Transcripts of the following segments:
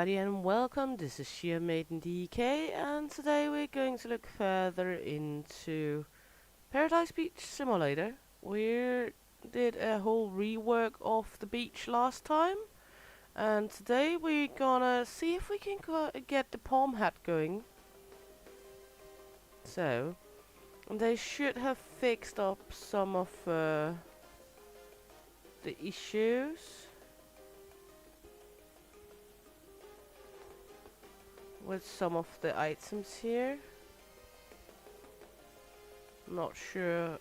everybody and welcome. This is Sheer Maiden DK and today we're going to look further into Paradise Beach Simulator. We did a whole rework of the beach last time and today we're gonna see if we can get the palm hat going. So, they should have fixed up some of the issues with some of the items here. Not sure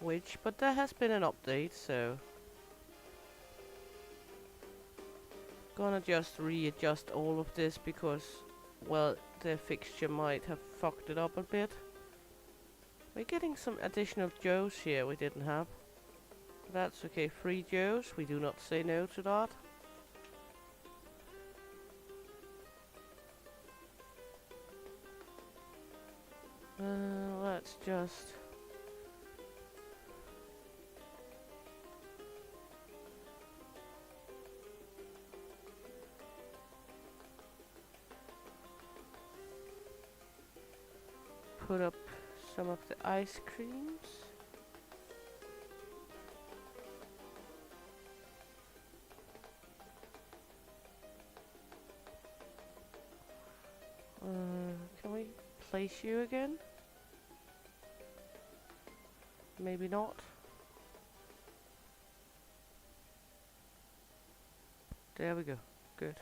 which, but there has been an update, so gonna just readjust all of this because, well, the fixture might have fucked it up a bit. We're getting some additional Joes here we didn't have. That's okay, free Joes, we do not say no to that. Let's just put up some of the ice creams. Can we place you again? Maybe not. There we go. Good.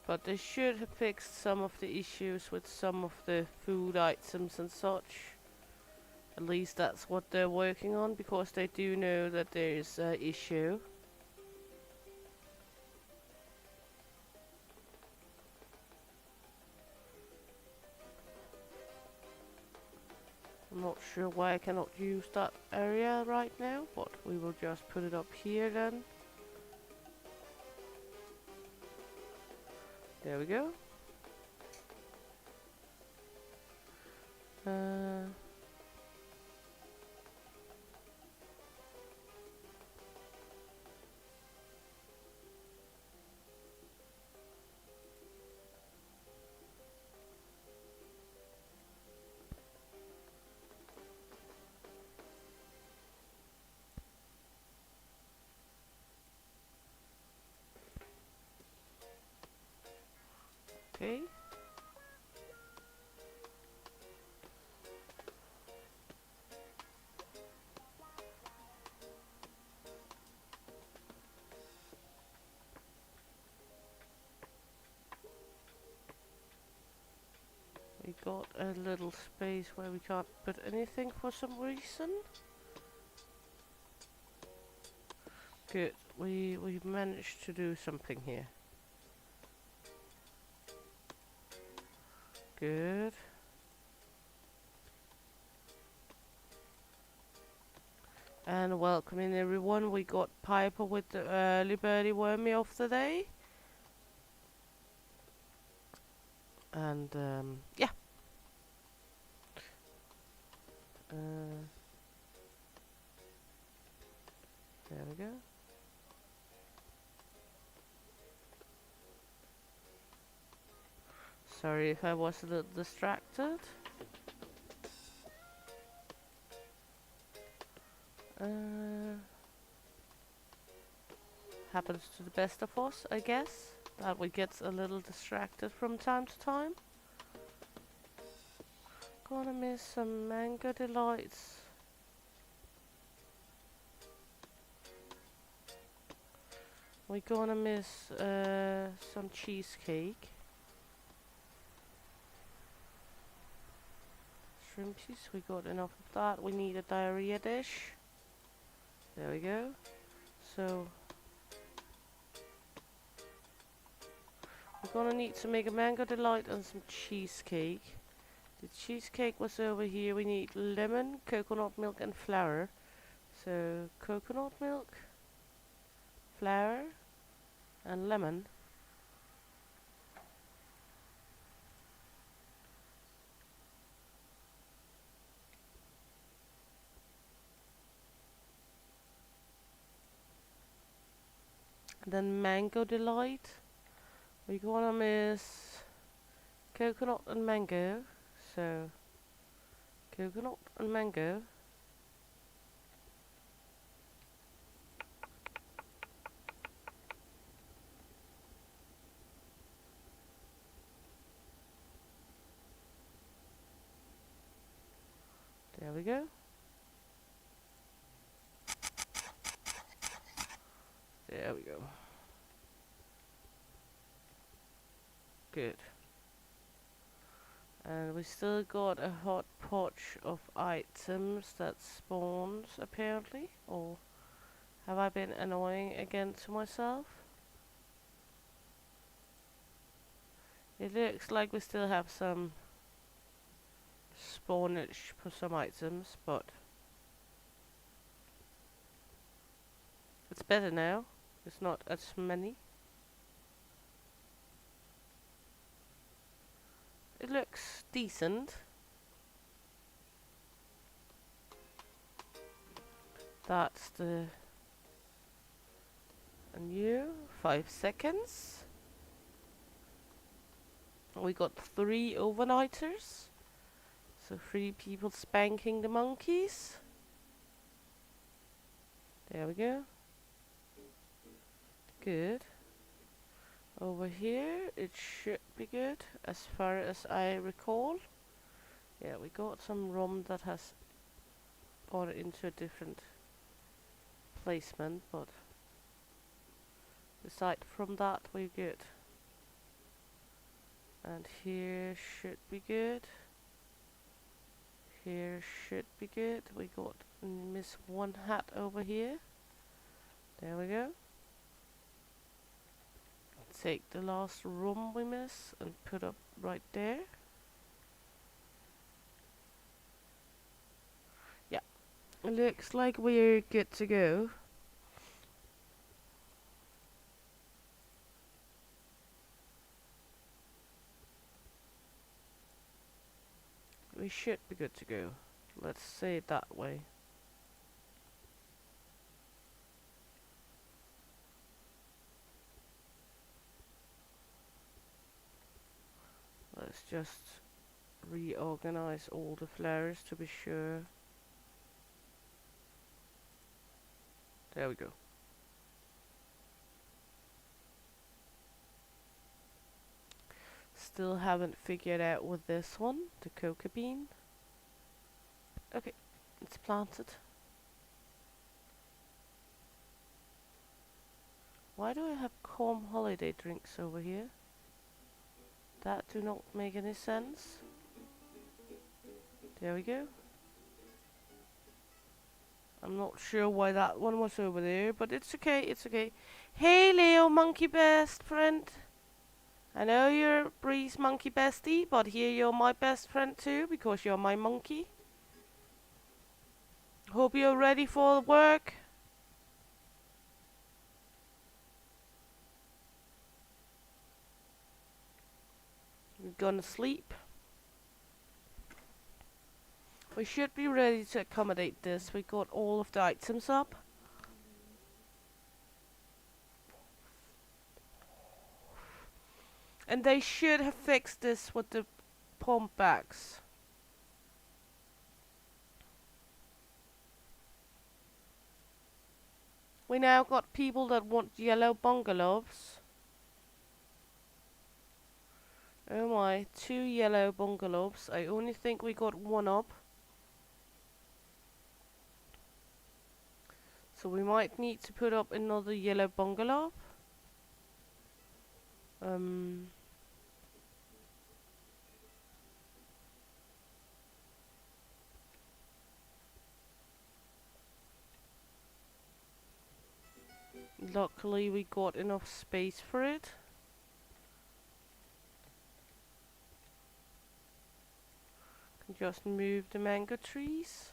But they should have fixed some of the issues with some of the food items and such. At least that's what they're working on, because they do know that there is an issue. I'm not sure why I cannot use that area right now, but we will just put it up here then. There we go. Okay. We got a little space where we can't put anything for some reason. Good, we've managed to do something here. Good. And welcoming everyone, we got Piper with the early birdie wormy of the day. And yeah. There we go. Sorry if I was a little distracted. Happens to the best of us, I guess, that we get a little distracted from time to time. Gonna miss some mango delights. We're gonna miss some cheesecake. Shrimpies, we got enough of that. We need a diarrhea dish. There we go. So we're gonna need to make a mango delight and some cheesecake. The cheesecake was over here. We need lemon, coconut milk and flour. So coconut milk, flour and lemon. And then mango delight. We're gonna miss coconut and mango. So, coconut and mango. There we go. There we go. Good. And we still got a hot potch of items that spawns, apparently. Or have I been annoying again to myself? It looks like we still have some spawnage for some items, but it's better now. It's not as many. It looks decent. That's the new 5 seconds. We got 3 overnighters. So 3 people spanking the monkeys. There we go. Good. Over here it should be good as far as I recall. Yeah, we got some rum that has gone into a different placement, but aside from that we're good. And here should be good. Here should be good. We got miss 1 hat over here. There we go. Take the last room we miss and put up right there. Yeah, it looks like we're good to go. We should be good to go. Let's say it that way. Let's just reorganize all the flowers to be sure. There we go. Still haven't figured out with this one, the coca bean. Okay, it's planted. Why do I have calm holiday drinks over here? That do not make any sense. There we go. I'm not sure why that one was over there, but it's okay, it's okay. Hey Leo, monkey best friend. I know you're Bree's monkey bestie, but here you're my best friend too, because you're my monkey. Hope you're ready for work. You're gonna sleep. We should be ready to accommodate this. We got all of the items up. And they should have fixed this with the pump bags. We now got people that want yellow bungalows. Oh my, 2 yellow bungalows. I only think we got 1 up. So we might need to put up another yellow bungalow. Luckily we got enough space for it. Can just move the mango trees.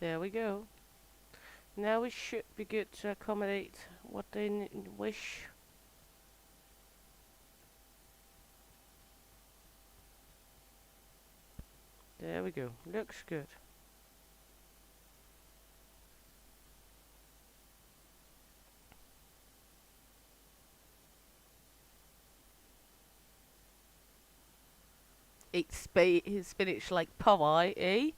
There we go. Now we should be good to accommodate what they wish. There we go. Looks good. It's his spinach like pie, eh?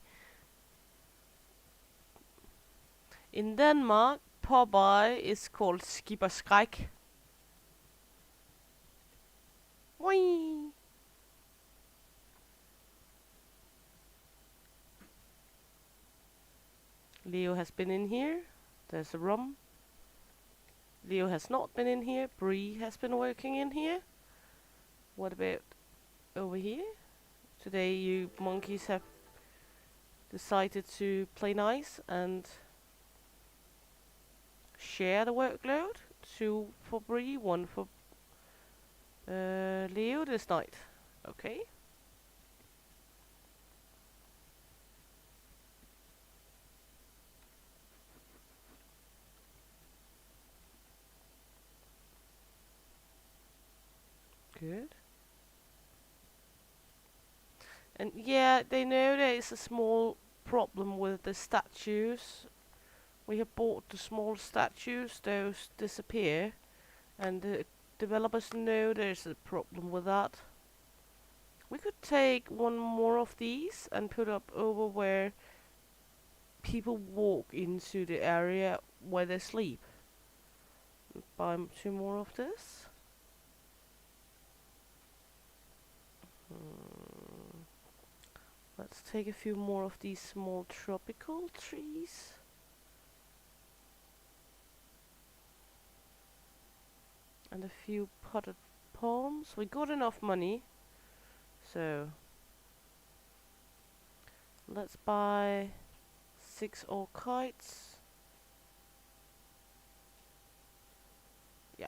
In Denmark, pie is called skipperskræk. Whee! Leo has been in here. There's a rum. Leo has not been in here. Bree has been working in here. What about over here? Today you monkeys have decided to play nice and share the workload. 2 for Bree, 1 for Leo this night. Okay. Good. And yeah, they know there is a small problem with the statues. We have bought the small statues, those disappear, and the developers know there's a problem with that. We could take one more of these and put up over where people walk into the area where they sleep. Buy 2 more of this. Let's take a few more of these small tropical trees. And a few potted palms. We got enough money, so let's buy 6 orchids. Yeah.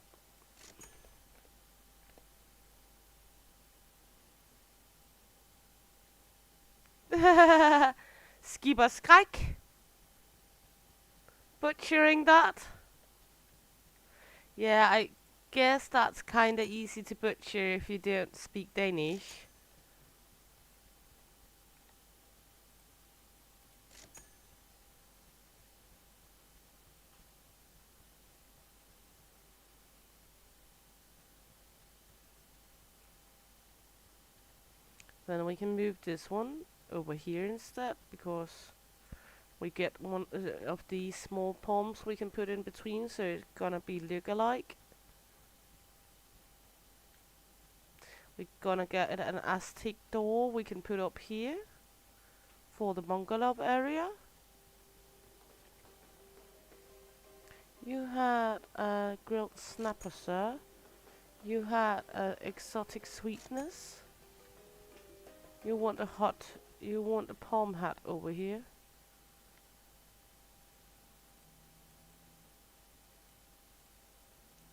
Skipperskræk. Butchering that. Yeah, I guess that's kinda easy to butcher if you don't speak Danish. Then we can move this one over here instead, because we get one of these small palms we can put in between, so it's gonna be look-alike. We're gonna get an Aztec door we can put up here for the bungalow area. You had a grilled snapper, sir. You had exotic sweetness. You want a palm hat over here.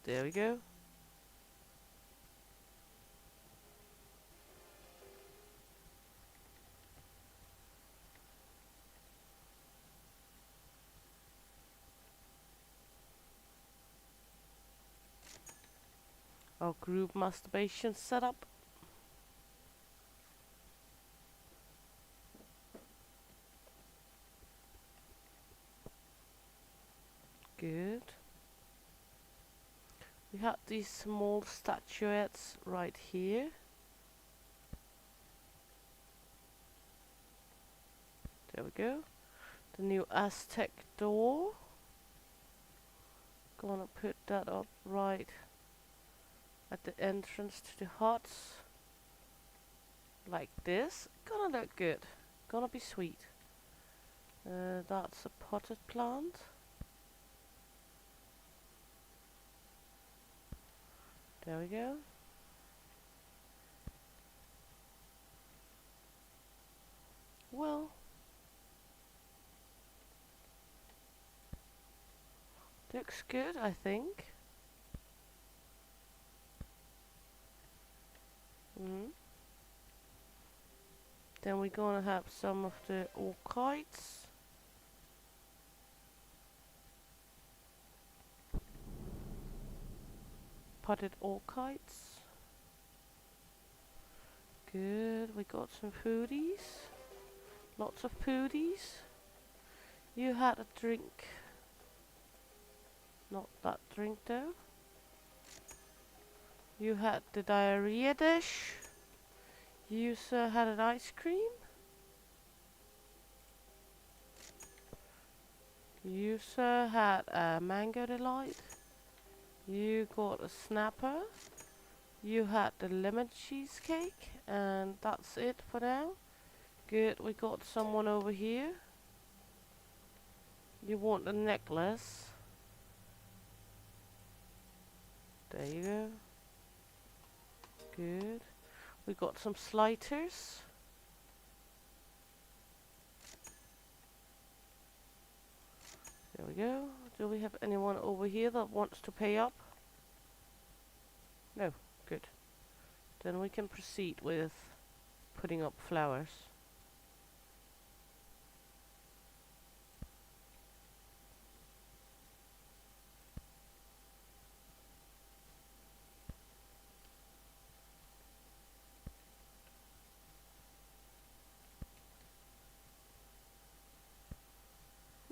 There we go. Our group masturbation setup. Good. We have these small statuettes right here. There we go. The new Aztec door. Gonna put that up right at the entrance to the huts. Like this. Gonna look good. Gonna be sweet. That's a potted plant. There we go. Well, looks good, I think. Then we're gonna have some of the orchids. potted orchids. Good, we got some foodies. Lots of foodies. You had a drink. Not that drink though. You had the diarrhea dish. You sir had an ice cream. You sir had a mango delight. You got a snapper. You had the lemon cheesecake, and that's it for now. Good, we got someone over here. You want a necklace. There you go. Good. We got some sliders. There we go. Do we have anyone over here that wants to pay up? No. Good. Then we can proceed with putting up flowers.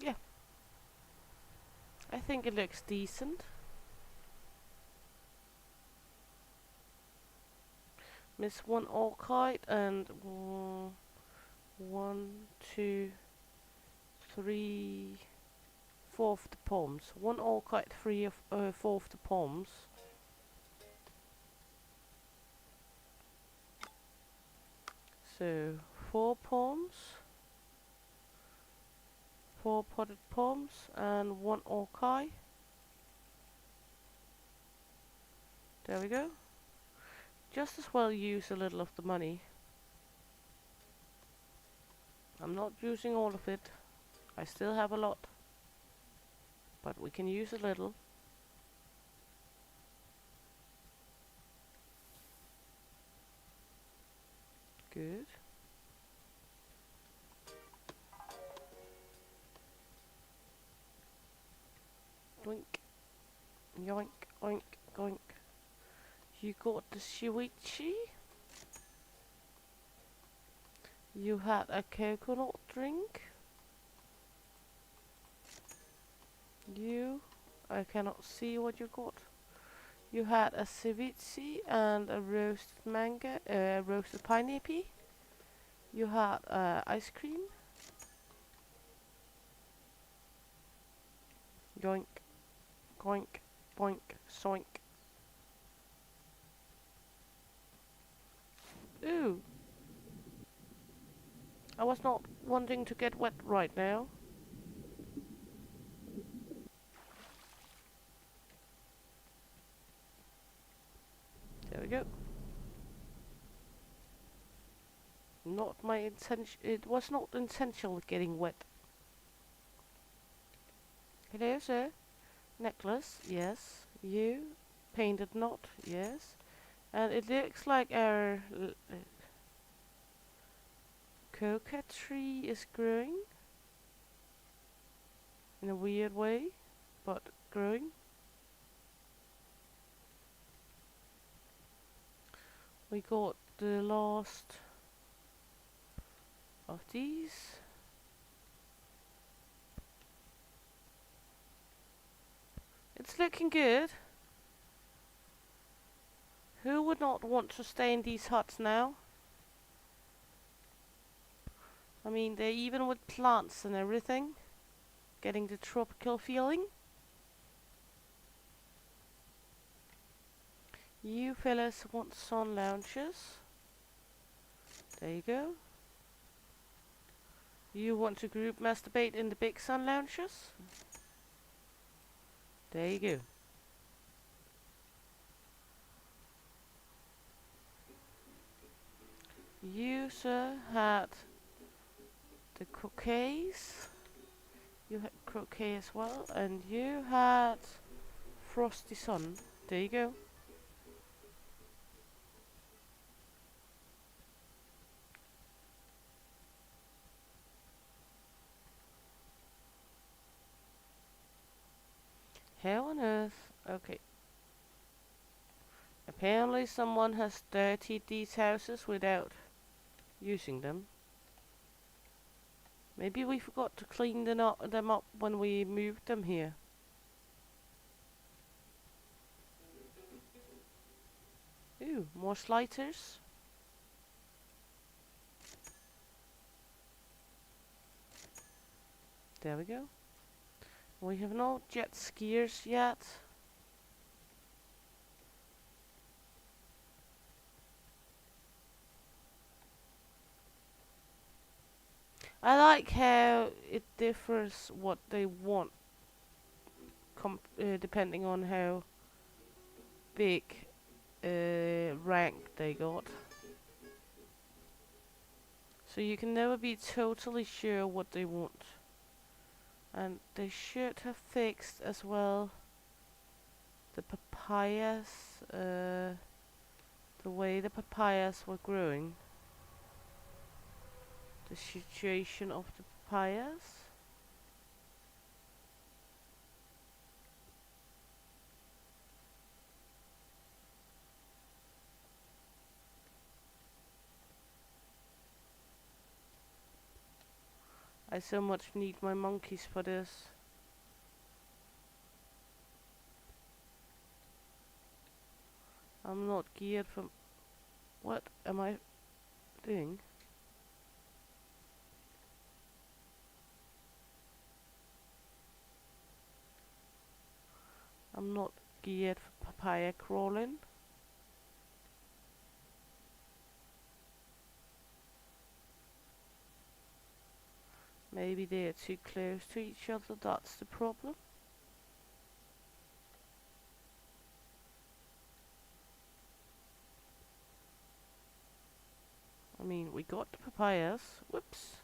Yeah. I think it looks decent. Miss one orchid and 1, 2, 3, 4 of the palms. One orchid, 3 of 4 of the palms. So 4 palms, 4 potted palms, and 1 orchid. There we go. Just as well use a little of the money. I'm not using all of it. I still have a lot. But we can use a little. Good. Doink. Yoink, oink, oink. You got the shuichi. You had a coconut drink. I cannot see what you got. You had a ceviche and a roasted mango, roasted pineapple. You had ice cream. Yoink, goink, boink, soink. Ooh. I was not wanting to get wet right now. There we go. Not my intention. It was not intentional getting wet. Hello, sir. Necklace, yes. You. Painted knot, yes. And it looks like our coca tree is growing. In a weird way, but growing. We got the last of these. It's looking good. Who would not want to stay in these huts now? I mean, they're even with plants and everything. Getting the tropical feeling. You fellas want sun lounges. There you go. You want to group masturbate in the big sun lounges? There you go. You, sir, had the croquets. You had croquet as well, and you had frosty sun. There you go. Hell on earth. Okay. Apparently someone has dirtied these houses without using them. Maybe we forgot to clean them up when we moved them here. Ooh, more sliders. There we go. We have no jet skiers yet. I like how it differs what they want depending on how big rank they got. So you can never be totally sure what they want. And they should have fixed as well the papayas, the way the papayas were growing. The situation of the papayas. I so much need my monkeys for this. I'm not geared for... What am I doing? I'm not geared for papaya crawling. Maybe they are too close to each other, that's the problem. I mean, we got the papayas. Whoops.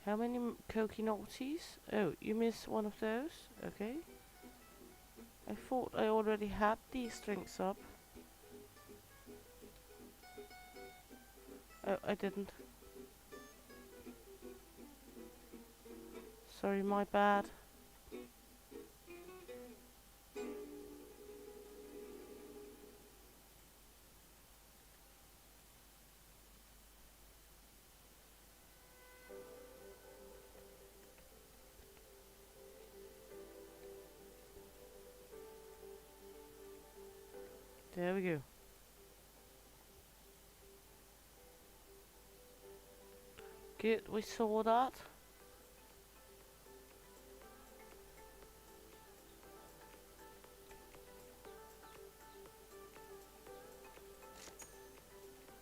How many coconutties? Oh, you missed one of those? Okay. I thought I already had these drinks up. Oh, I didn't. Sorry, my bad. There we go. Good, we saw that.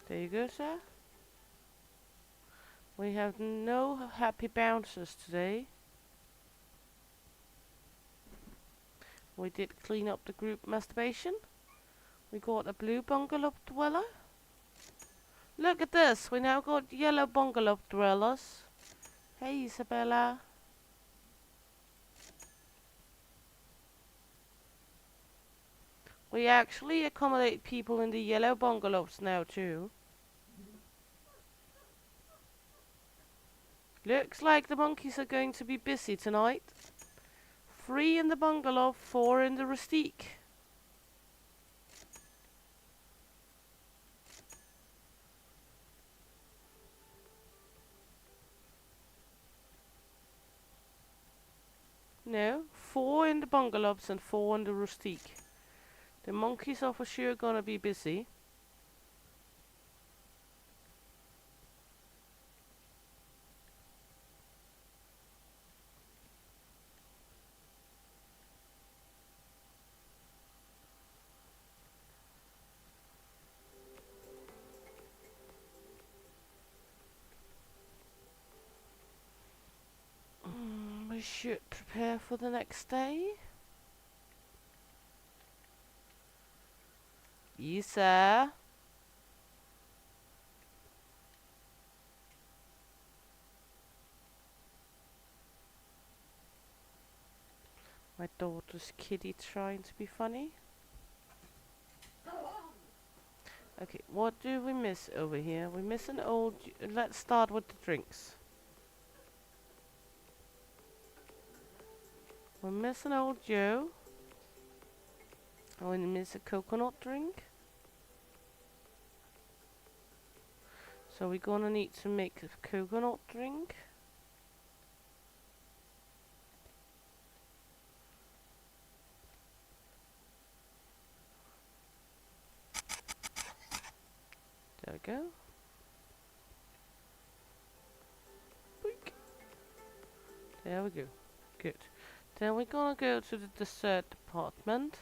There you go, sir. We have no happy bouncers today. We did clean up the group masturbation. We got a blue bungalow dweller. Look at this, we now got yellow bungalow dwellers. Hey Isabella. We actually accommodate people in the yellow bungalows now too. Looks like the monkeys are going to be busy tonight. 3 in the bungalow, 4 in the rustique. No, 4 in the bungalows and 4 in the rustique. The monkeys are for sure gonna be busy. We should prepare for the next day. Isa. My daughter's kitty trying to be funny. Okay, what do we miss over here? We miss an old... Let's start with the drinks. We're missing old Joe. And we miss a coconut drink. So we're gonna need to make a coconut drink. There we go. Boink. There we go. Good. Then we're gonna go to the dessert department.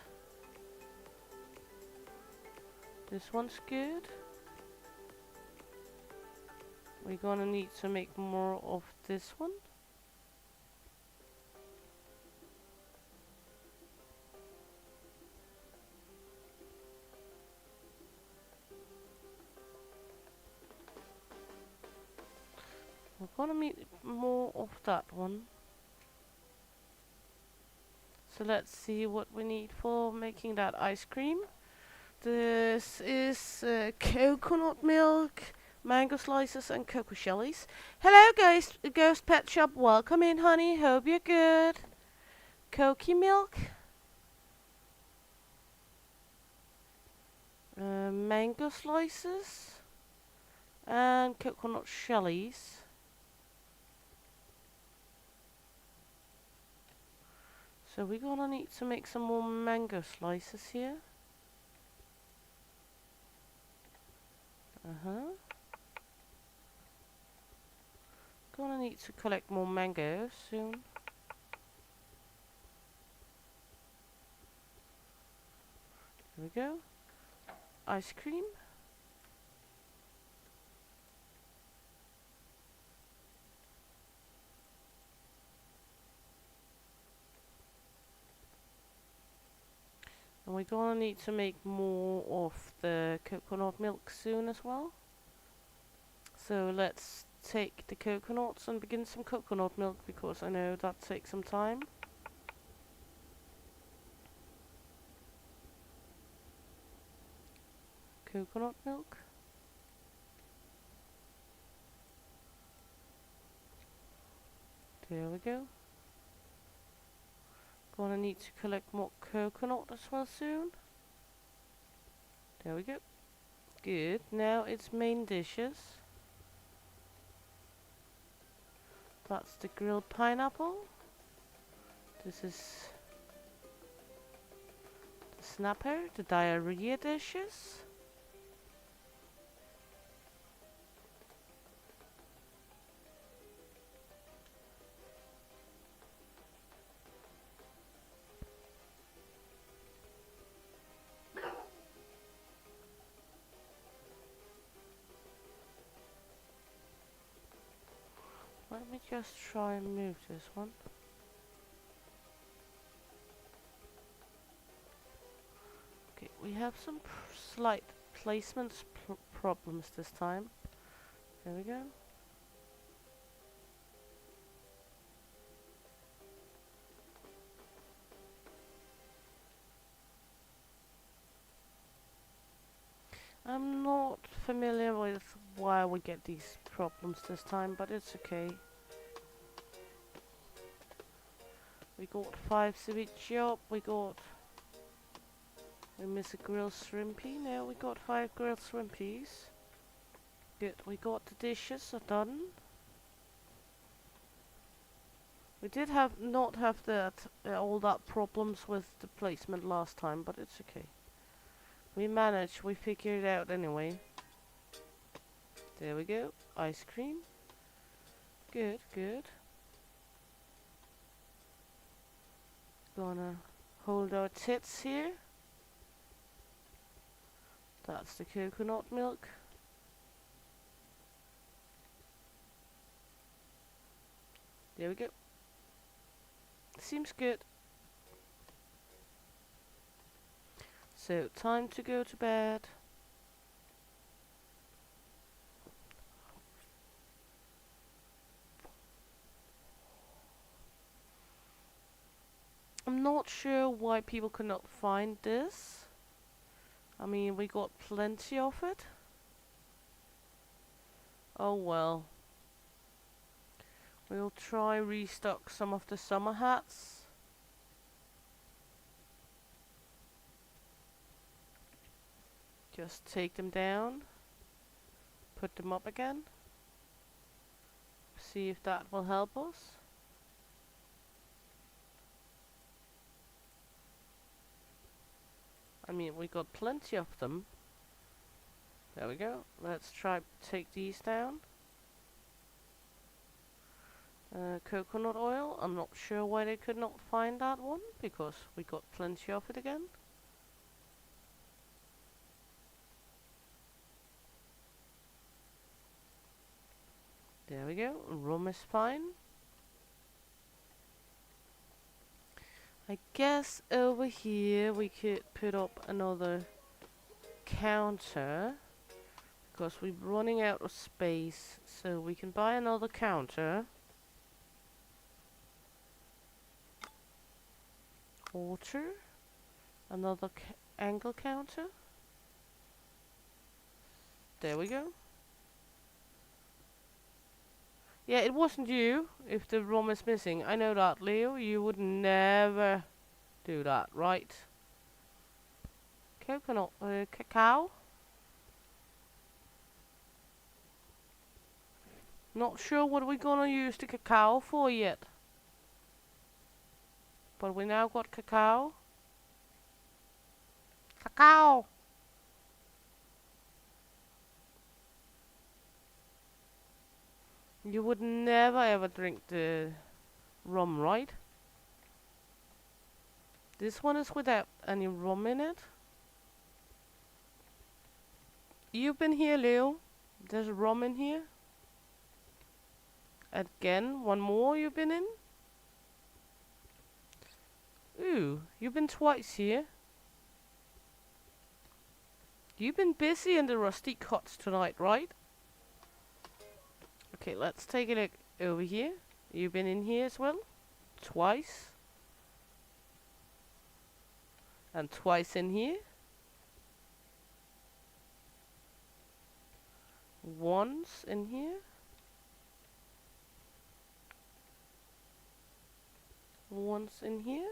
This one's good. We're gonna need to make more of this one. We're gonna make more of that one. So let's see what we need for making that ice cream. This is coconut milk, mango slices, and cocoa shellies. Hello, guys, Ghost Pet Shop. Welcome in, honey. Hope you're good. Cocoa milk, mango slices, and coconut shellies. So we're gonna need to make some more mango slices here. Gonna need to collect more mangoes soon. Here we go. Ice cream. And we're gonna need to make more of the coconut milk soon as well. So let's take the coconuts and begin some coconut milk, because I know that takes some time. Coconut milk. There we go. Gonna need to collect more coconut as well soon. There we go. Good. Now it's main dishes. That's the grilled pineapple. This is the snapper, the diarrhea dishes. Let me just try and move this one. Okay, we have some slight placement problems this time. There we go. I'm not familiar with why we get these problems this time, but it's okay. We got 5 ceviche up, we miss a grilled shrimpy, now we got 5 grilled shrimpies. Good, we got the dishes are done. We did not have that all that problems with the placement last time, but it's okay. We managed, we figured it out anyway. There we go, ice cream. Good, good. Gonna hold our tits here. That's the coconut milk. There we go. Seems good. So, time to go to bed. I'm not sure why people could not find this. I mean, we got plenty of it. Oh well. We'll try restock some of the summer hats. Just take them down, put them up again, see if that will help us. I mean, we got plenty of them. There we go. Let's try take these down. Coconut oil. I'm not sure why they could not find that one, because we got plenty of it again. There we go. Rum is fine. I guess over here we could put up another counter, because we're running out of space, so we can buy another counter. Water, another angle counter. There we go. Yeah, it wasn't you if the rum is missing. I know that, Leo. You would never do that, right? Coconut, cacao. Not sure what we're gonna use the cacao for yet. But we now got cacao. Cacao! You would never ever drink the rum, right? This one is without any rum in it. You've been here, Leo. There's rum in here. Again, one more you've been in. Ooh, you've been twice here. You've been busy in the rusty cuts tonight, right? Okay, let's take a look over here. You've been in here as well. Twice. And twice in here. Once in here. Once in here.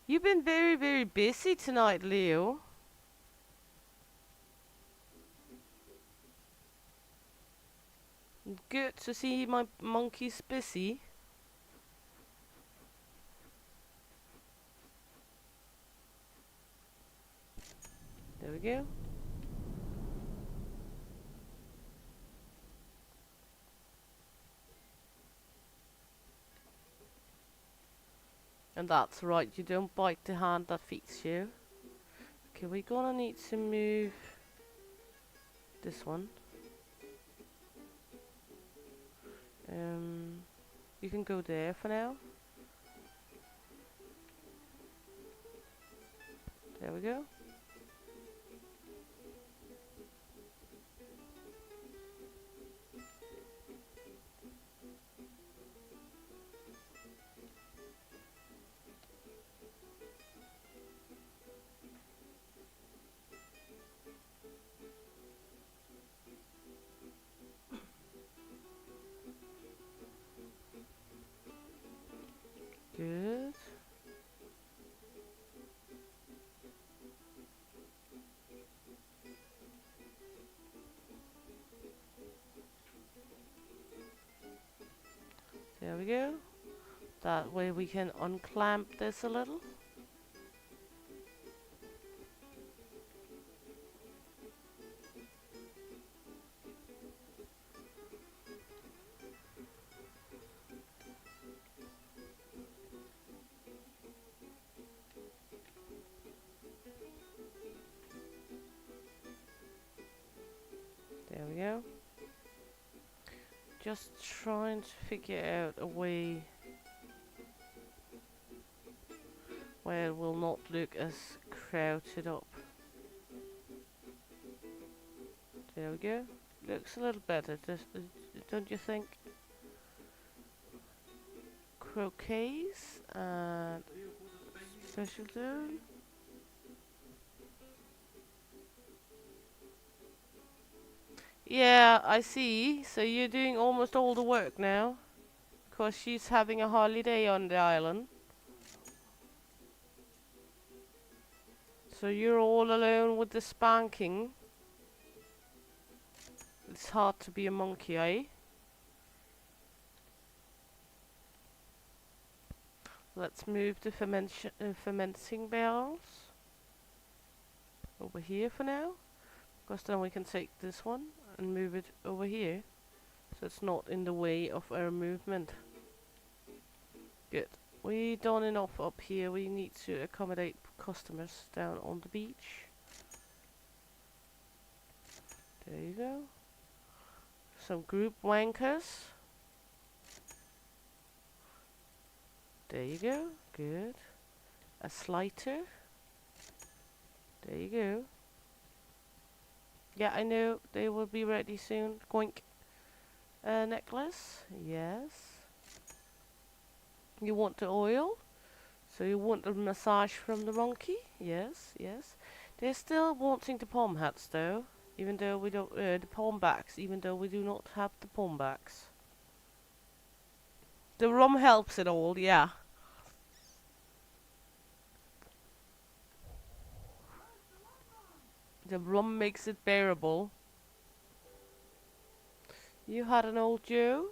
You've been very, very busy tonight, Leo. Good to see my monkeys busy. There we go. And that's right, you don't bite the hand that feeds you. Okay, we're gonna need to move this one. You can go there for now. There we go. Good. There we go. That way we can unclamp this a little. There we go. Just trying to figure out a way where it will not look as crowded up. There we go. Looks a little better, don't you think? Croquets and special zone. Yeah, I see. So you're doing almost all the work now, because she's having a holiday on the island. So you're all alone with the spanking. It's hard to be a monkey, eh? Let's move the fermenting barrels over here for now. Because then we can take this one and move it over here. So it's not in the way of our movement. Good. We done enough up here. We need to accommodate customers down on the beach. There you go. Some group wankers. There you go. Good. A slighter. There you go. Yeah, I know. They will be ready soon. Goink. Necklace. Yes. You want the oil? So you want the massage from the monkey? Yes, yes. They're still wanting the palm hats though. Even though we don't, the palm backs, even though we do not have the palm backs. The rum helps it all, yeah. The rum makes it bearable. You had an old Joe?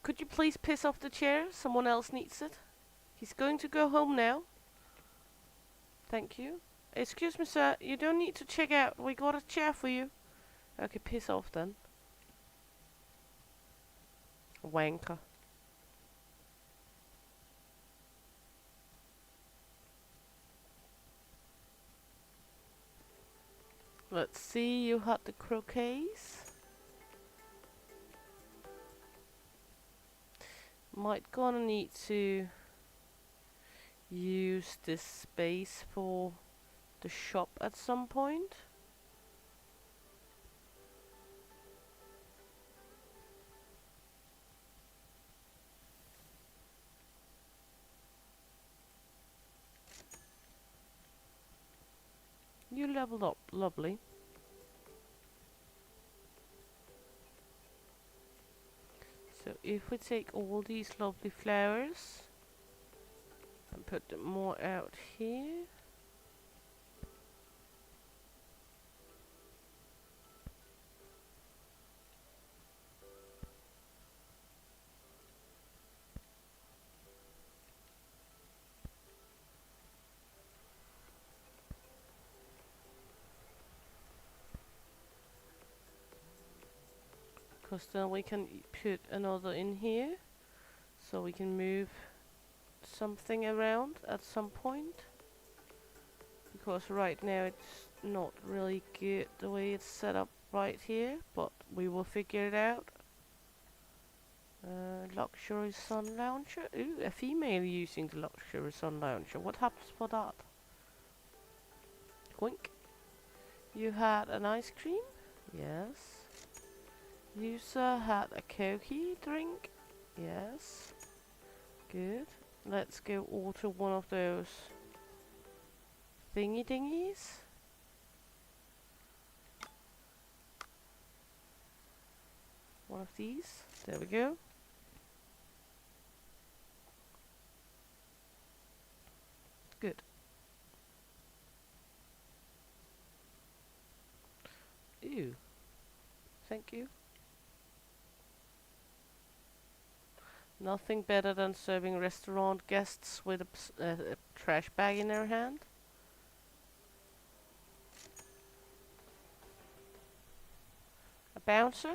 Could you please piss off the chair? Someone else needs it. He's going to go home now. Thank you. Excuse me, sir. You don't need to check out. We got a chair for you. Okay, piss off then. Wanker. Let's see, you had the croquets. Might gonna need to use this space for the shop at some point. You leveled up, lovely. So if we take all these lovely flowers and put them more out here. Because then we can put another in here. So we can move something around at some point. Because right now it's not really good the way it's set up right here. But we will figure it out. Luxury sun lounger. Ooh, a female using the luxury sun lounger. What happens for that? Quink. You had an ice cream? Yes. User had a Cokie drink? Yes. Good. Let's go order one of those thingy dingies. One of these. There we go. Good. Ew. Thank you. Nothing better than serving restaurant guests with a trash bag in their hand. A bouncer.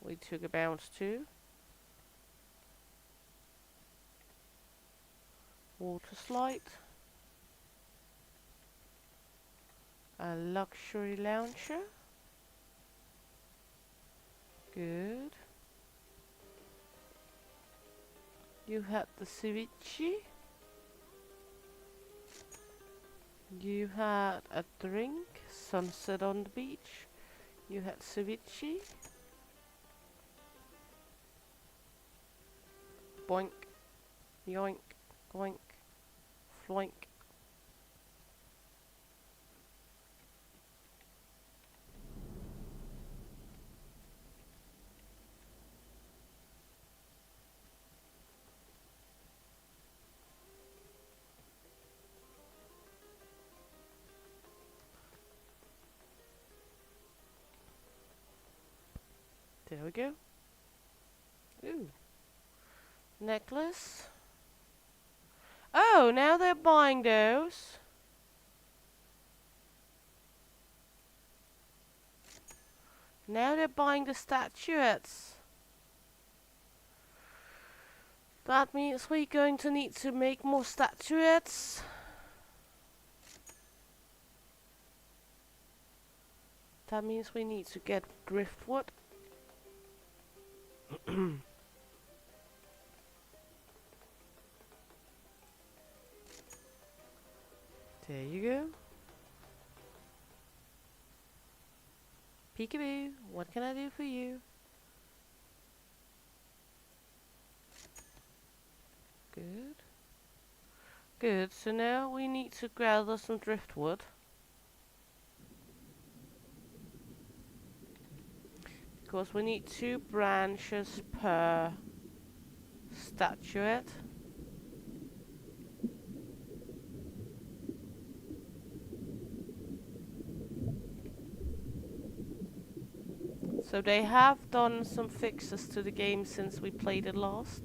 We took a bounce too. Water slide. A luxury lounger. Good. You had the ceviche. You had a drink. Sunset on the beach. You had ceviche. Boink. Yoink. Goink. Floink. There we go. Ooh. Necklace. Oh, now they're buying those. Now they're buying the statuettes. That means we're going to need to make more statuettes. That means we need to get driftwood. There you go. Peekaboo, what can I do for you? Good. Good, so now we need to gather some driftwood. Because we need 2 branches per statuette. So they have done some fixes to the game since we played it last.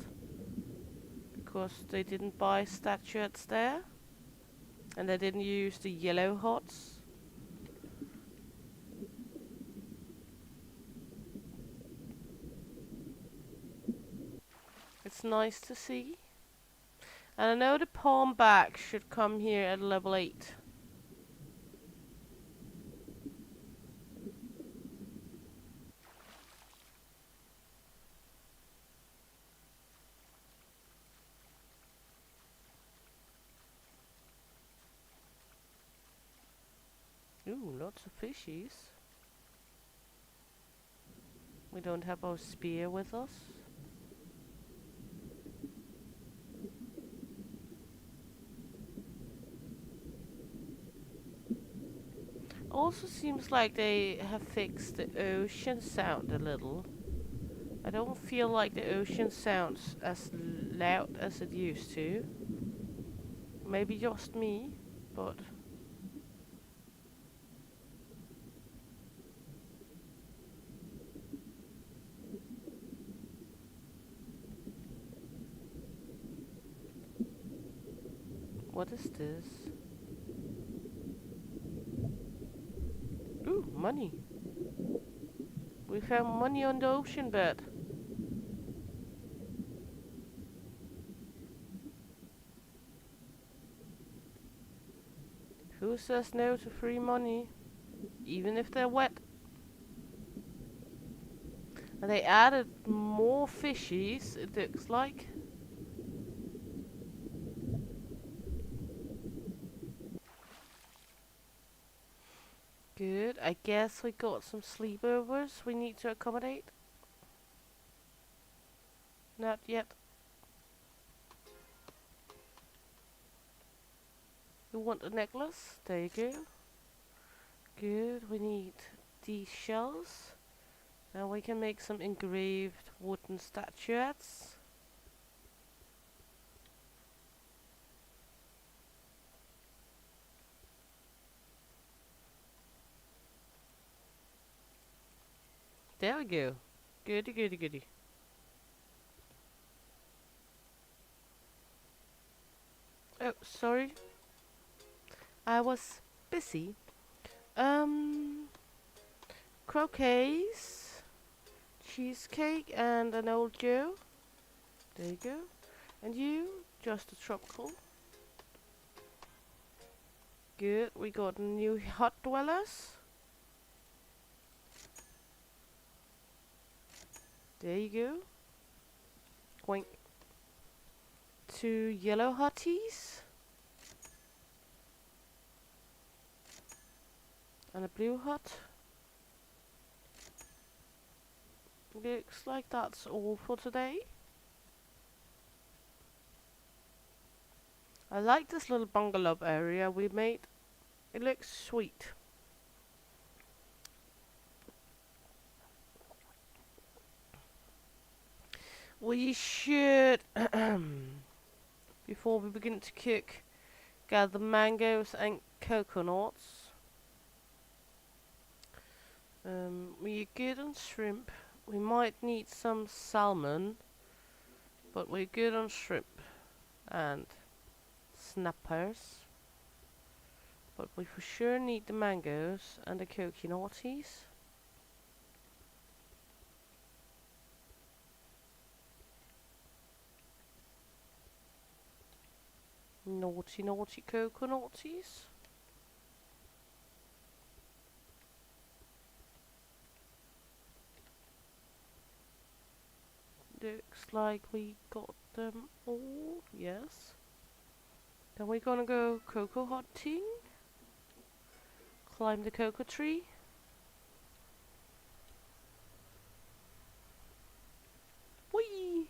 Because they didn't buy statuettes there. And they didn't use the yellow hots. It's nice to see. And I know the palm back should come here at level 8. Ooh, lots of fishies. We don't have our spear with us. Also seems like they have fixed the ocean sound a little. I don't feel like the ocean sounds as loud as it used to. Maybe just me, but... What is this? Ooh, money. We found money on the ocean bed. Who says no to free money? Even if they're wet. And they added more fishies, it looks like. Good, I guess we got some sleepovers we need to accommodate. Not yet. You want a necklace? There you go. Good, we need these shells. Now we can make some engraved wooden statuettes. There we go. Goody, goody, goody. Oh, sorry. I was busy. Croquets, cheesecake, and an old Joe. There you go. And you, just a tropical. Good. We got new hut dwellers. There you go. Quink. 2 yellow hutties. And a blue hut. Looks like that's all for today. I like this little bungalow area we made. It looks sweet. We should, before we begin to cook, gather mangoes and coconuts. We're good on shrimp. We might need some salmon, but we're good on shrimp and snappers. But we for sure need the mangoes and the coconuts. Naughty, naughty coconuts. Looks like we got them all, yes. Then we're gonna go cocoa hunting. Climb the cocoa tree. Whee!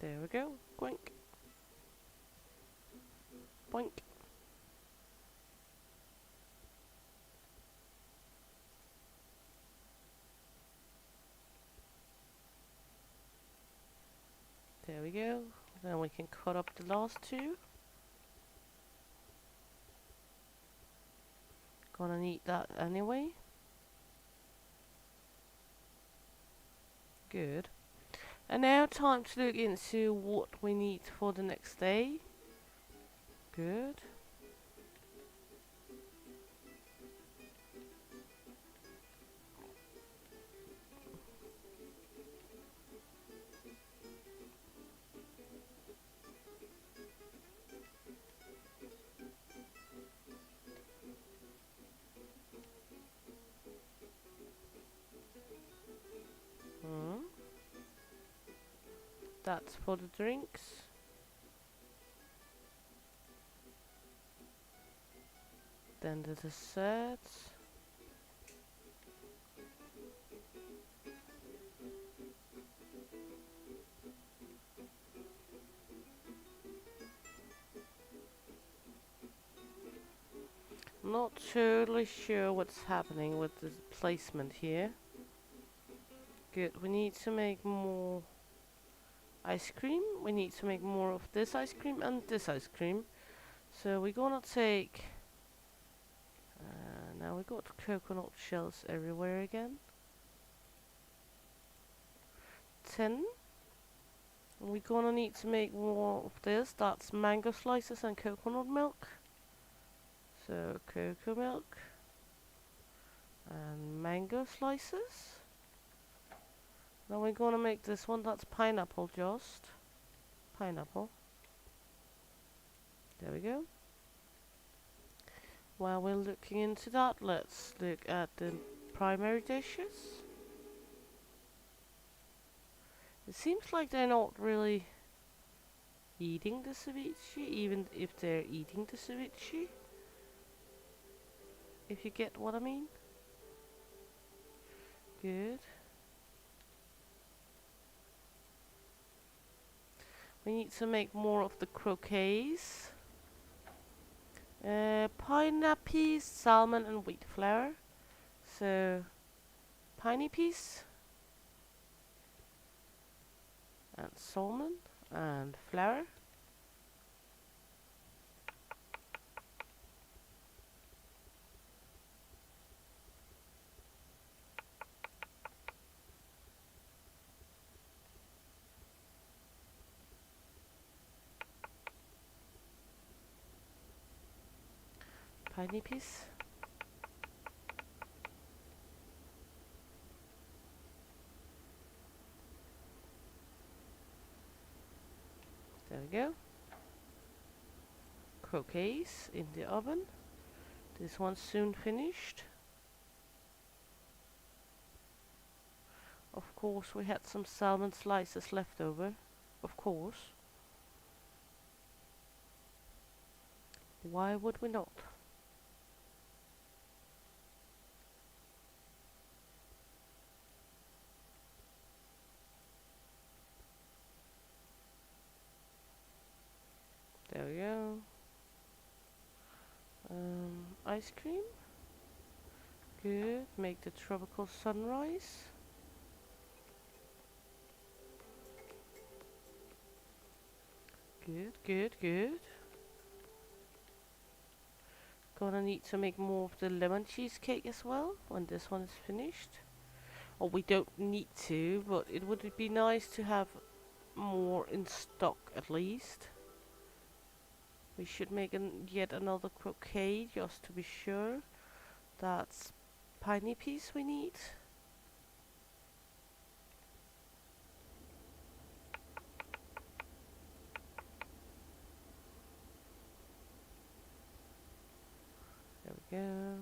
There we go. Boink. Boink. There we go. Then we can cut up the last two. Gonna need that anyway. Good. And now time to look into what we need for the next day. Good. That's for the drinks. Then the desserts. Not totally sure what's happening with the placement here. Good, we need to make more ice cream. We need to make more of this ice cream and this ice cream. So we're gonna take... now we got coconut shells everywhere again. 10. And we're gonna need to make more of this. That's mango slices and coconut milk. So cocoa milk and mango slices. Now we're gonna make this one, that's pineapple just. Pineapple. There we go. While we're looking into that, let's look at the primary dishes. It seems like they're not really eating the ceviche, even if they're eating the ceviche. If you get what I mean. Good. We need to make more of the croquets. Pineapple, salmon and wheat flour. So, piney peas and salmon and flour. Piney peas. There we go. Croquets in the oven. This one's soon finished. Of course, we had some salmon slices left over. Of course. Why would we not? There we go. Ice cream. Good. Make the tropical sunrise. Good, good, good. Gonna need to make more of the lemon cheesecake as well when this one is finished. Or we don't need to, but it would be nice to have more in stock at least. We should make yet another croquet just to be sure. That's piney piece we need. There we go.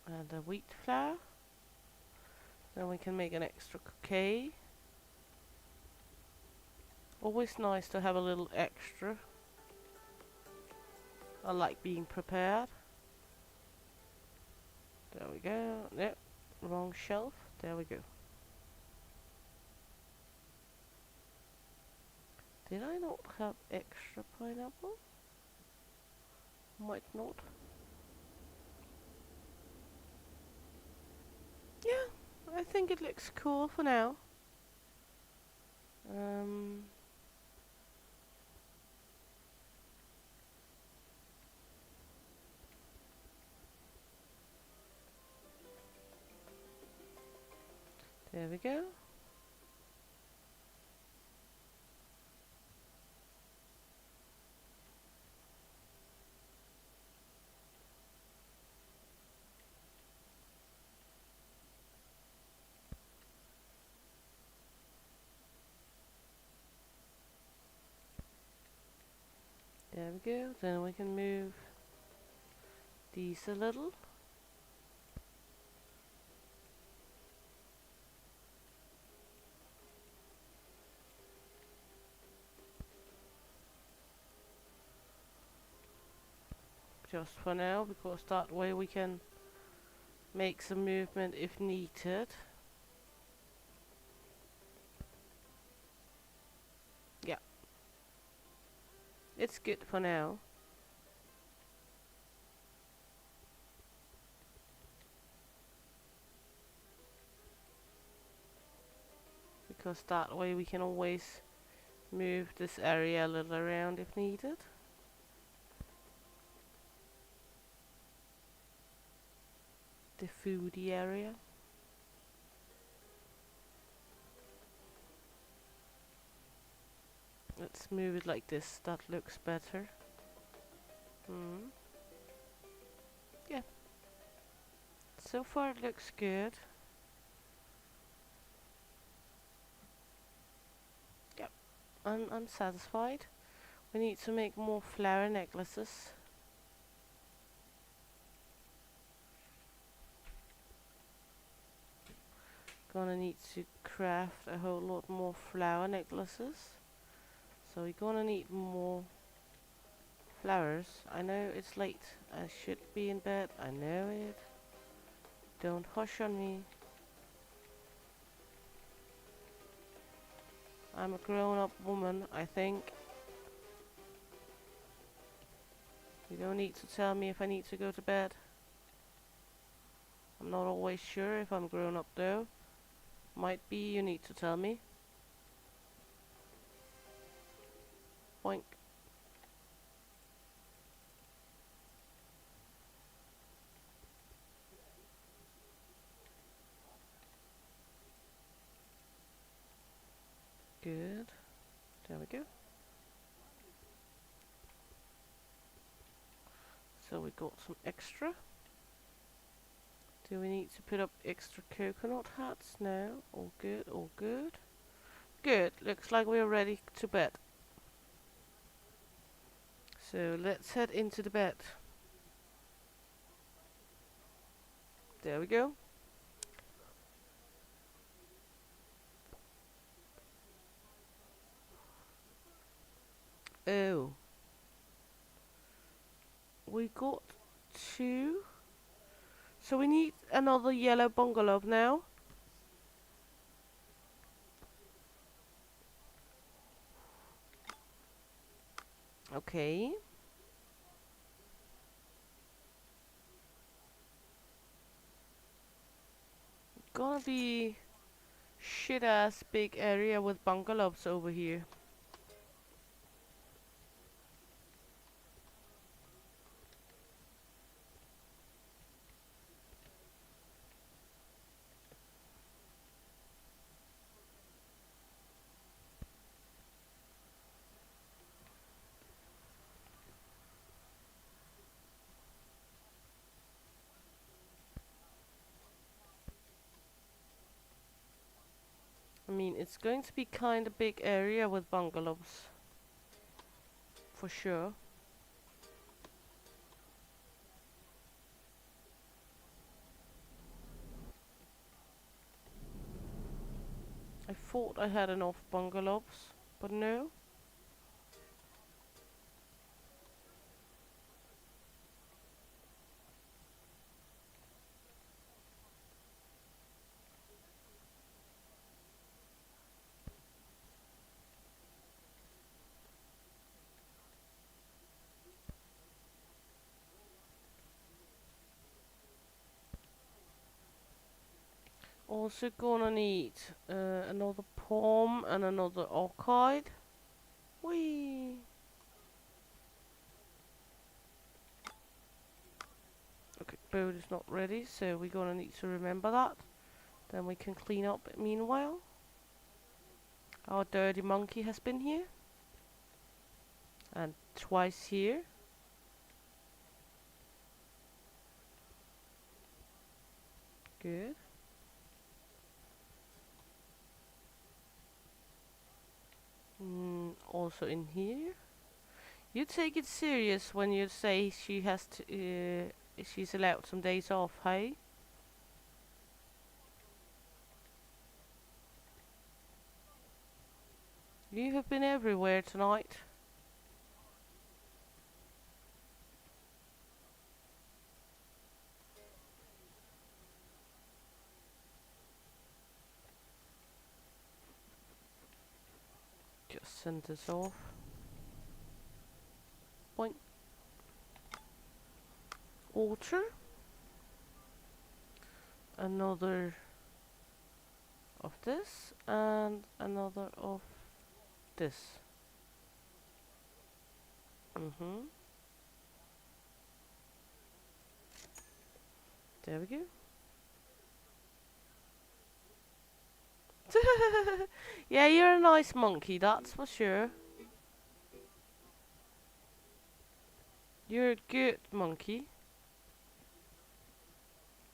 And the wheat flour. Then we can make an extra croquet. Always nice to have a little extra. I like being prepared. There we go. Yep, wrong shelf. There we go. Did I not have extra pineapple? Might not. Yeah, I think it looks cool for now. There we go. There we go. Then we can move these a little. Just for now, because that way we can make some movement if needed. Yeah. It's good for now. Because that way we can always move this area a little around if needed. The foodie area. Let's move it like this, that looks better. Yeah. So far it looks good. Yep, I'm satisfied. We need to make more flower necklaces. Gonna need to craft a whole lot more flower necklaces. So we're gonna need more flowers. I know it's late. I should be in bed. I know it. Don't hush on me. I'm a grown-up woman, I think. You don't need to tell me if I need to go to bed. I'm not always sure if I'm grown up though. Might be you need to tell me. Boink. Good. There we go. So we got some extra. Do we need to put up extra coconut hats? No. All good, all good. Good. Looks like we're ready to bed. So let's head into the bed. There we go. Oh. We got 2. So we need another yellow bungalow now. Okay. Gonna be shit ass big area with bungalows over here. I mean, it's going to be kind of big area with bungalows. For sure. I thought I had enough bungalows, but no. Also gonna need another palm and another orchid. Whee! Okay, boat is not ready, so we're gonna need to remember that. Then we can clean up meanwhile. Our dirty monkey has been here. And twice here. Good. Also in here. You take it serious when you say she has to, she's allowed some days off, hey? You have been everywhere tonight. Just send this off. Point. Water. Another of this and another of this. There we go. Yeah, you're a nice monkey, that's for sure. You're a good monkey.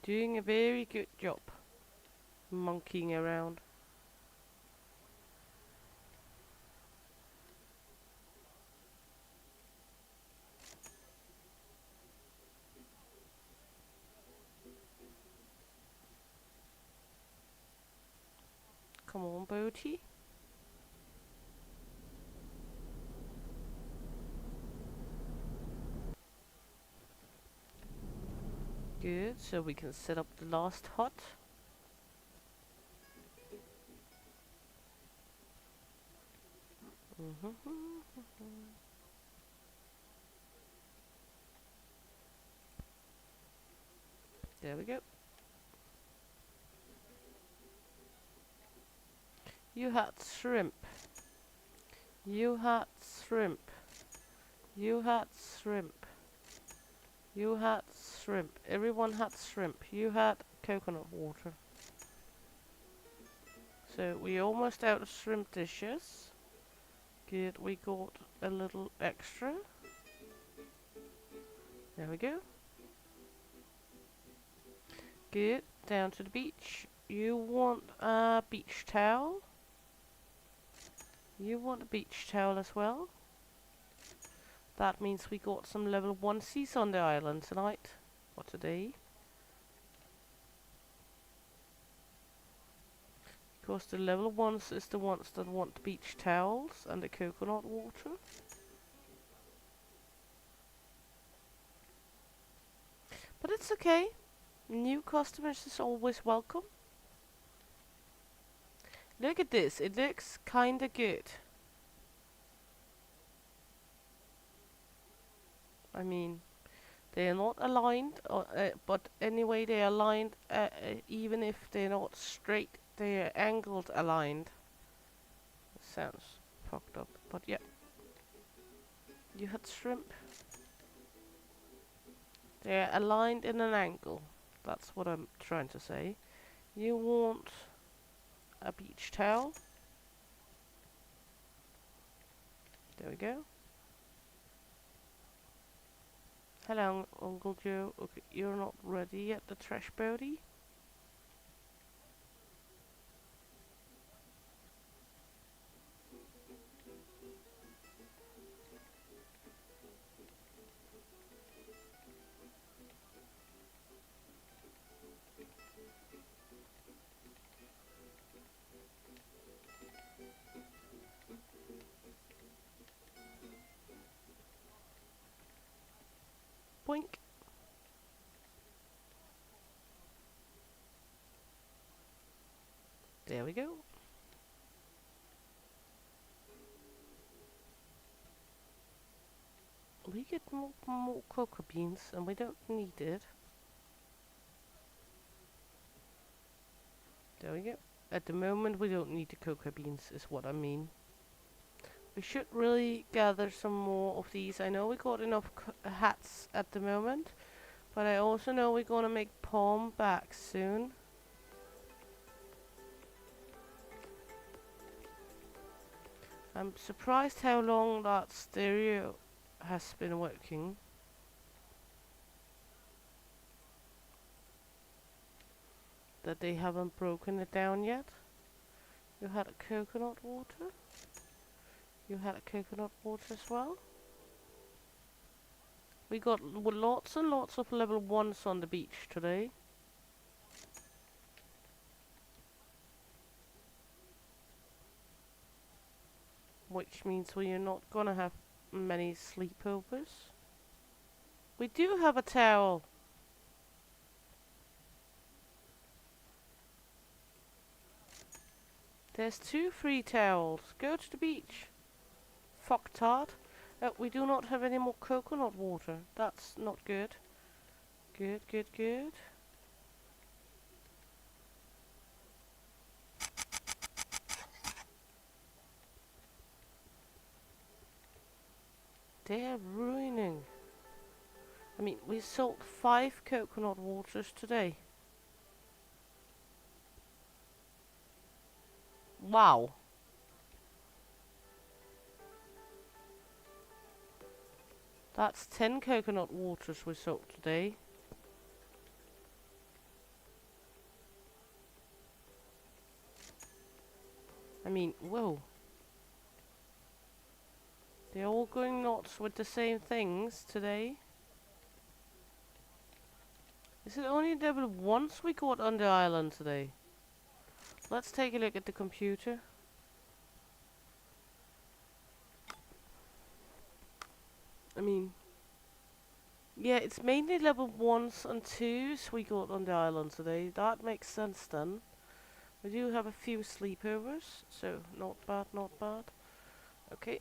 Doing a very good job. Monkeying around. Come on, Boaty. Good, so we can set up the last hut. There we go. You had shrimp. You had shrimp. You had shrimp. You had shrimp. Everyone had shrimp. You had coconut water. So we're almost out of shrimp dishes. Good, we got a little extra. There we go. Good, down to the beach. You want a beach towel? You want a beach towel as well? That means we got some level 1 seas on the island tonight. Or today. Because the level 1s is the ones that want beach towels and the coconut water. But it's okay. New customers is always welcome. Look at this. It looks kinda good. I mean, they are not aligned, but anyway, they are aligned, even if they're not straight, they are angled aligned. Sounds fucked up, but yeah. You had shrimp. They're aligned in an angle. That's what I'm trying to say. You want a beach towel. There we go. Hello, Uncle Joe. Okay, you're not ready yet, the trash body. Boink. There we go. We get more cocoa beans, and we don't need it. There we go. At the moment, we don't need the cocoa beans, is what I mean. We should really gather some more of these. I know we got enough hats at the moment, but I also know we're gonna make palm back soon. I'm surprised how long that stereo has been working. That they haven't broken it down yet. You had a coconut water. You had a coconut water as well. We got lots and lots of level 1s on the beach today. Which means we are not gonna have many sleepovers. We do have a towel. There's 2 free towels. Go to the beach. Fucktard. We do not have any more coconut water. That's not good. Good, good, good. They're ruining. I mean, we sold 5 coconut waters today. Wow. That's 10 coconut waters we sold today. I mean, whoa. They're all going nuts with the same things today. Is it only level 1s we got on the island today? Let's take a look at the computer. I mean, yeah, it's mainly level 1s and 2s we got on the island today. That makes sense then. We do have a few sleepovers, so not bad, not bad. Okay.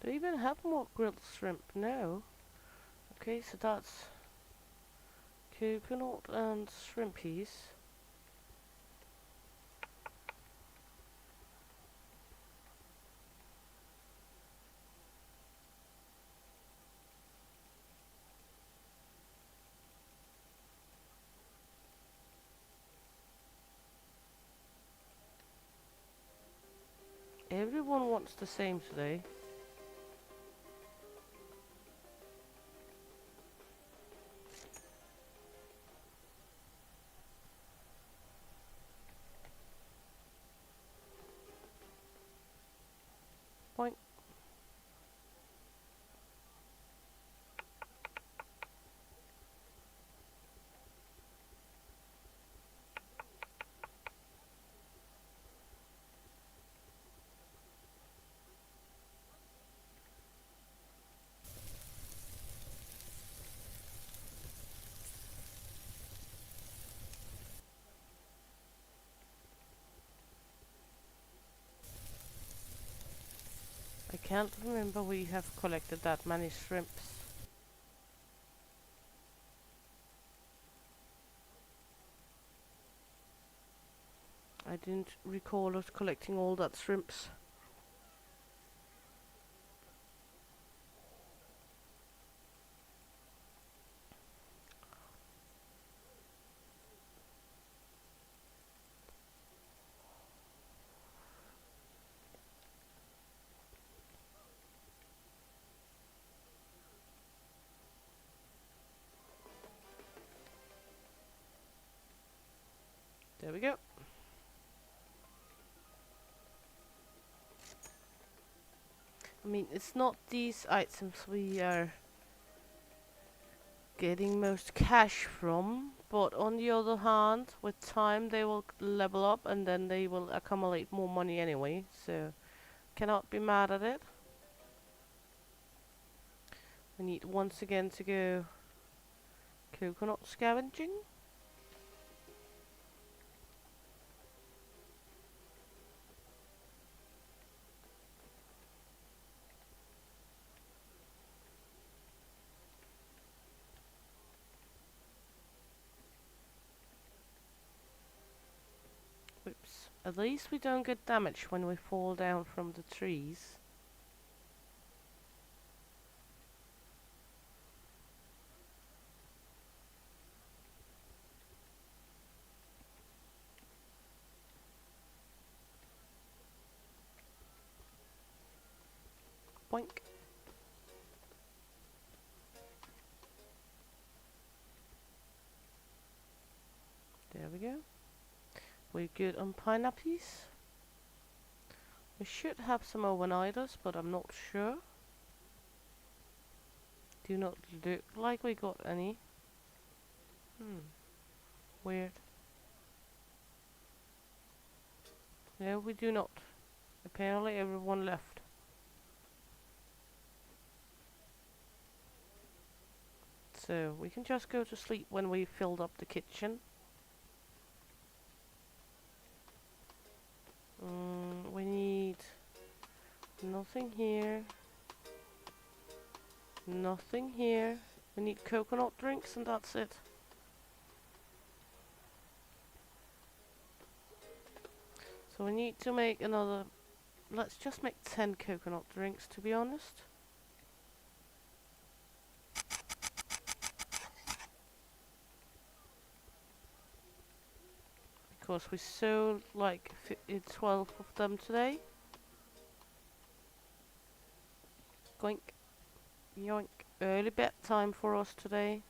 Do we even have more grilled shrimp? No. Okay, so that's coconut and shrimpies. Everyone wants the same today. can't remember we have collected that many shrimps. I didn't recall us collecting all that shrimps. There we go. I mean, it's not these items we are getting most cash from, but on the other hand, with time they will level up and then they will accumulate more money anyway, so cannot be mad at it. We need once again to go coconut scavenging. Whoops. At least we don't get damaged when we fall down from the trees. Boink. There we go. We're good on pineapples. We should have some overnighters, but I'm not sure. Do not look like we got any. Weird. No, we do not. Apparently everyone left. So we can just go to sleep when we filled up the kitchen. We need nothing here. Nothing here. We need coconut drinks and that's it. So we need to make another... Let's just make 10 coconut drinks, to be honest. Because we sold like 12 of them today. Goink. Yoink. Early bedtime for us today.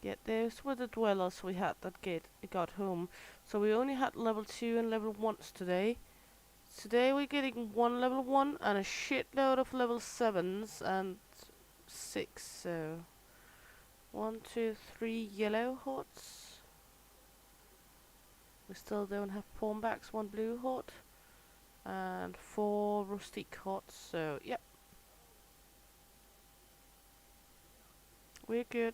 Yet those were the dwellers we had that got home. So we only had level 2 and level 1s today. Today we're getting one level 1 and a shitload of level 7s and 6. So 1, 2, 3 yellow hearts. We still don't have pornbacks, 1 blue heart. And 4 rustic hearts. So yep. We're good.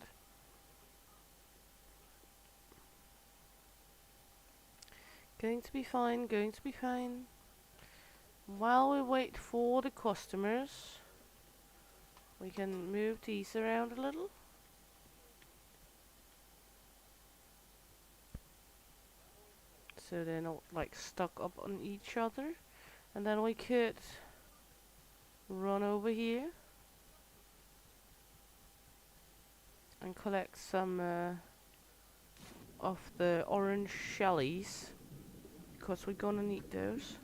Going to be fine, going to be fine. While we wait for the customers, we can move these around a little. So they're not like stuck up on each other. And then we could run over here and collect some of the orange shellies, because we're gonna need those.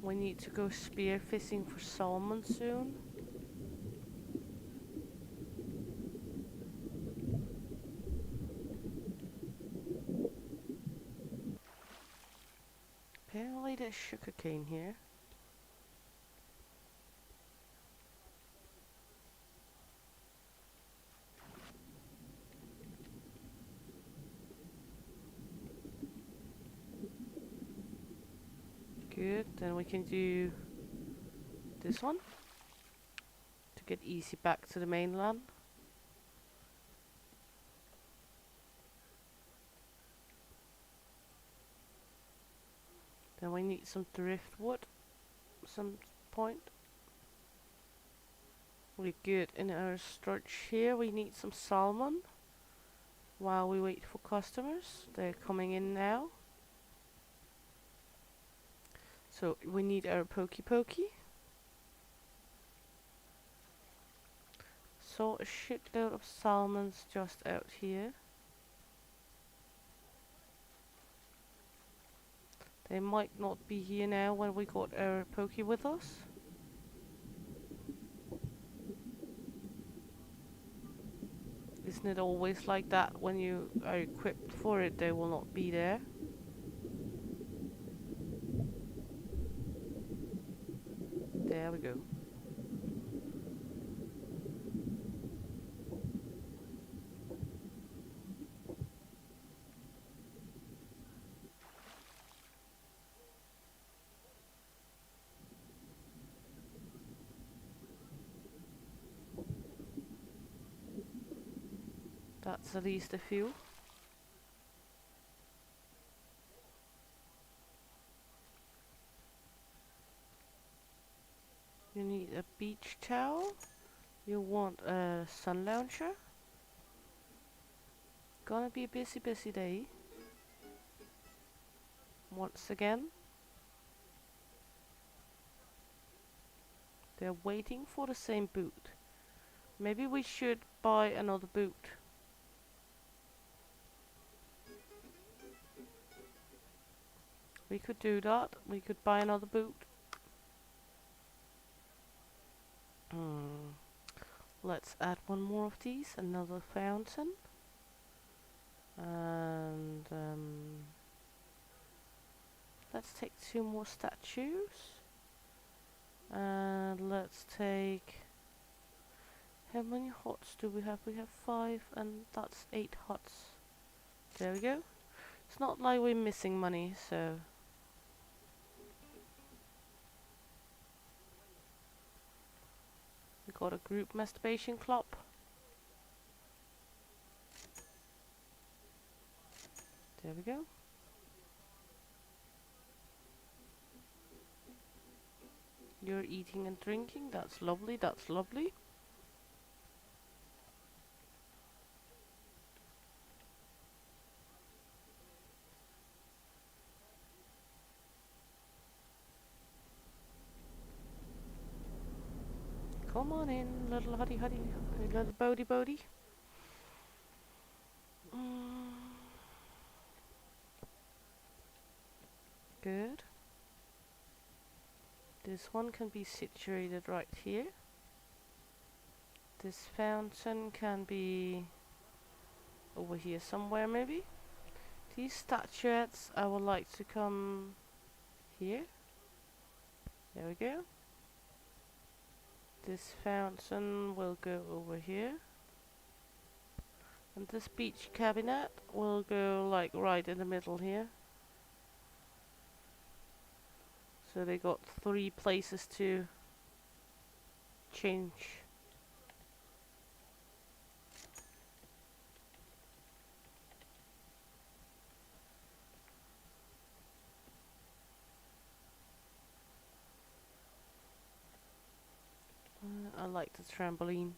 We need to go spear fishing for salmon soon. nice sugarcane here. Good, then we can do this one to get easy back to the mainland. Then we need some driftwood, some point. We're good in our storage here. We need some salmon while we wait for customers. They're coming in now. So we need our pokey pokey. Saw a shitload of salmons just out here. They might not be here now when we got our pokey with us. Isn't it always like that? When you are equipped for it, they will not be there. There we go. That's at least a few. You need a beach towel. You want a sun lounger. Gonna be a busy day. Once again. They're waiting for the same boot. Maybe we should buy another boot. We could do that. We could buy another boot. Let's add one more of these. Another fountain. And let's take 2 more statues. And let's take... How many huts do we have? We have 5 and that's 8 huts. There we go. It's not like we're missing money, so... We got a group masturbation club. There we go. You're eating and drinking. That's lovely, that's lovely. Come on in, little huddy, little bodie. Good. This one can be situated right here. This fountain can be over here somewhere maybe. These statuettes I would like to come here. There we go. This fountain will go over here. And this beach cabinet will go like right in the middle here. So they got 3 places to change. I like the trampoline.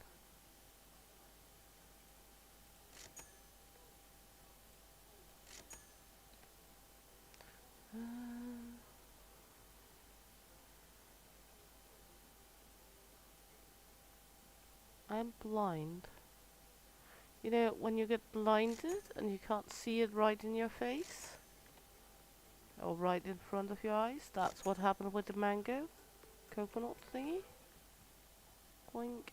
I'm blind. You know, when you get blinded and you can't see it right in your face, or right in front of your eyes, that's what happened with the mango coconut thingy. Boink.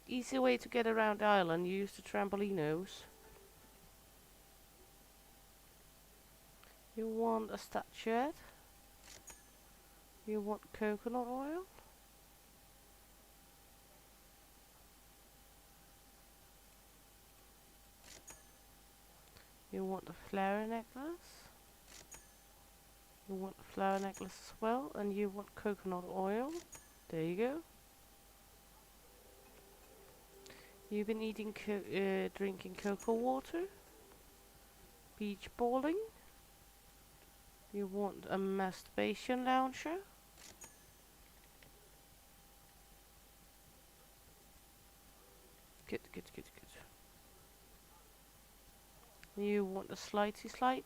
easy way to get around the island, use the trampolinos. You want a statuette. You want coconut oil. You want the flower necklace. You want the flower necklace as well, and you want coconut oil. There you go. You've been eating, drinking cocoa water. Beach balling. You want a masturbation lounger. Good, good, good, good. You want a slidey slide.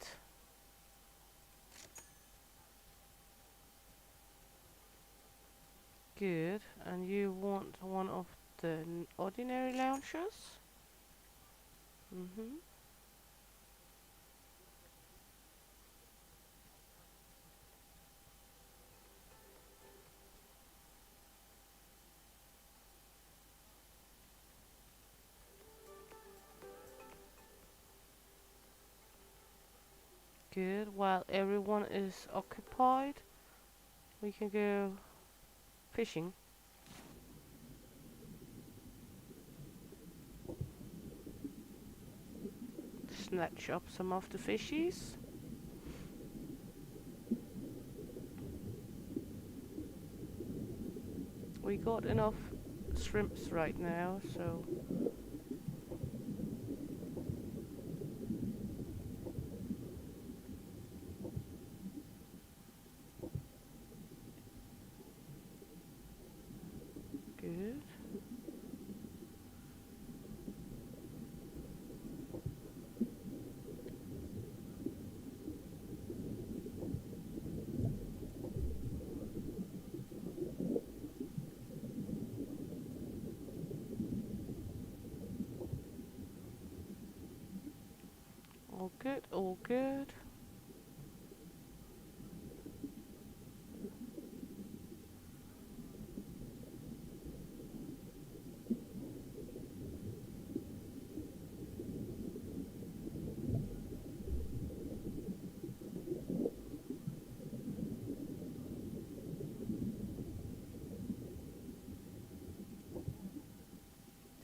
Good. And you want one of the ordinary loungers. Good. While everyone is occupied, we can go fishing. Snatch up some of the fishies. We got enough shrimps right now, so good. All good, all good.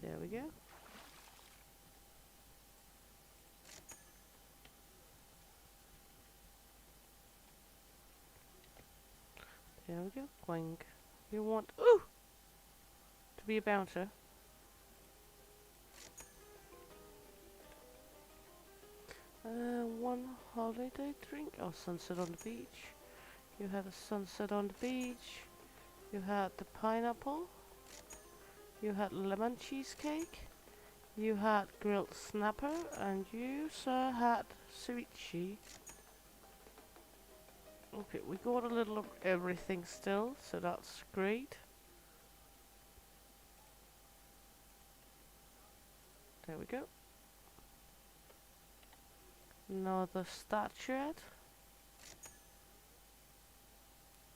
There we go. There we go. Boing. You want to be a bouncer. One holiday drink. Oh, sunset on the beach. You had a sunset on the beach. You had the pineapple. You had lemon cheesecake. You had grilled snapper, and you, sir, had ceviche. Okay, we got a little of everything still, so that's great. There we go. Another statuette.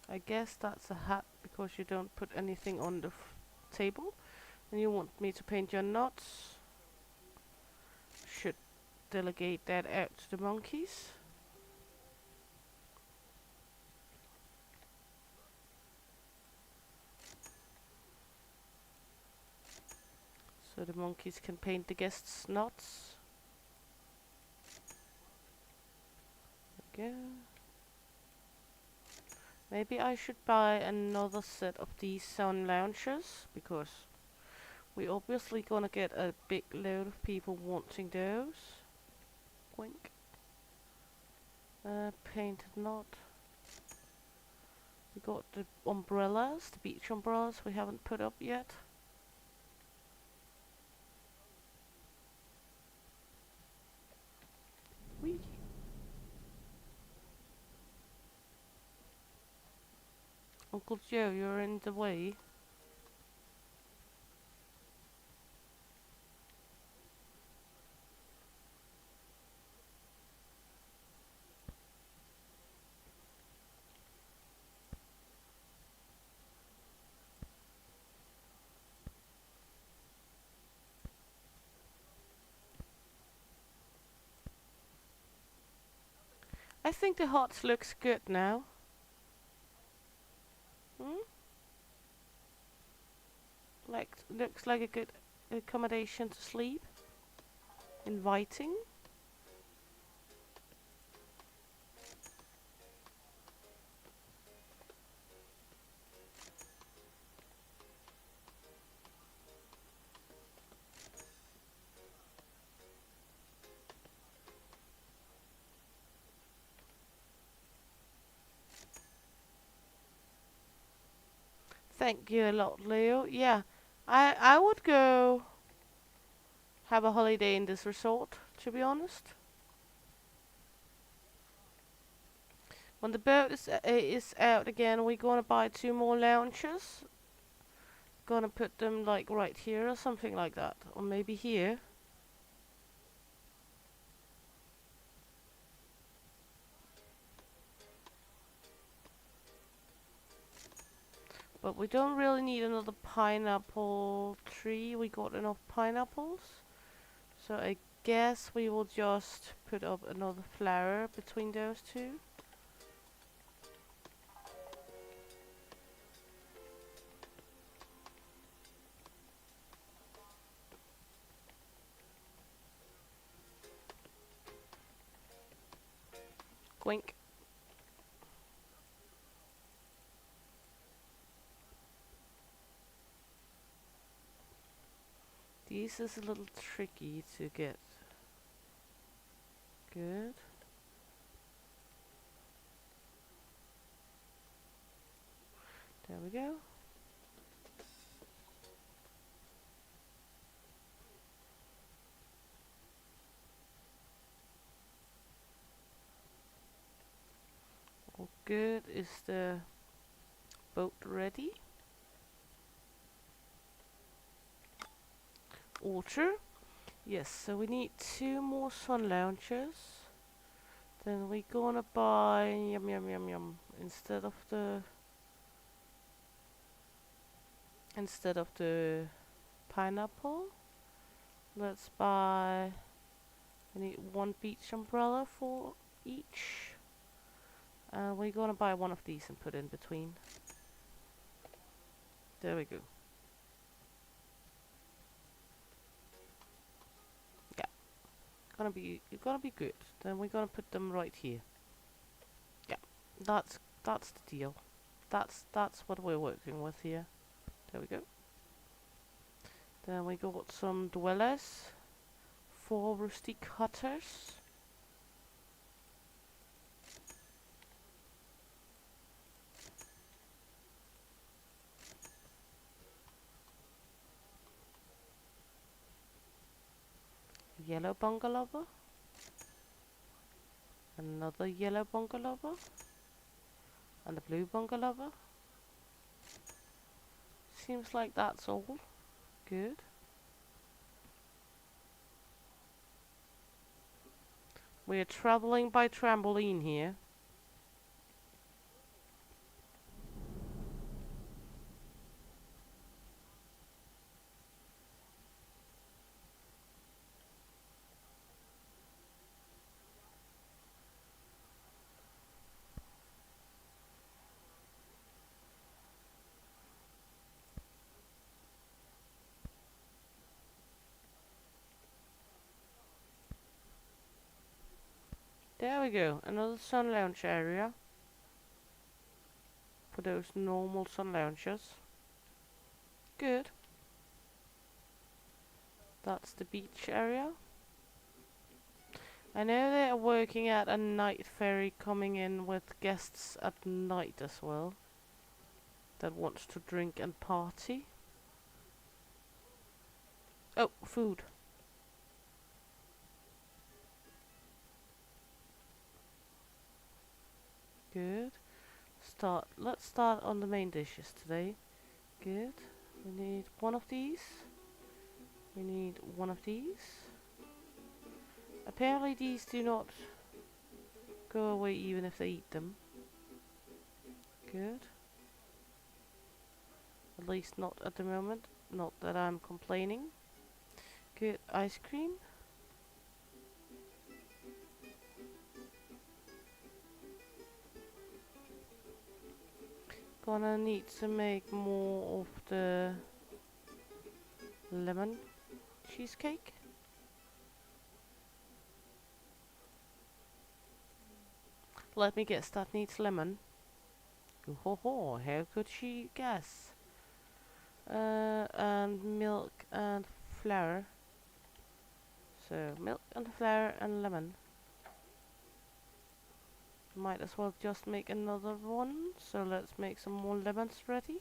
I guess that's a hat because you don't put anything on the table. And you want me to paint your nuts. Should delegate that out to the monkeys. So the monkeys can paint the guests' nuts. There we go. Maybe I should buy another set of these sun loungers, because we obviously gonna get a big load of people wanting those. Wink. Painted knot. We got the umbrellas, the beach umbrellas we haven't put up yet. Whee! Uncle Joe, you're in the way. I think the hut looks good now. Hmm? Like, looks like a good accommodation to sleep. Inviting. Thank you a lot, Leo. Yeah, I would go have a holiday in this resort, to be honest. When the boat is out again, we're gonna buy 2 more lounges. Gonna put them like right here or something like that, or maybe here. But we don't really need another pineapple tree. We got enough pineapples. So I guess we will just put up another flower between those two. Quink. This is a little tricky to get. Good. There we go. All good. Is the boat ready? Altar. Yes, so we need 2 more sun lounges. Then we're gonna buy yum yum yum yum instead of the pineapple. Let's buy. We need 1 beach umbrella for each. And we're gonna buy 1 of these and put in between. There we go. Yeah, gonna be good. Then we're gonna put them right here. Yeah, that's the deal. That's what we're working with here. There we go. Then we got some dwellers, 4 rustic hutters. Yellow bungalow, another yellow bungalow, and a blue bungalow. Seems like that's all. Good. We're traveling by trampoline here. There we go. Another sun lounge area. For those normal sun lounges. Good. That's the beach area. I know they are working at a night ferry coming in with guests at night as well. That wants to drink and party. Oh, food. Good. Let's start on the main dishes today. Good. We need 1 of these. We need 1 of these. Apparently these do not go away even if they eat them. Good. At least not at the moment. Not that I'm complaining. Good. Ice cream. gonna need to make more of the lemon cheesecake. Let me guess, that needs lemon. Ooh, ho ho, how could she guess? And milk and flour. So milk and flour and lemon. Might as well just make another one. So let's make some more lemons ready.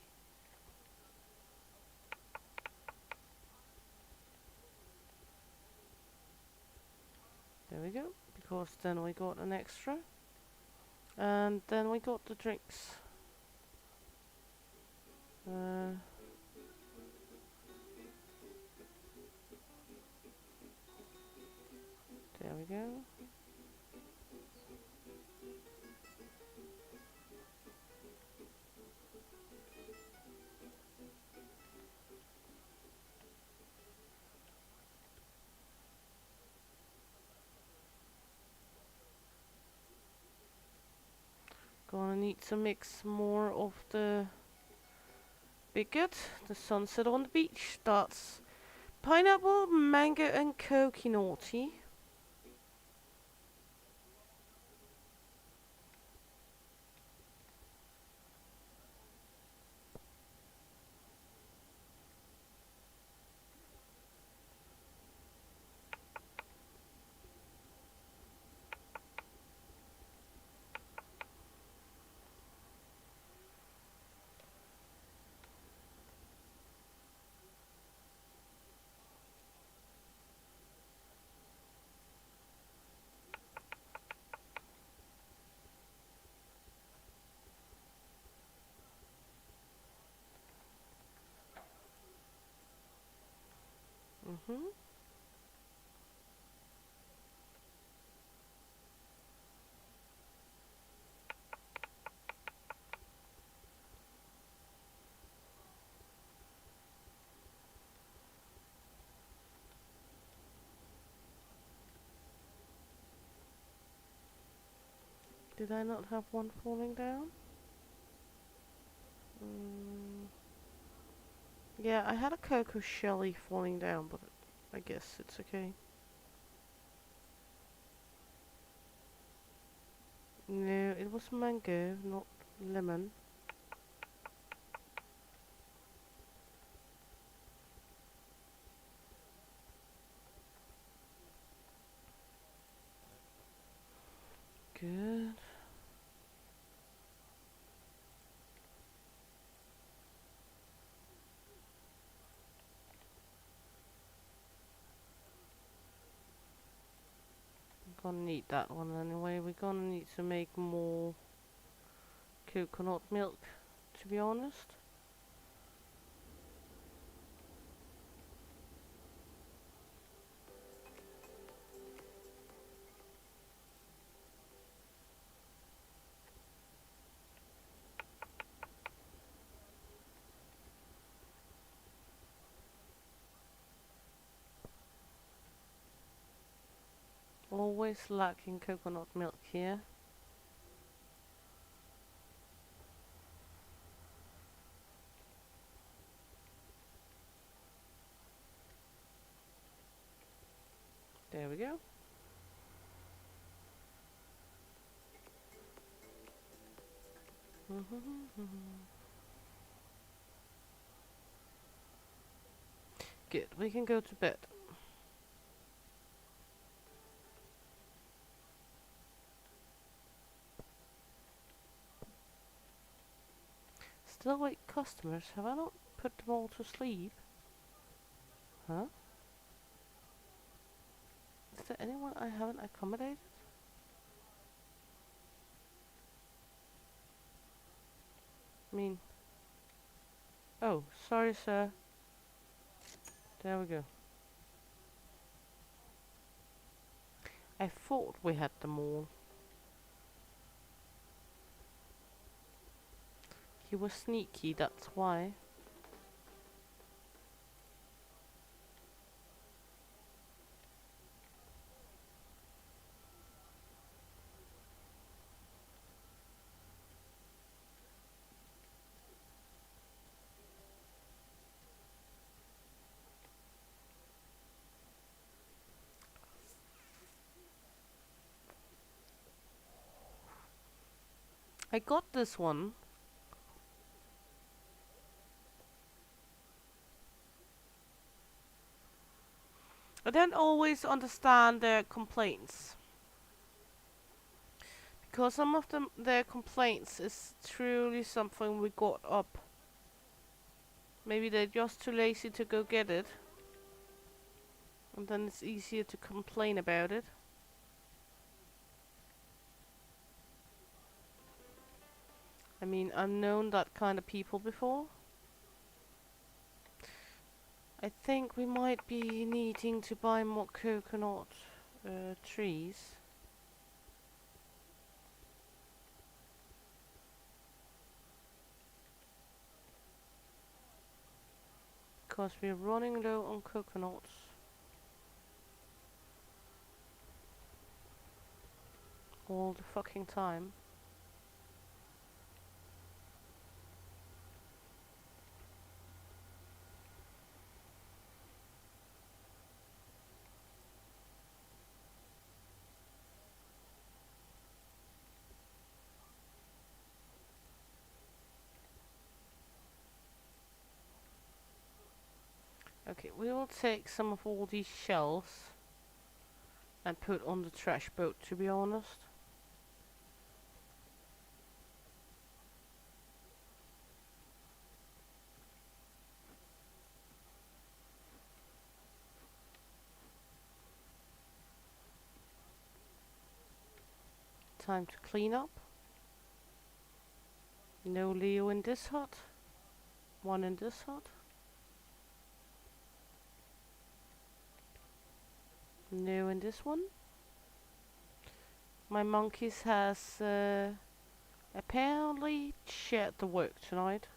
There we go, because then we got an extra. And then we got the drinks. There we go. Gonna need to mix more of the bigot, the sunset on the beach. That's pineapple, mango and coconut. Did I not have one falling down? Yeah, I had a cocoa shelly falling down, but I guess it's okay. No, it was mango, not lemon. Good. Gonna need that one anyway. We're gonna need to make more coconut milk, to be honest. Always lacking coconut milk here. There we go. Good, we can go to bed. Still wait customers. Have I not put them all to sleep? Huh? Is there anyone I haven't accommodated? I mean... Oh, sorry sir. There we go. I thought we had them all. He was sneaky, that's why. I got this one. I don't always understand their complaints. Because some of them, their complaints is truly something we got up. Maybe they're just too lazy to go get it. And then it's easier to complain about it. I mean, I've known that kind of people before. I think we might be needing to buy more coconut trees. Because we're running low on coconuts. All the fucking time. Okay, we will take some of all these shells and put on the trash boat, to be honest. Time to clean up. No Leo in this hut. One in this hut. No in this one. My monkeys has apparently shared the work tonight.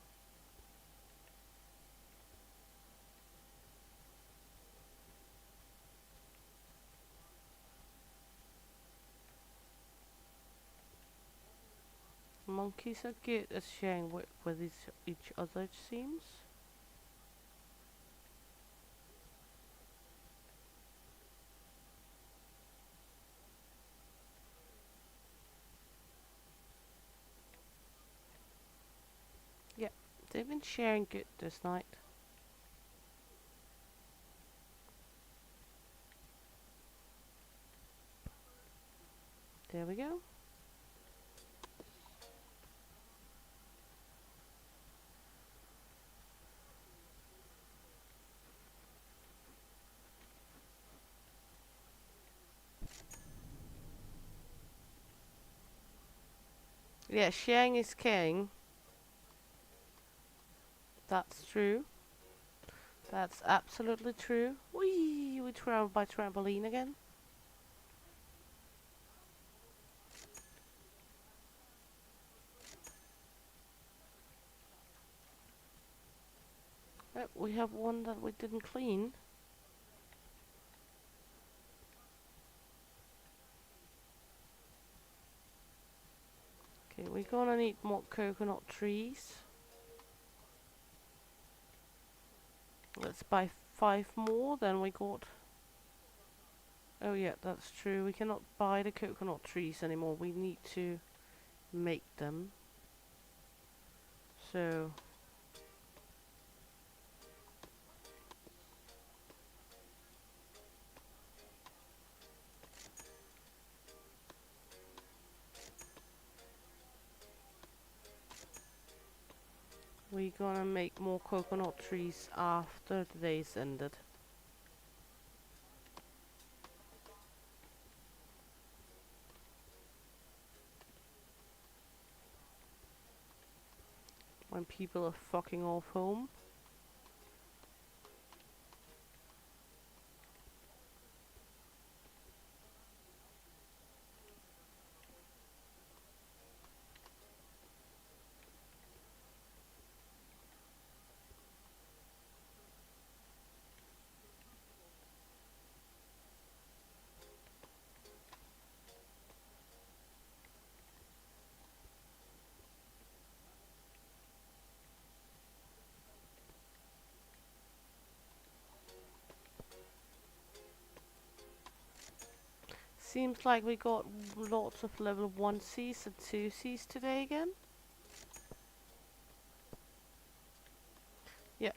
Monkeys are good at sharing work with each other, it seems. Yeah, they've been sharing good this night. There we go. Yeah, sharing is caring. That's true. That's absolutely true. Whee! We travel by trampoline again. We have one that we didn't clean. Okay, we're gonna need more coconut trees. Let's buy 5 more, then we got... Oh yeah, that's true. We cannot buy the coconut trees anymore. We need to make them. So... we're gonna make more coconut trees after the day's ended. When people are fucking off home. Seems like we got lots of level 1Cs and 2Cs today again. Yep.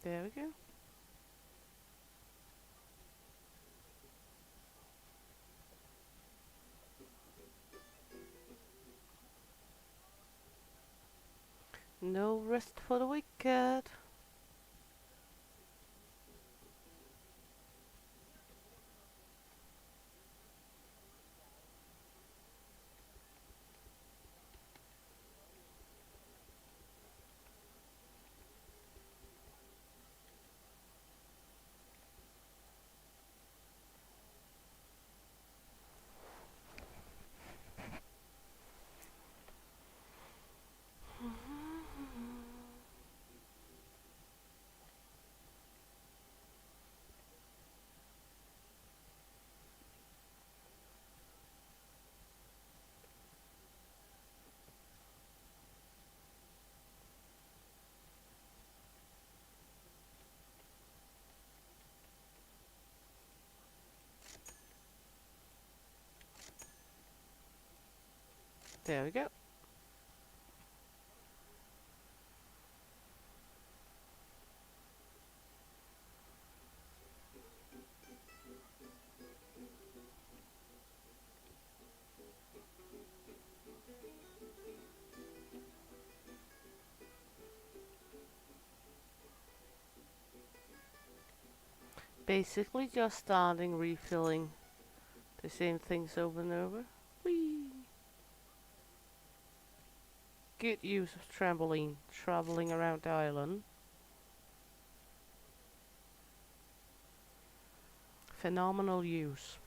There we go. No rest for the wicked. There we go. Basically just starting refilling the same things over and over. Whee! Good use of trampoline, traveling around the island. Phenomenal use.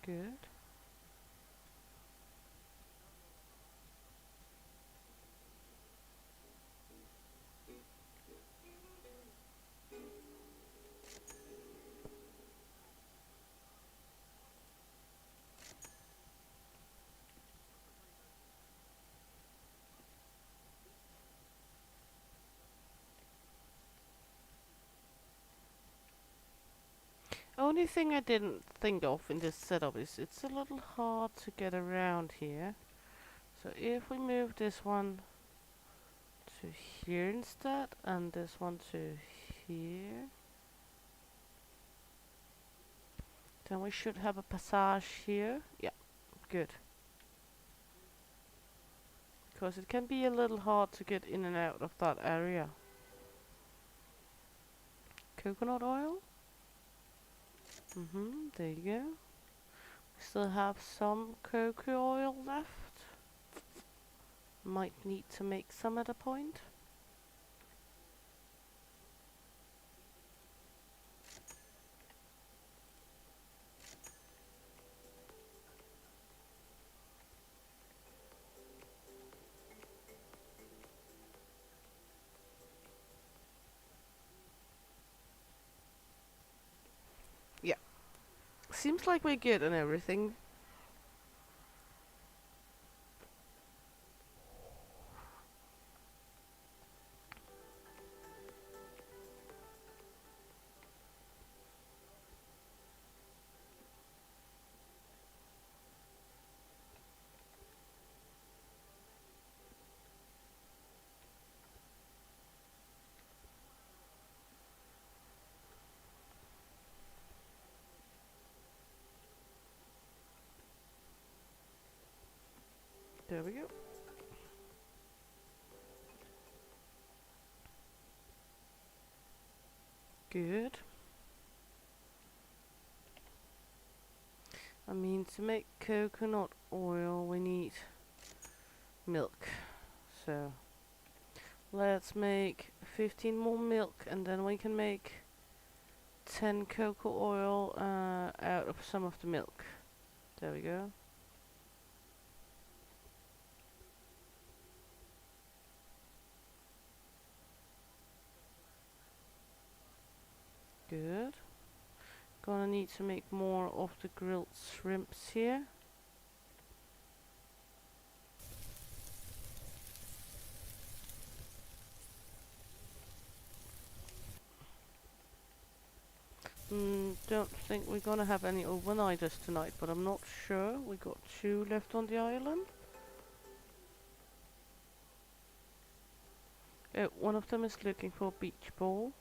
Good. Only thing I didn't think of in this setup is it's a little hard to get around here. So if we move this one to here instead, and this one to here, then we should have a passage here. Yeah, good. because it can be a little hard to get in and out of that area. Coconut oil. There you go. We still have some cocoa oil left. Might need to make some at a point. Yeah. Seems like we're good on everything. There we go. Good. I mean, to make coconut oil we need milk. So let's make 15 more milk and then we can make 10 cocoa oil out of some of the milk. There we go. Good. Gonna need to make more of the grilled shrimps here. Don't think we're gonna have any overnighters tonight, but I'm not sure. We got 2 left on the island. One of them is looking for a beach ball.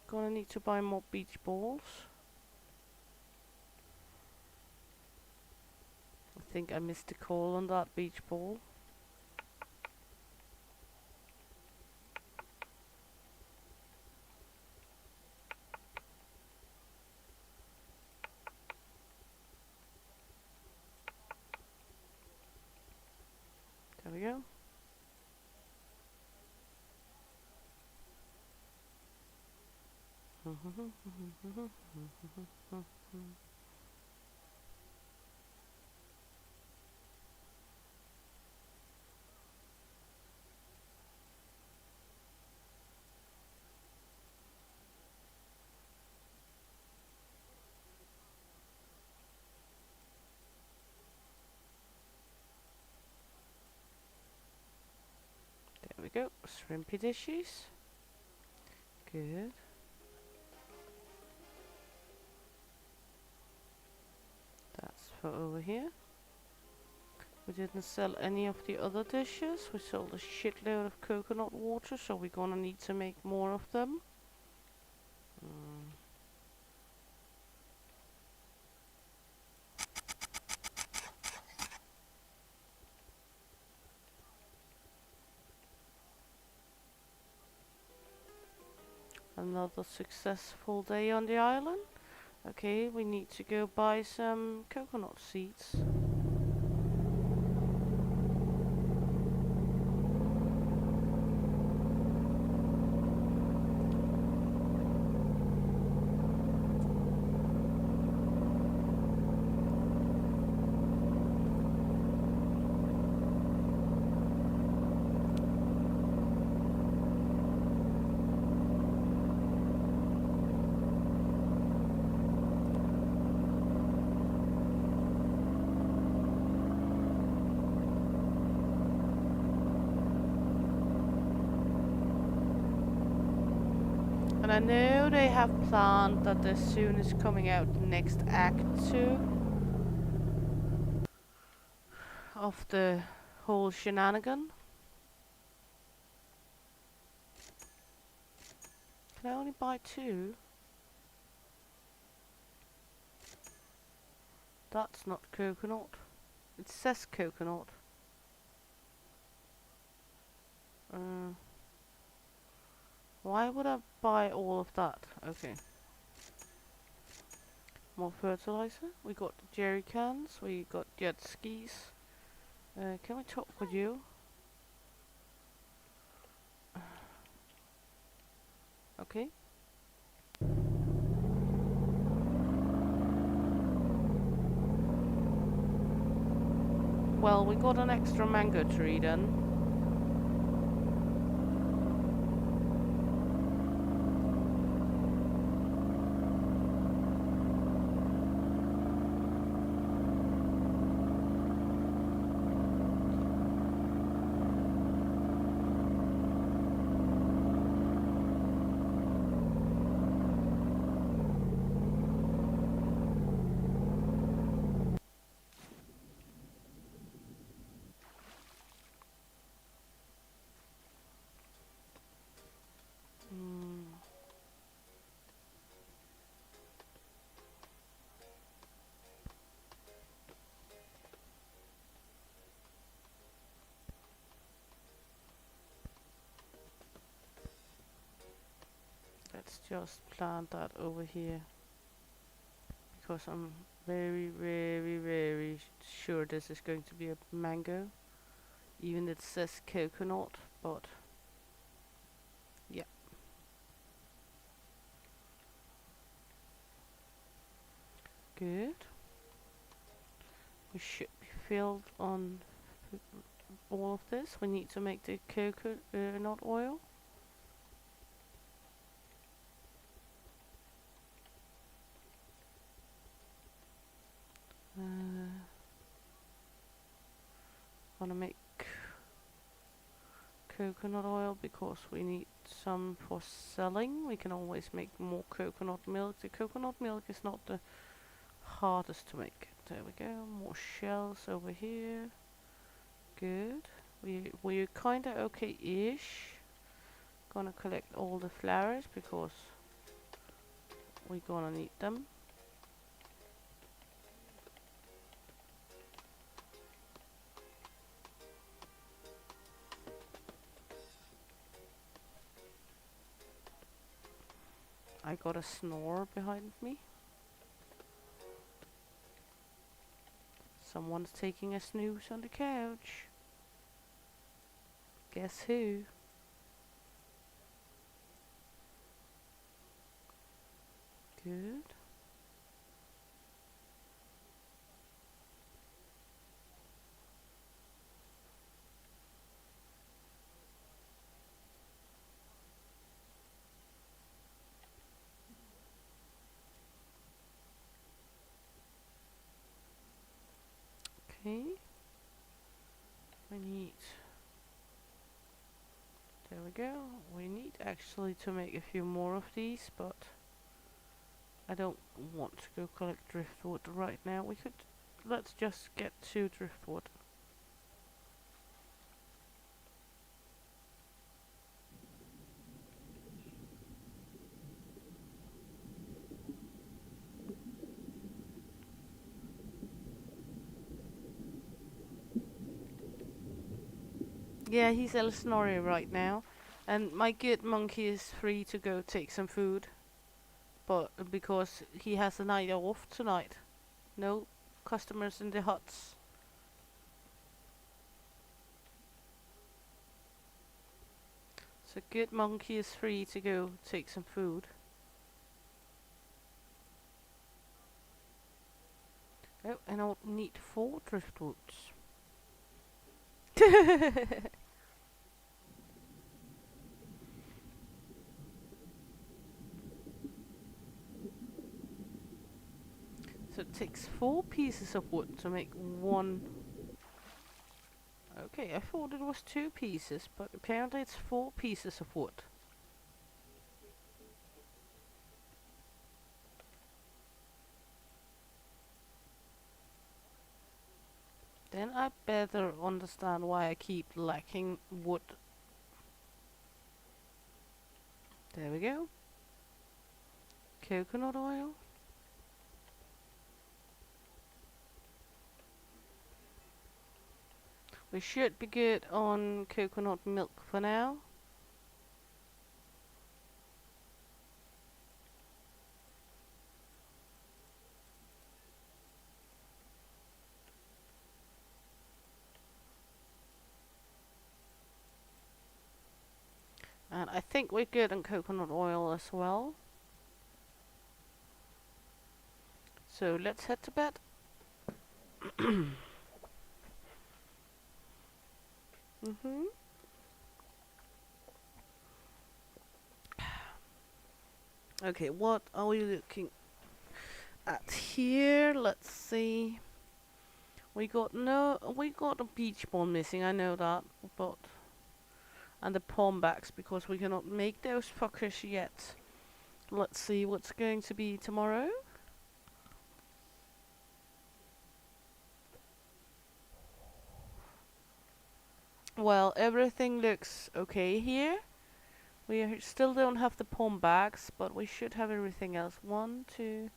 Gonna need to buy more beach balls. I think I missed a call on that beach ball. There we go. There we go. Shrimpy dishes. Good. That's for over here. We didn't sell any of the other dishes. We sold a shitload of coconut water, so we're gonna need to make more of them. Another successful day on the island. Okay, we need to go buy some coconut seeds. And I know they have planned that there soon is coming out the next act 2 of the whole shenanigan. Can I only buy 2? That's not coconut. It says coconut. Uh, why would I buy all of that? Okay. More fertilizer. We got jerry cans. We got jet skis. Can we talk with you? Okay. Well, we got an extra mango tree then. Mm, let's just plant that over here. Because I'm very, very, very sure this is going to be a mango. Even it says coconut, but yeah. Good. We should be filled on all of this. We need to make the coconut oil. Wanna make coconut oil because we need some for selling. We can always make more coconut milk. The coconut milk is not the hardest to make. There we go. More shells over here. Good. We're kinda okay-ish. Gonna collect all the flowers because we're gonna need them. I got a snore behind me. Someone's taking a snooze on the couch. Guess who? Good. Okay. We need... There we go. We need actually to make a few more of these, but I don't want to go collect driftwood right now. We could... Let's just get to driftwood. Yeah, he's El Snorri right now. And my good monkey is free to go take some food. But because he has a night off tonight. No customers in the huts. So good monkey is free to go take some food. Oh, and I'll need 4 driftwoods. So it takes 4 pieces of wood to make 1. Okay, I thought it was 2 pieces, but apparently it's 4 pieces of wood. Then I better understand why I keep lacking wood. There we go. Coconut oil. We should be good on coconut milk for now. And I think we're good on coconut oil as well. So let's head to bed. Okay, what are we looking at here? Let's see. We got a beach ball missing, I know that, but and the palm backs because we cannot make those fuckers yet. Let's see what's going to be tomorrow. Well, everything looks okay here. We still don't have the palm backs, but we should have everything else. 1, 2,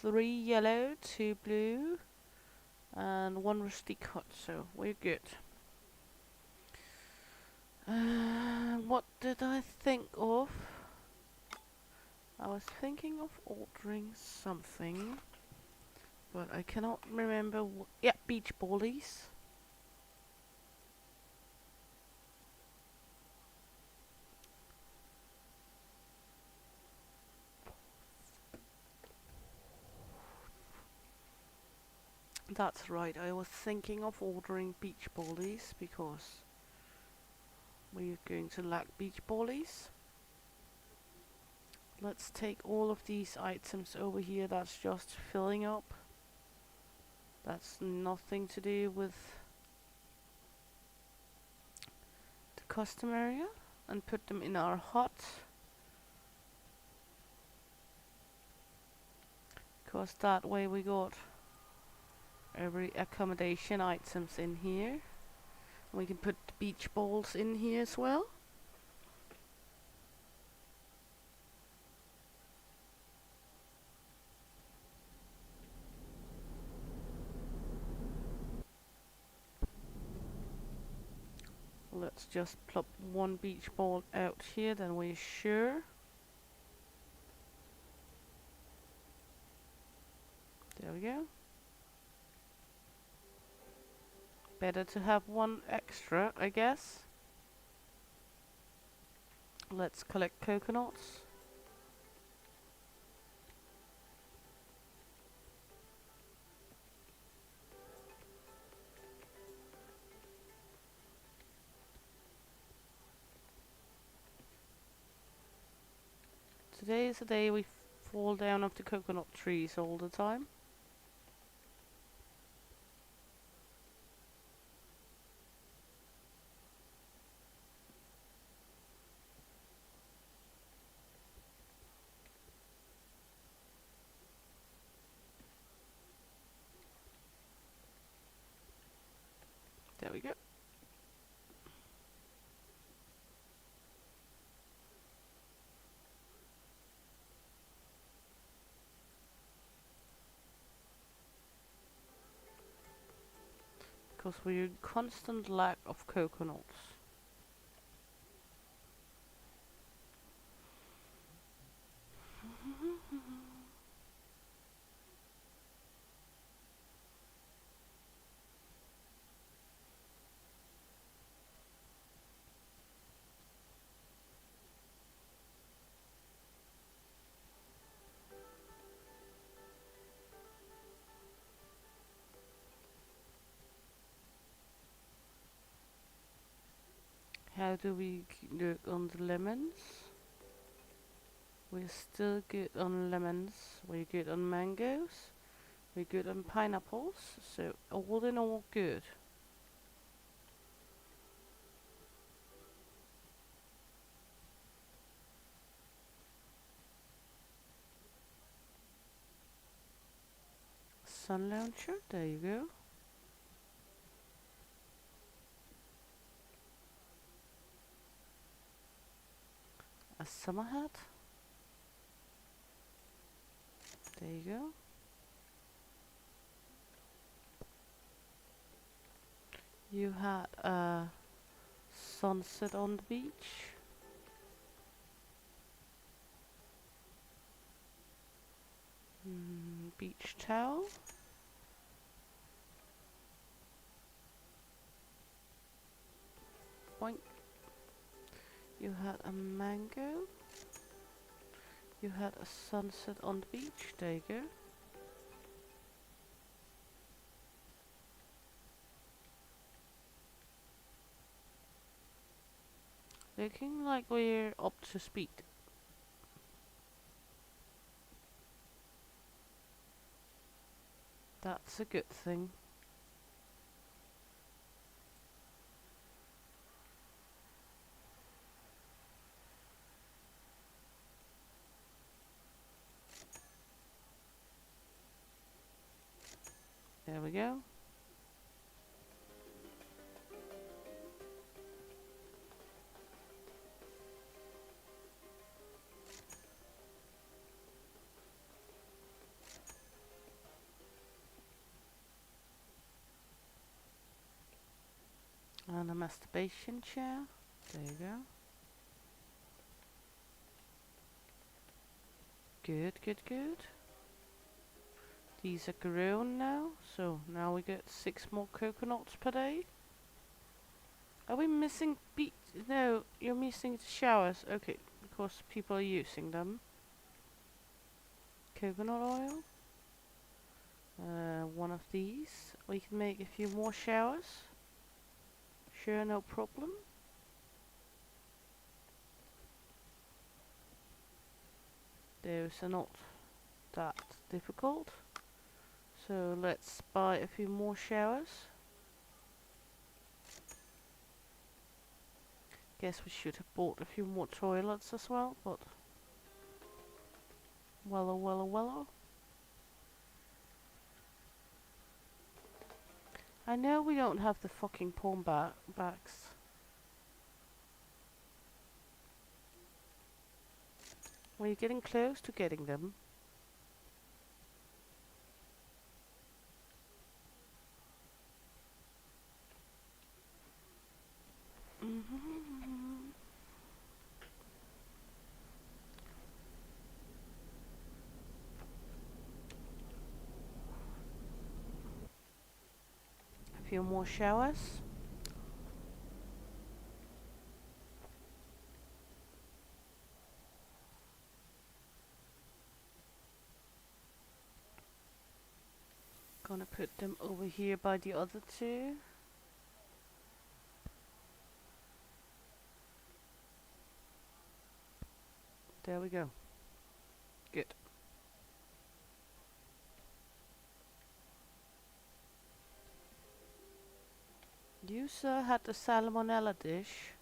3 yellow, 2 blue, and 1 rusty cut, so we're good. What did I think of? I was thinking of ordering something, but I cannot remember. Yeah, beach ballies. That's right, I was thinking of ordering beach ballies because we're going to lack beach ballies. Let's take all of these items over here. That's just filling up. That's nothing to do with the custom area. And put them in our hut. Because that way we got every accommodation items in here. We can put the beach balls in here as well. Let's just plop 1 beach ball out here, then we're sure. There we go. Better to have 1 extra, I guess. Let's collect coconuts. Today is the day we fall down off the coconut trees all the time. There we go. Because we're in constant lack of coconuts. How do we look on the lemons? We're still good on lemons. We're good on mangoes. We're good on pineapples. So all in all, good. Sun launcher. There you go. A summer hat. There you go. You had a sunset on the beach. Beach towel. Boink. You had a mango. You had a sunset on the beach. There you go. Looking like we're up to speed. That's a good thing. There we go. And a masturbation chair. There you go. Good, good, good. These are grown now, so now we get 6 more coconuts per day. Are we missing No, you're missing the showers. Okay, because people are using them. Coconut oil. One of these. We can make a few more showers. Sure, no problem. Those are not that difficult. So let's buy a few more showers. Guess we should have bought a few more toilets as well, but wello, wello, wello. I know we don't have the fucking pawn backs. We're getting close to getting them. A few more showers. Gonna put them over here by the other two. There we go. Good. You, sir, had the salmonella dish.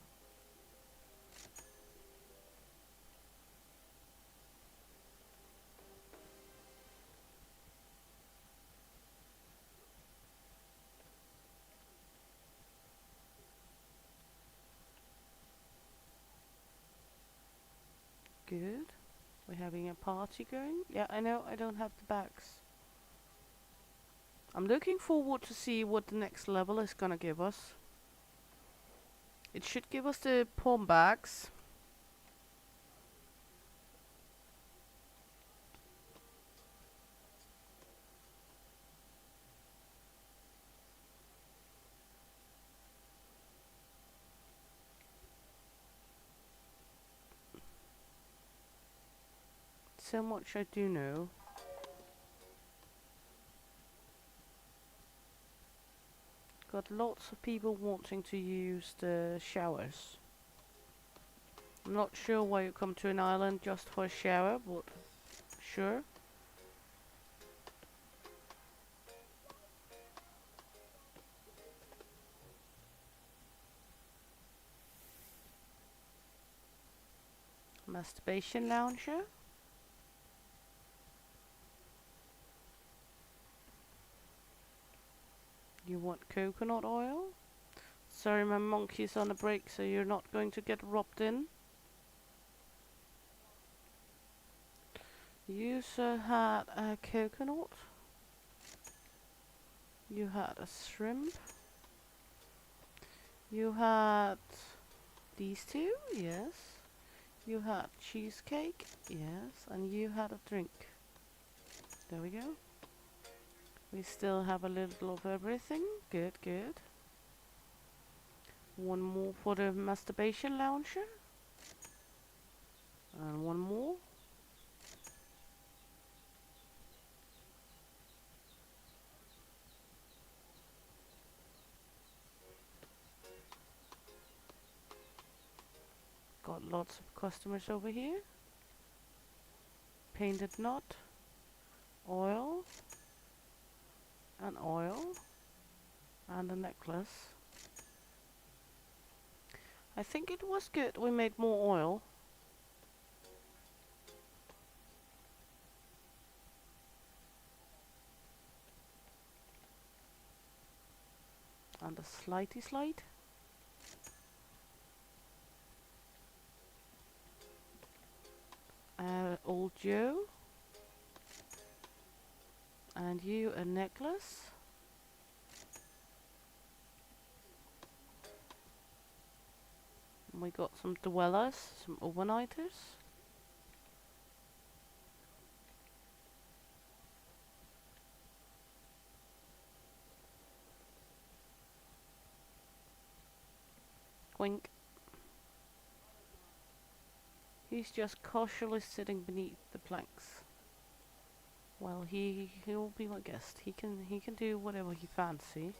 Good. We're having a party going. Yeah, I know I don't have the bags. I'm looking forward to see what the next level is gonna give us. It should give us the pawn bags. So much I do know. Got lots of people wanting to use the showers. I'm not sure why you come to an island just for a shower, but sure. Masturbation lounger. You want coconut oil? Sorry, my monkey's on a break, so you're not going to get robbed in. You, sir, had a coconut. You had a shrimp. You had these two, yes. You had cheesecake, yes. And you had a drink. There we go. We still have a little of everything. Good, good. One more for the masturbation lounger. And one more. Got lots of customers over here. Painted knot. Oil. And oil. And a necklace. I think it was good we made more oil. And a slidey slide. Old Joe. And you a necklace. And we got some dwellers, some overnighters. Wink. He's just casually sitting beneath the planks. Well, he'll be my guest. He can do whatever he fancy.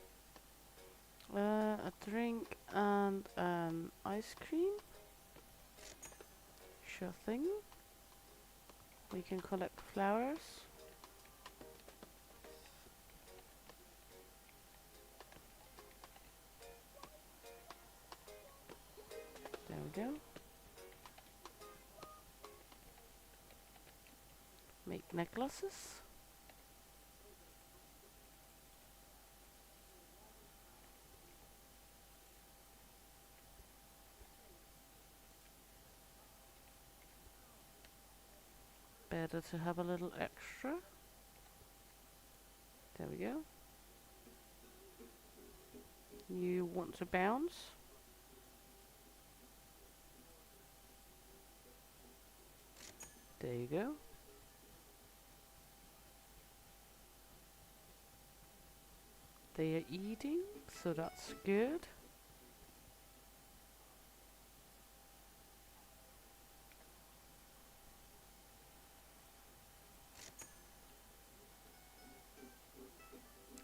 A drink and an ice cream. Sure thing. We can collect flowers. There we go. Make necklaces. Better to have a little extra. There we go. You want to bounce? There you go. They are eating, so that's good.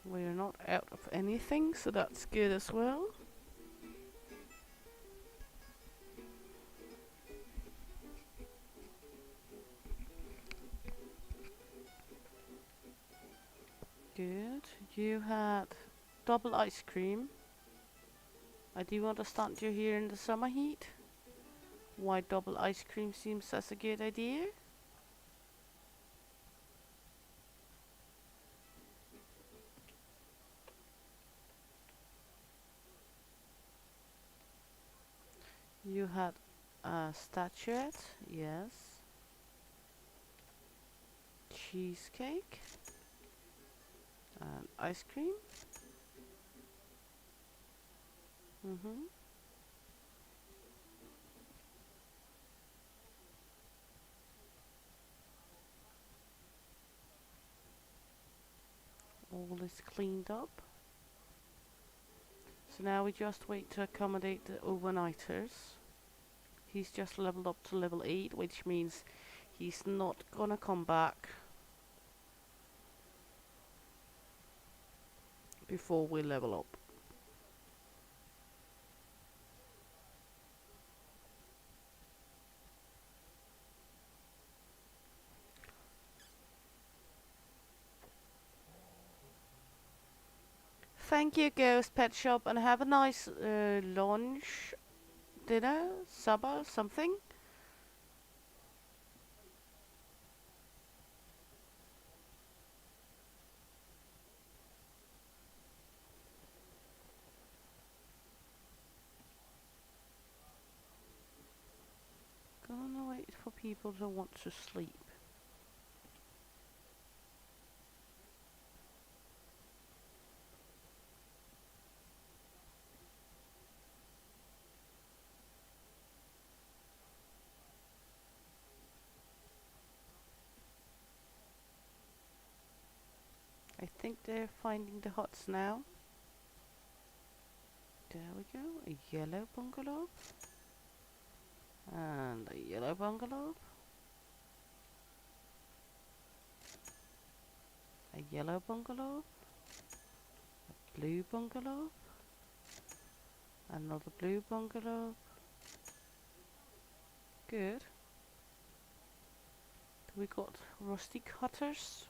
We're not out of anything, so that's good as well. Good. You had double ice cream. I do understand you're here in the summer heat. Why double ice cream seems as a good idea. You had a statuette, yes. Cheesecake. And ice cream. All is cleaned up. So now we just wait to accommodate the overnighters. He's just leveled up to level 8, which means he's not gonna come back before we level up. Thank you, Ghost Pet Shop, and have a nice lunch, dinner, supper, something. Gonna wait for people to want to sleep. think they're finding the huts now. There we go. A yellow bungalow. And a yellow bungalow. A yellow bungalow. A blue bungalow. Another blue bungalow. Good. We got rusty cutters.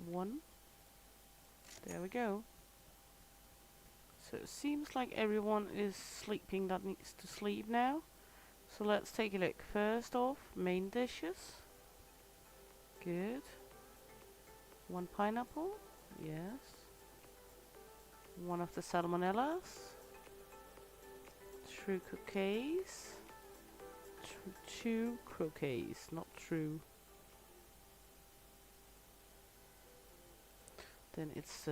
One. There we go. So it seems like everyone is sleeping that needs to sleep now. So let's take a look. First off, main dishes. Good. One pineapple. Yes. One of the salmonellas. True croquets. Two croquets, not true. Then it's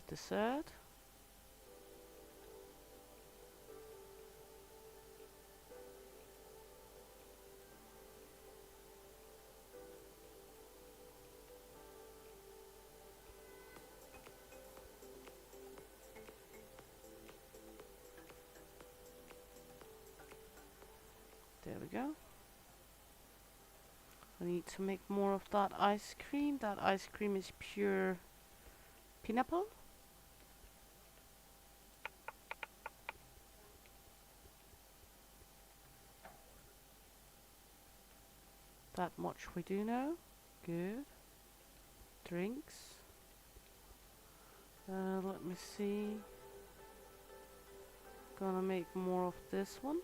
dessert. There we go. I need to make more of that ice cream. That ice cream is pure pineapple. That much we do know. Good. Drinks. Let me see. Gonna make more of this one.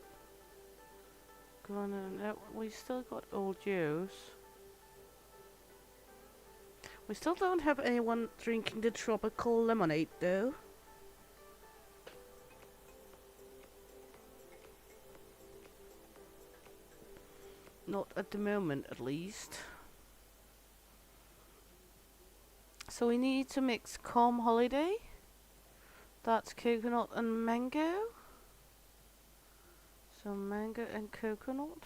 We still got old Joe's. We still don't have anyone drinking the tropical lemonade though. Not at the moment, at least. So we need to mix Calm Holiday. That's coconut and mango. So mango and coconut.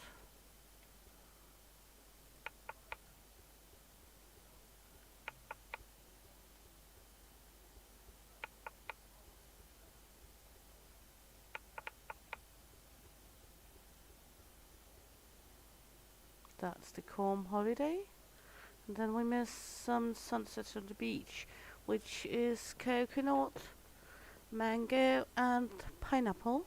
That's the Calm Holiday. And then we miss some Sunsets on the Beach, which is coconut, mango and pineapple.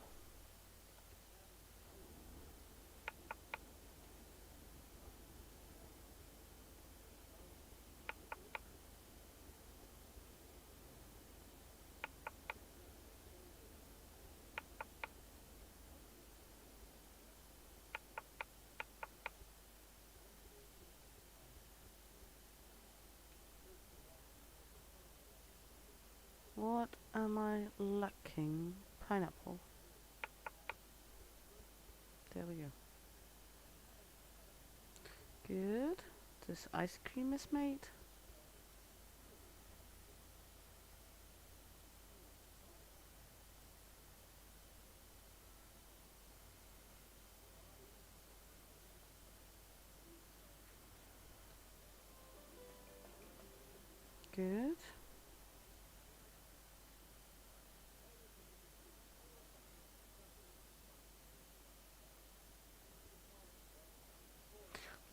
What am I lacking? Pineapple. There we go. Good. This ice cream is made. Good.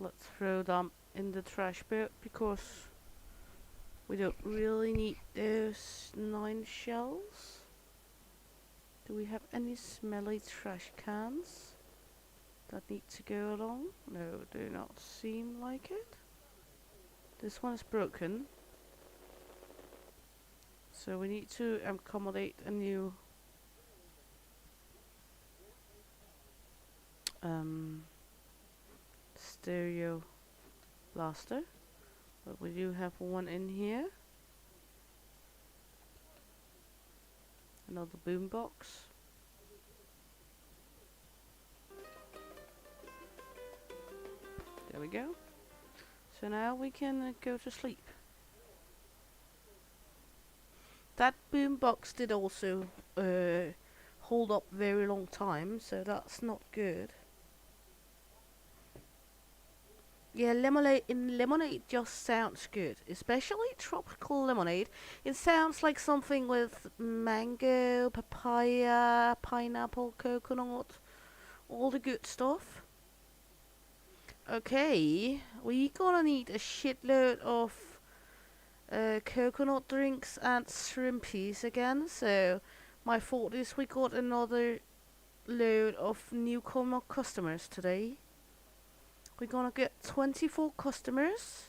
Let's throw them in the trash bin because we don't really need those 9 shells. Do we have any smelly trash cans that need to go along? No, do not seem like it. This one is broken. So we need to accommodate a new stereo blaster, but we do have one in here. Another boombox. There we go. So now we can go to sleep. That boombox did also hold up very long time, so that's not good. Yeah, lemonade just sounds good, especially tropical lemonade. It sounds like something with mango, papaya, pineapple, coconut, all the good stuff. Okay, we gonna need a shitload of coconut drinks and shrimpies again. So my thought is we got another load of newcomer customers today. We're gonna get 24 customers.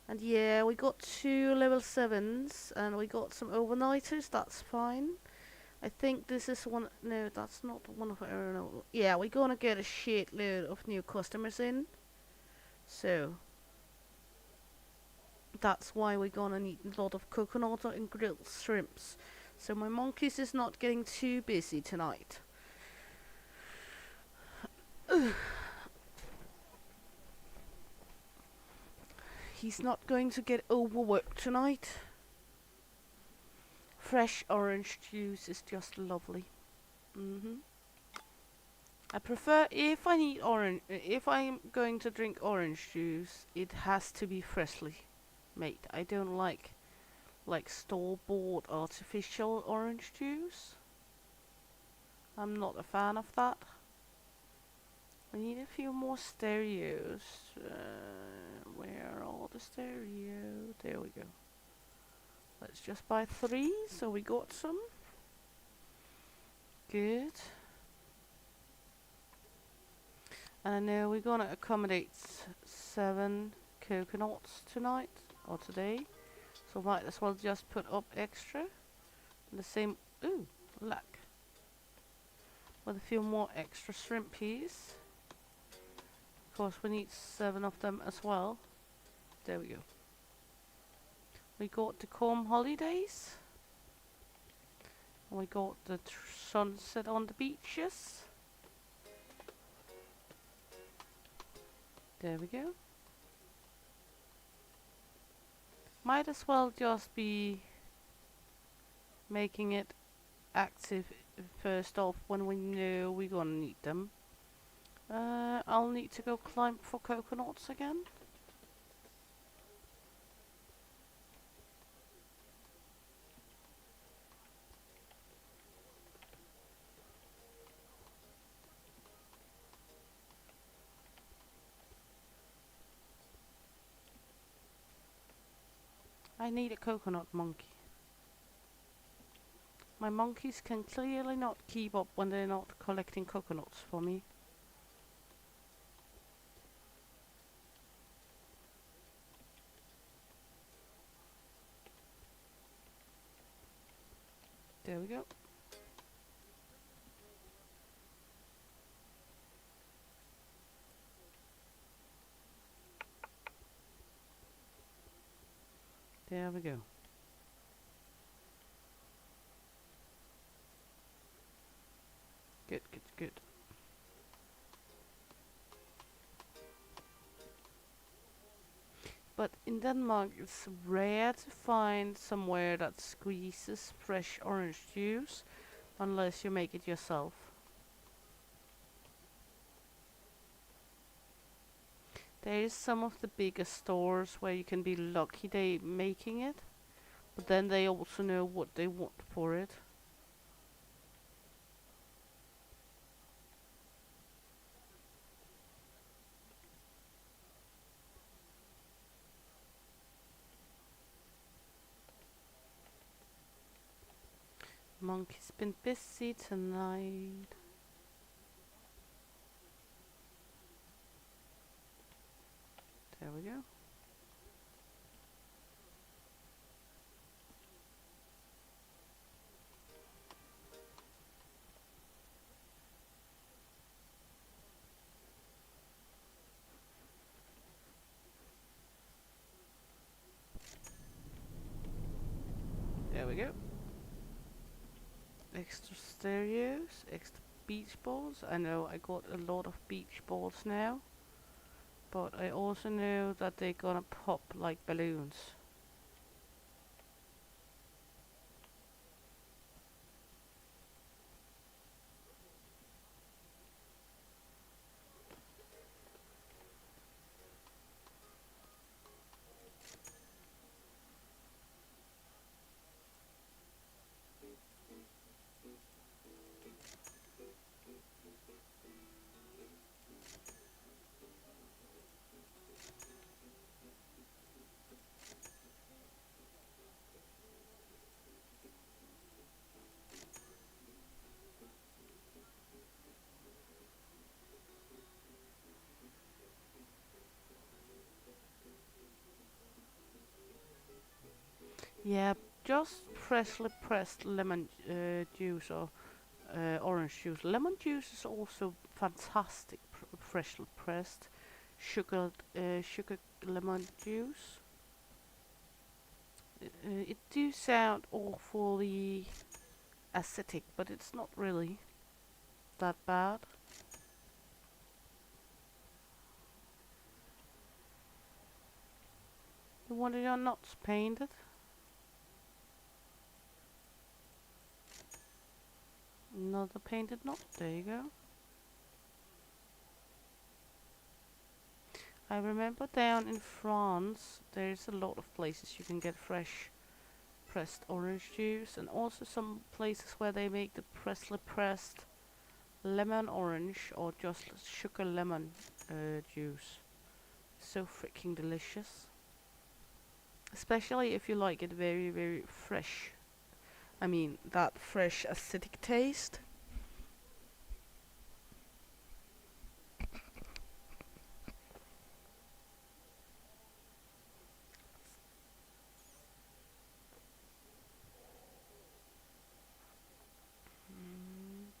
And yeah, we got 2 level 7s and we got some overnighters, that's fine. I think this is one, no, that's not one of our, no. Yeah, we're gonna get a shitload of new customers in. So, that's why we're gonna need a lot of coconut and grilled shrimps. So my monkeys is not getting too busy tonight. He's not going to get overworked tonight. Fresh orange juice is just lovely. I prefer if I'm going to drink orange juice, it has to be freshly made. I don't like store-bought artificial orange juice. I'm not a fan of that. We need a few more stereos. Where are all the stereos? There we go. Let's just buy 3, so we got some. Good. And I know we're gonna accommodate 7 coconuts tonight, or today. So might as well just put up extra. And the same, ooh, luck. With a few more extra shrimpies. Of course we need 7 of them as well. There we go. We got the calm holidays. And we got the sunset on the beaches. There we go. Might as well just be making it active first off when we know we're gonna need them. I'll need to go climb for coconuts again. I need a coconut monkey. My monkeys can clearly not keep up when they're not collecting coconuts for me. There we go. There we go. Good, good, good. But in Denmark it's rare to find somewhere that squeezes fresh orange juice unless you make it yourself. There is some of the bigger stores where you can be lucky they making it, but then they also know what they want for it. Monkey's been busy tonight. There we go. There we go. Extra stereos, extra beach balls. I know I got a lot of beach balls now, but I also know that they're gonna pop like balloons. Yeah, just freshly pressed lemon juice or orange juice. Lemon juice is also fantastic, freshly pressed. Sugar lemon juice. It do sound awfully acidic, but it's not really that bad. You want your nuts painted? Another painted nut. There you go. I remember down in France, there's a lot of places you can get fresh pressed orange juice, and also some places where they make the freshly pressed lemon orange or just sugar lemon juice. So freaking delicious. Especially if you like it very, very fresh. I mean, that fresh acidic taste. Mm.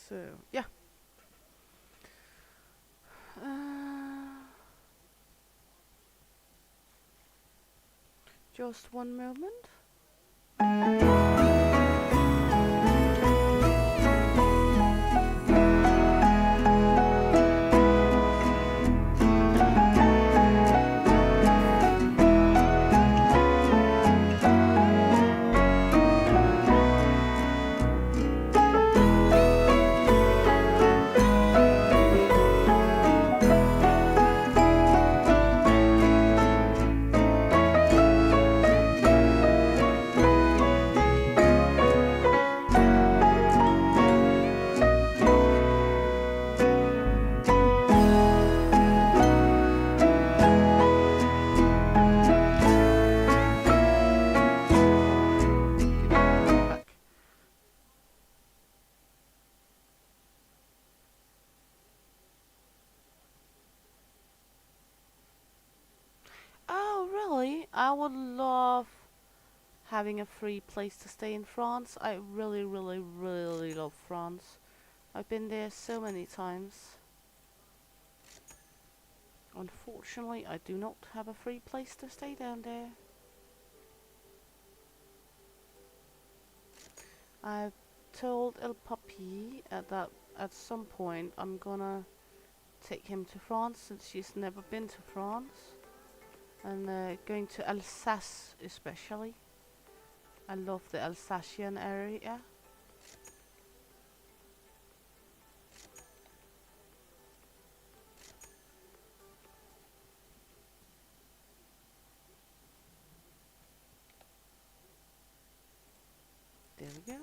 So, yeah. Just one moment. Back. Oh, really? I would love having a free place to stay in France. I really, really, really love France. I've been there so many times. Unfortunately, I do not have a free place to stay down there. I've told El Papi that at some point I'm gonna take him to France since he's never been to France. And going to Alsace especially. I love the Alsatian area. There we go.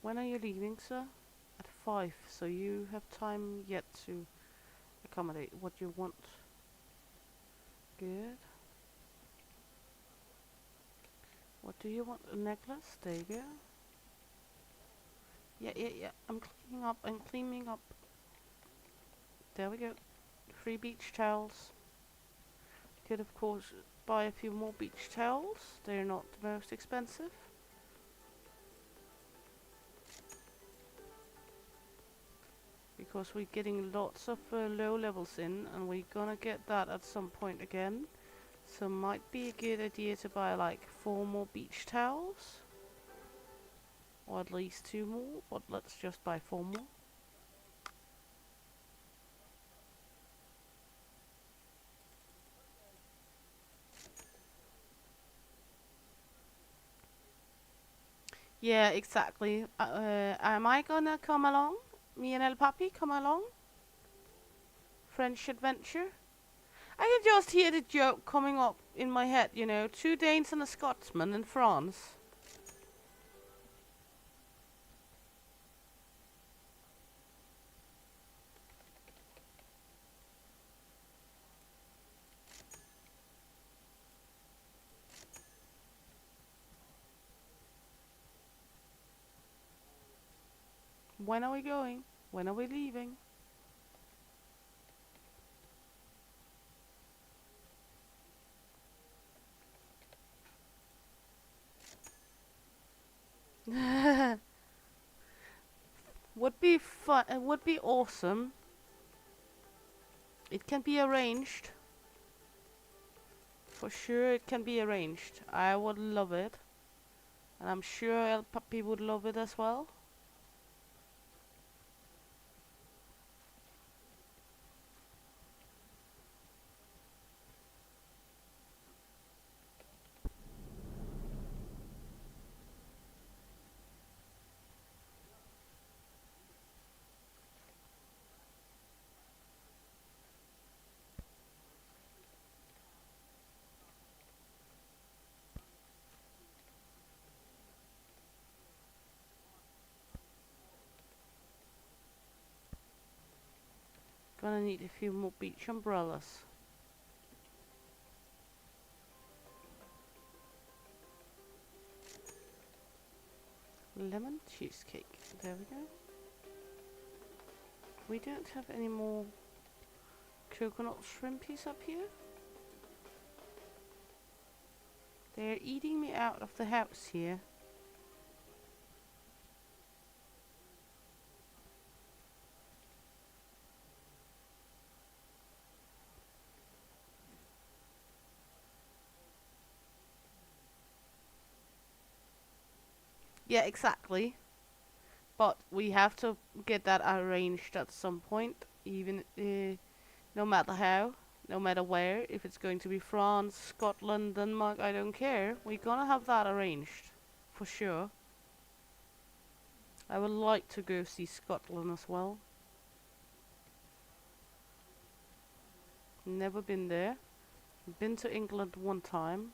When are you leaving, sir? At 5, so you have time yet to accommodate what you want. Good. What do you want? A necklace? There you go. Yeah. I'm cleaning up. I'm cleaning up. There we go. Free beach towels. Could of course buy a few more beach towels. They're not the most expensive. Because we're getting lots of low levels in, and we're gonna get that at some point again. So might be a good idea to buy like 4 more beach towels. Or at least 2 more, but let's just buy 4 more. Yeah, exactly. Am I gonna come along? Me and El Papi come along? French adventure? I can just hear the joke coming up in my head, you know. 2 Danes and a Scotsman in France. When are we going? When are we leaving? Would be fun. It would be awesome. It can be arranged. For sure, it can be arranged. I would love it. And I'm sure El Papi would love it as well. Gonna need a few more beach umbrellas. Lemon cheesecake. There we go. We don't have any more coconut shrimpies up here. They're eating me out of the house here. Yeah, exactly. But we have to get that arranged at some point, even no matter how, no matter where. If it's going to be France, Scotland, Denmark, I don't care. We're gonna have that arranged, for sure. I would like to go see Scotland as well. Never been there. Been to England one time.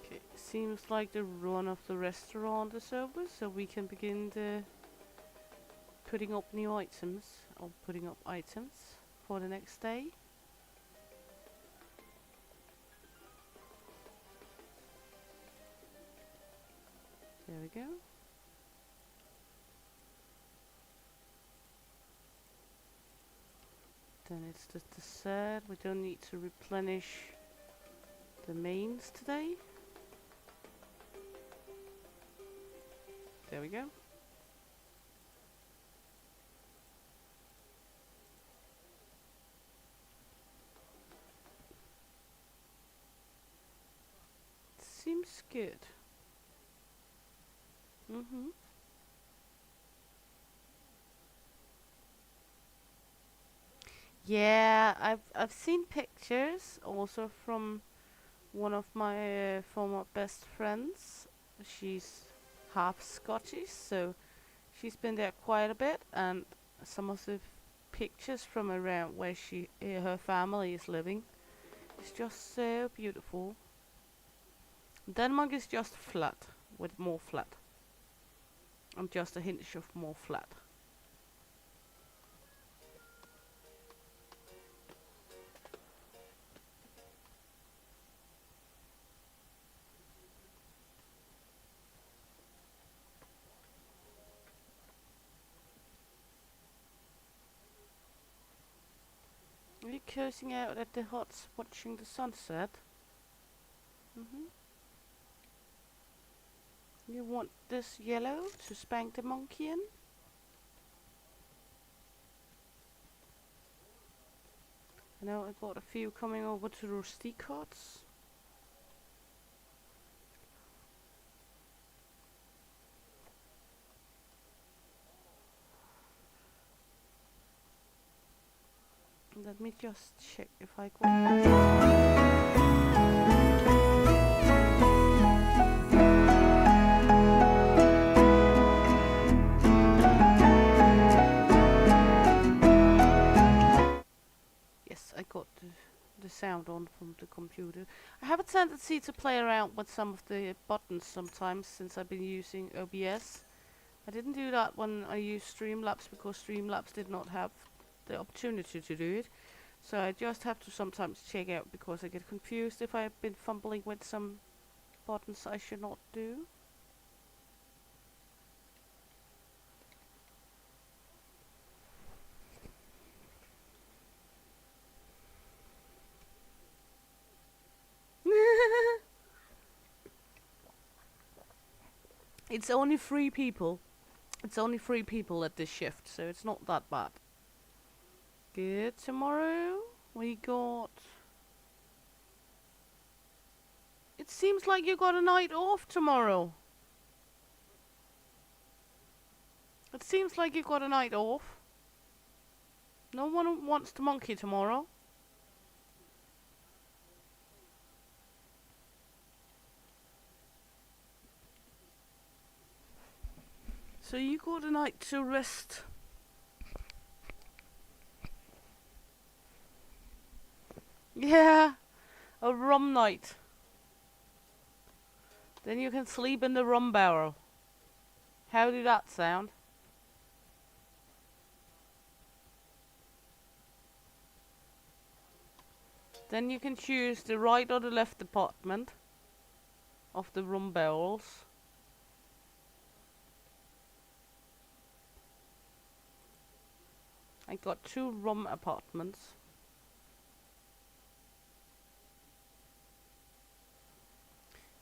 Okay, seems like the run of the restaurant is over, so we can begin the putting up new items, or putting up items for the next day. There we go. Then it's the dessert. We don't need to replenish the mains today. There we go. Seems good. Yeah, I've seen pictures also from one of my former best friends. She's half Scottish, so she's been there quite a bit, and some of the pictures from around where her family is living is just so beautiful. Denmark is just flat, with more flat, and just a hint of more flat. Are you coasting out at the huts watching the sunset? You want this yellow to spank the monkey in? I know I got a few coming over to the rustic huts. Let me just check if I got Yes, I got the sound on from the computer. I have a tendency to play around with some of the buttons sometimes since I've been using OBS. I didn't do that when I used Streamlabs because Streamlabs did not have the opportunity to do it. So I just have to sometimes check out because I get confused if I've been fumbling with some buttons I should not do. It's only 3 people. It's only 3 people at this shift, so it's not that bad. Good. Tomorrow we got... It seems like you got a night off tomorrow. It seems like you got a night off. No one wants to monkey tomorrow. So you got a night to rest. Yeah, a rum night. Then you can sleep in the rum barrel. How did that sound? Then you can choose the right or the left department of the rum barrels. I got 2 rum apartments.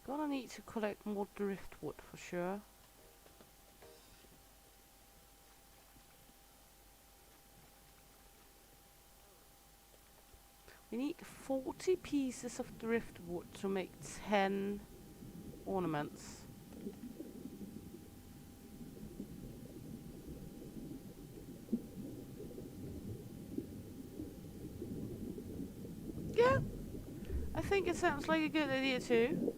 Gonna need to collect more driftwood for sure. We need 40 pieces of driftwood to make 10 ornaments. Yeah, I think it sounds like a good idea too.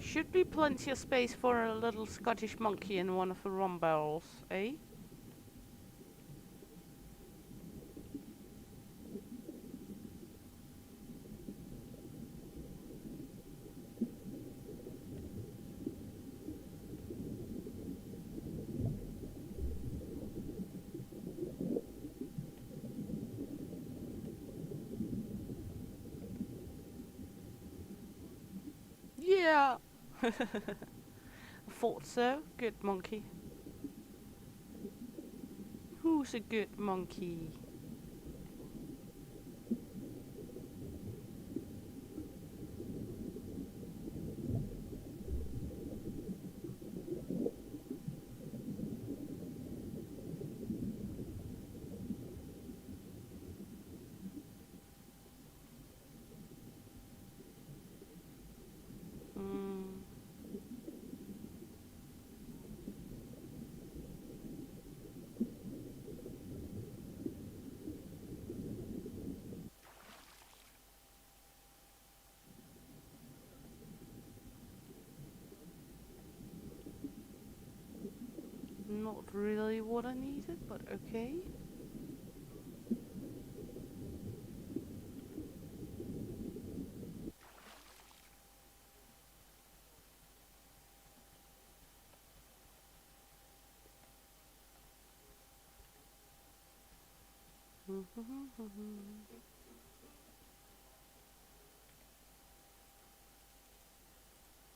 Should be plenty of space for a little Scottish monkey in one of the rum barrels, eh? Yeah! Thought so. Good monkey. Who's a good monkey? Not really what I needed, but okay.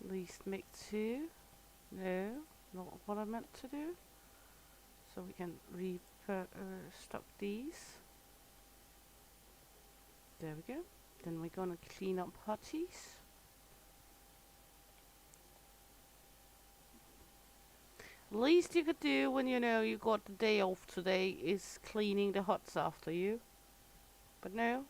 At least make 2. No, not what I meant to do. So we can stock these. There we go. Then we're gonna clean up hutties. Least you could do when you know you got the day off today is cleaning the huts after you. But no.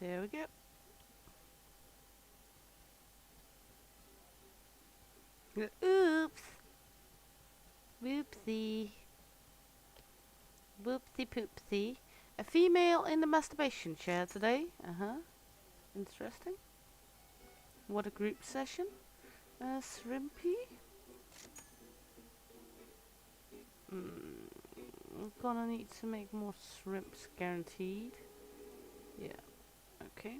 There we go. Oops. Whoopsie. Whoopsie poopsie. A female in the masturbation chair today. Interesting. What a group session. Shrimpy. I'm gonna need to make more shrimps guaranteed. Yeah. Okay.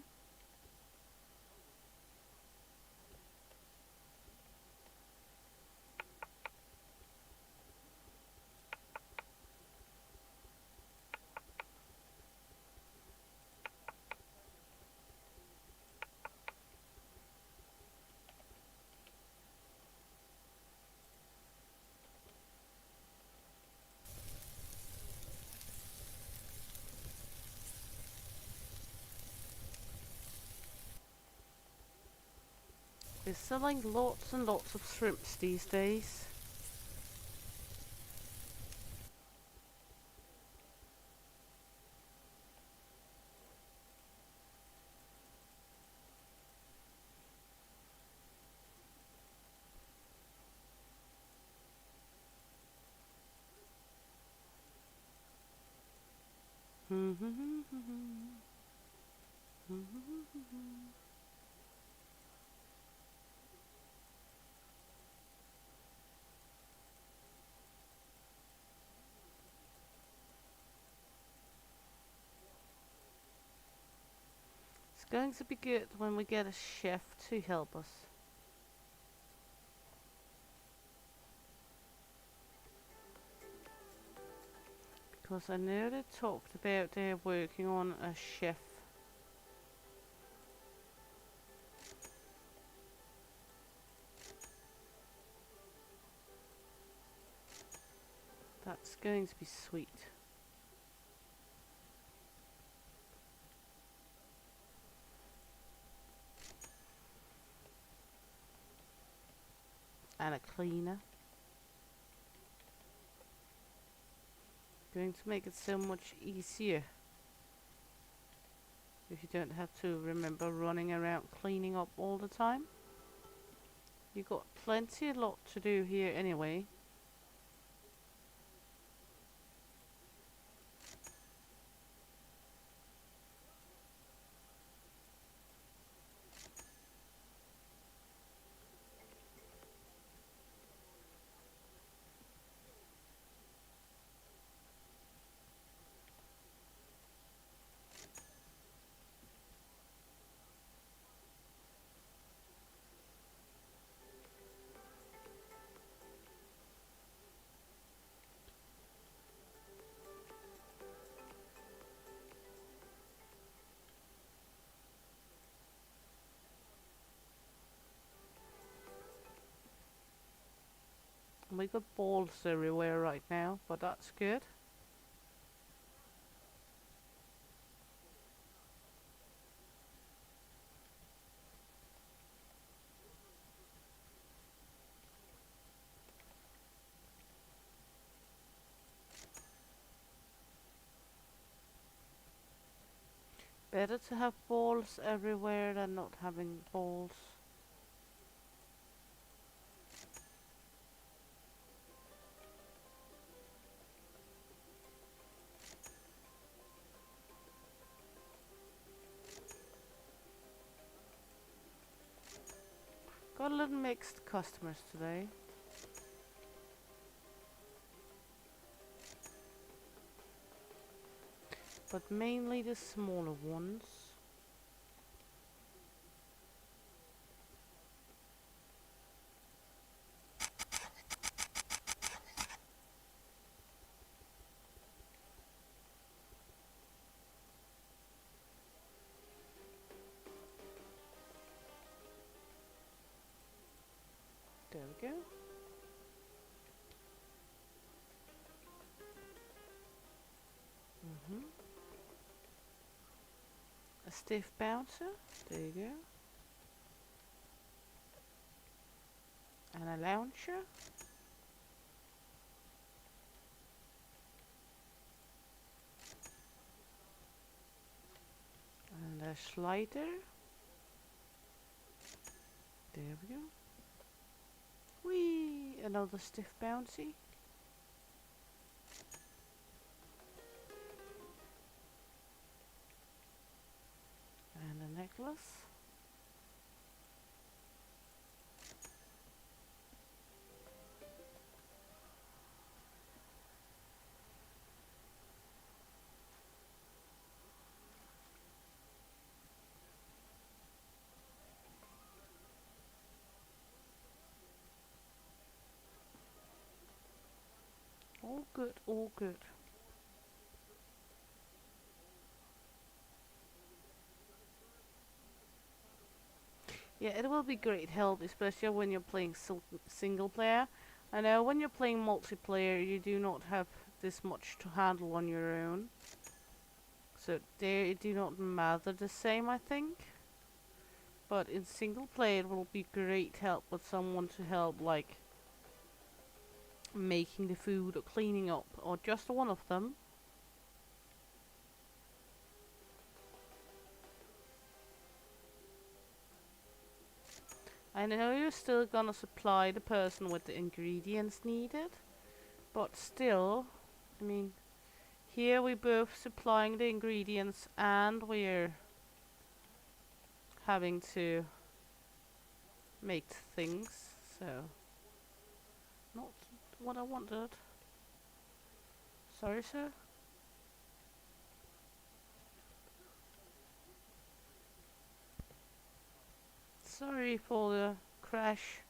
They're selling lots and lots of shrimps these days. It's going to be good when we get a chef to help us. Because I know they talked about they're working on a chef. That's going to be sweet. And a cleaner. Going to make it so much easier. If you don't have to remember running around cleaning up all the time. You got plenty a lot to do here anyway. We got balls everywhere right now, but that's good. Better to have balls everywhere than not having balls. Got a little mixed customers today. But mainly the smaller ones. There we go. A stiff bouncer. There you go. And a launcher. And a flashlighter. There we go. Whee! Another stiff bouncy. And a necklace. All good, all good. Yeah, it will be great help, especially when you're playing single player. I know when you're playing multiplayer, you do not have this much to handle on your own. So they do not matter the same, I think. But in single player, it will be great help with someone to help, like making the food or cleaning up, or just one of them. I know you're still gonna supply the person with the ingredients needed, but still, I mean, here we both supplying the ingredients and we're having to make things, so not what I wanted. Sorry, sir. Sorry for the crash.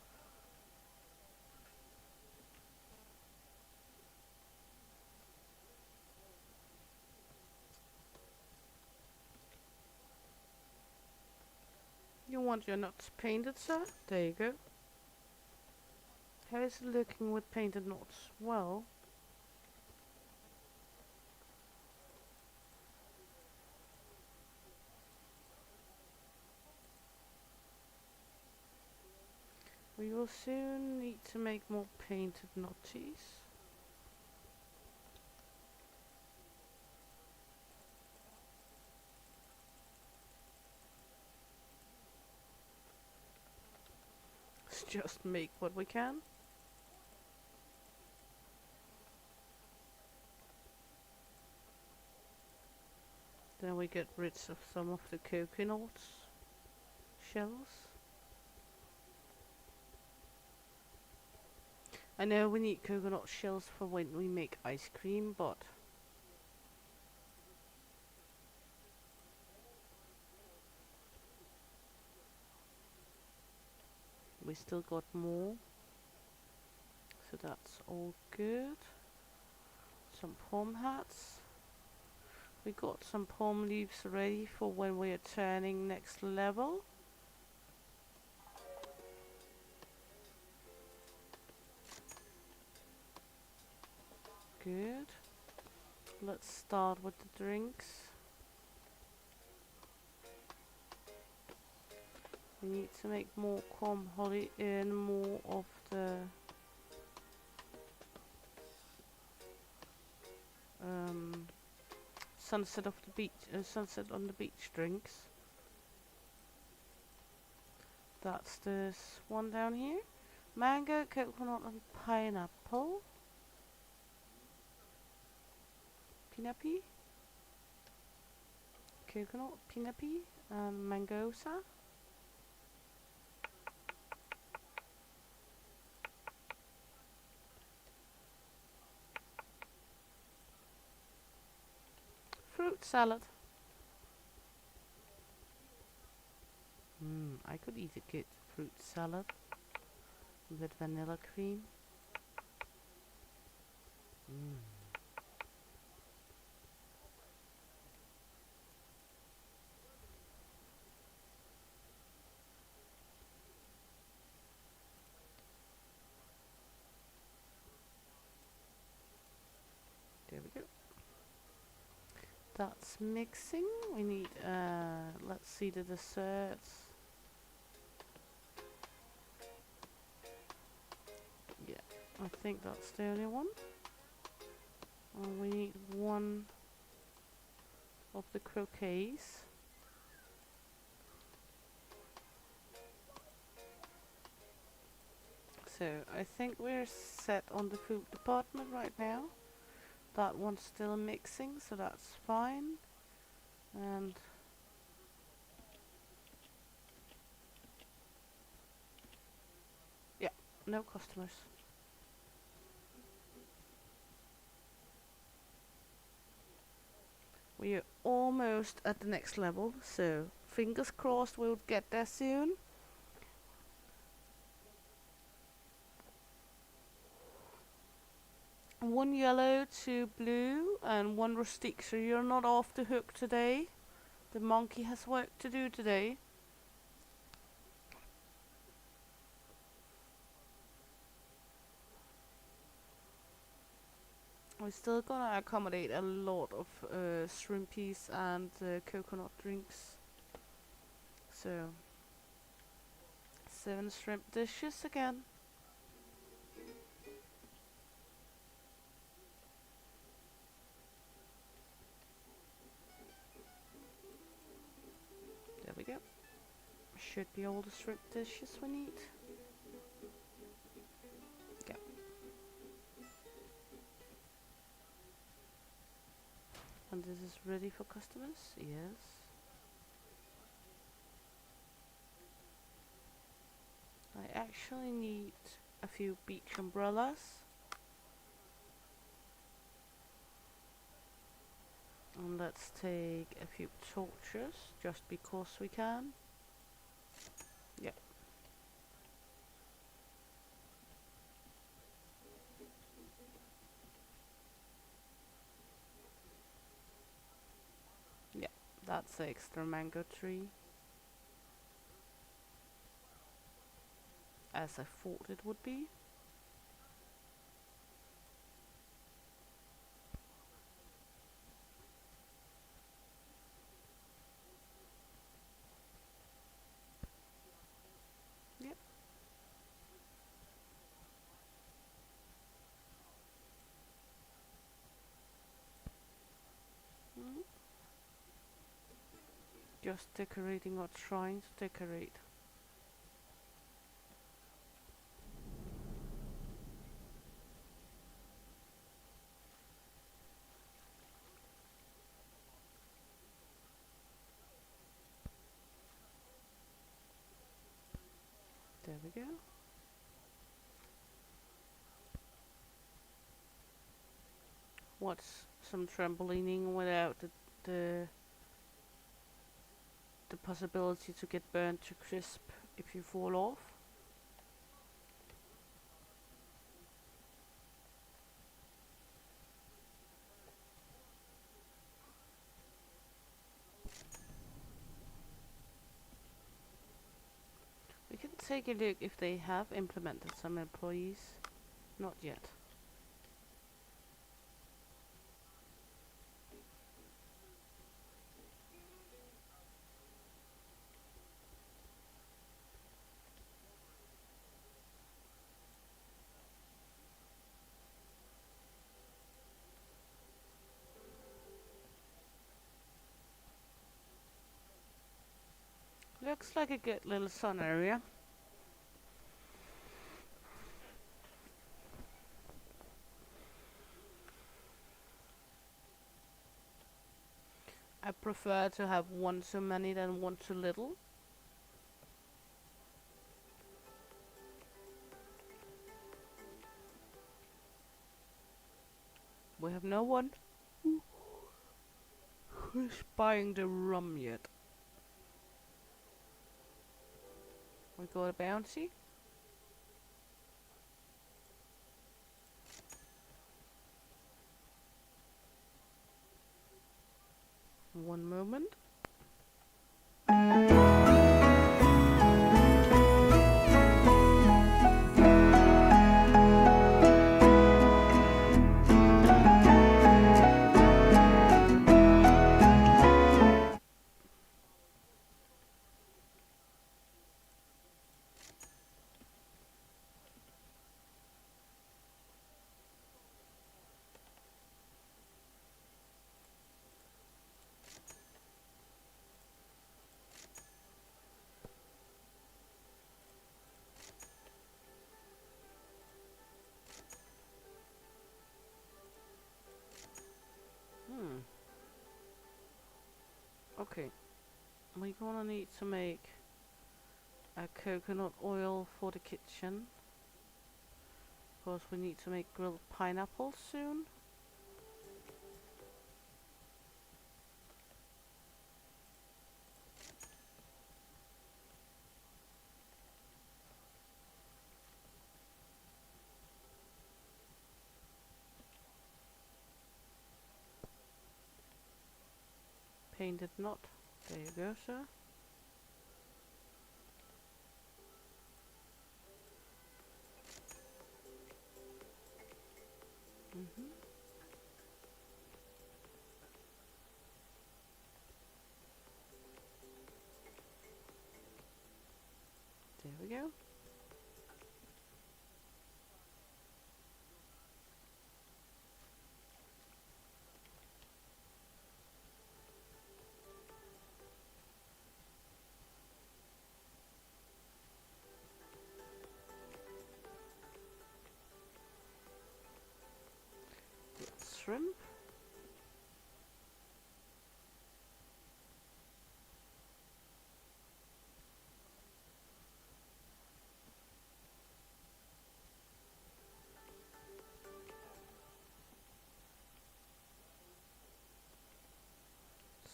You want your nuts painted, sir? There you go. How is it looking with painted nuts? Well, we will soon need to make more painted nutties. Let's just make what we can. Then we get rid of some of the coconut shells. I know we need coconut shells for when we make ice cream, but we still got more. So that's all good. Some palm hats. We got some palm leaves ready for when we are turning next level. Good. Let's start with the drinks. We need to make more calm holly and more of the sunset of the beach, sunset on the beach drinks. That's this one down here. Mango, coconut, and pineapple. Pinapi, coconut, pinapi, and mangosa. Fruit salad. I could eat a good fruit salad with vanilla cream. There we go. That's mixing. We need, let's see the desserts. Yeah, I think that's the only one. We need one of the croquets. So I think we're set on the food department right now. That one's still mixing, so that's fine. And yeah, no customers. We're almost at the next level, so fingers crossed we'll get there soon. One yellow, two blue, and one rustique, so you're not off the hook today. The monkey has work to do today. We're still gonna accommodate a lot of shrimpies and coconut drinks. So 7 shrimp dishes again. There we go. Should be all the shrimp dishes we need. Yeah. And this is ready for customers? Yes. I actually need a few beach umbrellas. And let's take a few torches, just because we can. Yeah. Yeah, that's the extra mango tree. As I thought it would be. Yep. Mm. Just decorating or trying to decorate. There we go. What's some trampolining without the the possibility to get burnt to crisp if you fall off? We can take a look if they have implemented some employees. Not yet. Looks like a good little sun area. I prefer to have one too many than one too little. We have no one who's buying the rum yet. We got a bounty. One moment. Okay, we're gonna need to make a coconut oil for the kitchen. Because we need to make grilled pineapples soon. Painted knot. There you go, sir. Mhm. There we go. Shrimp.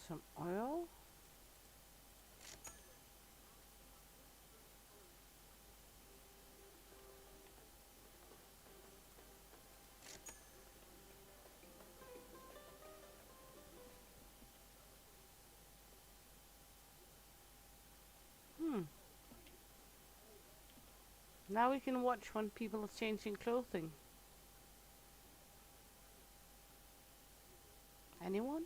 Some oil. Now we can watch when people are changing clothing. Anyone?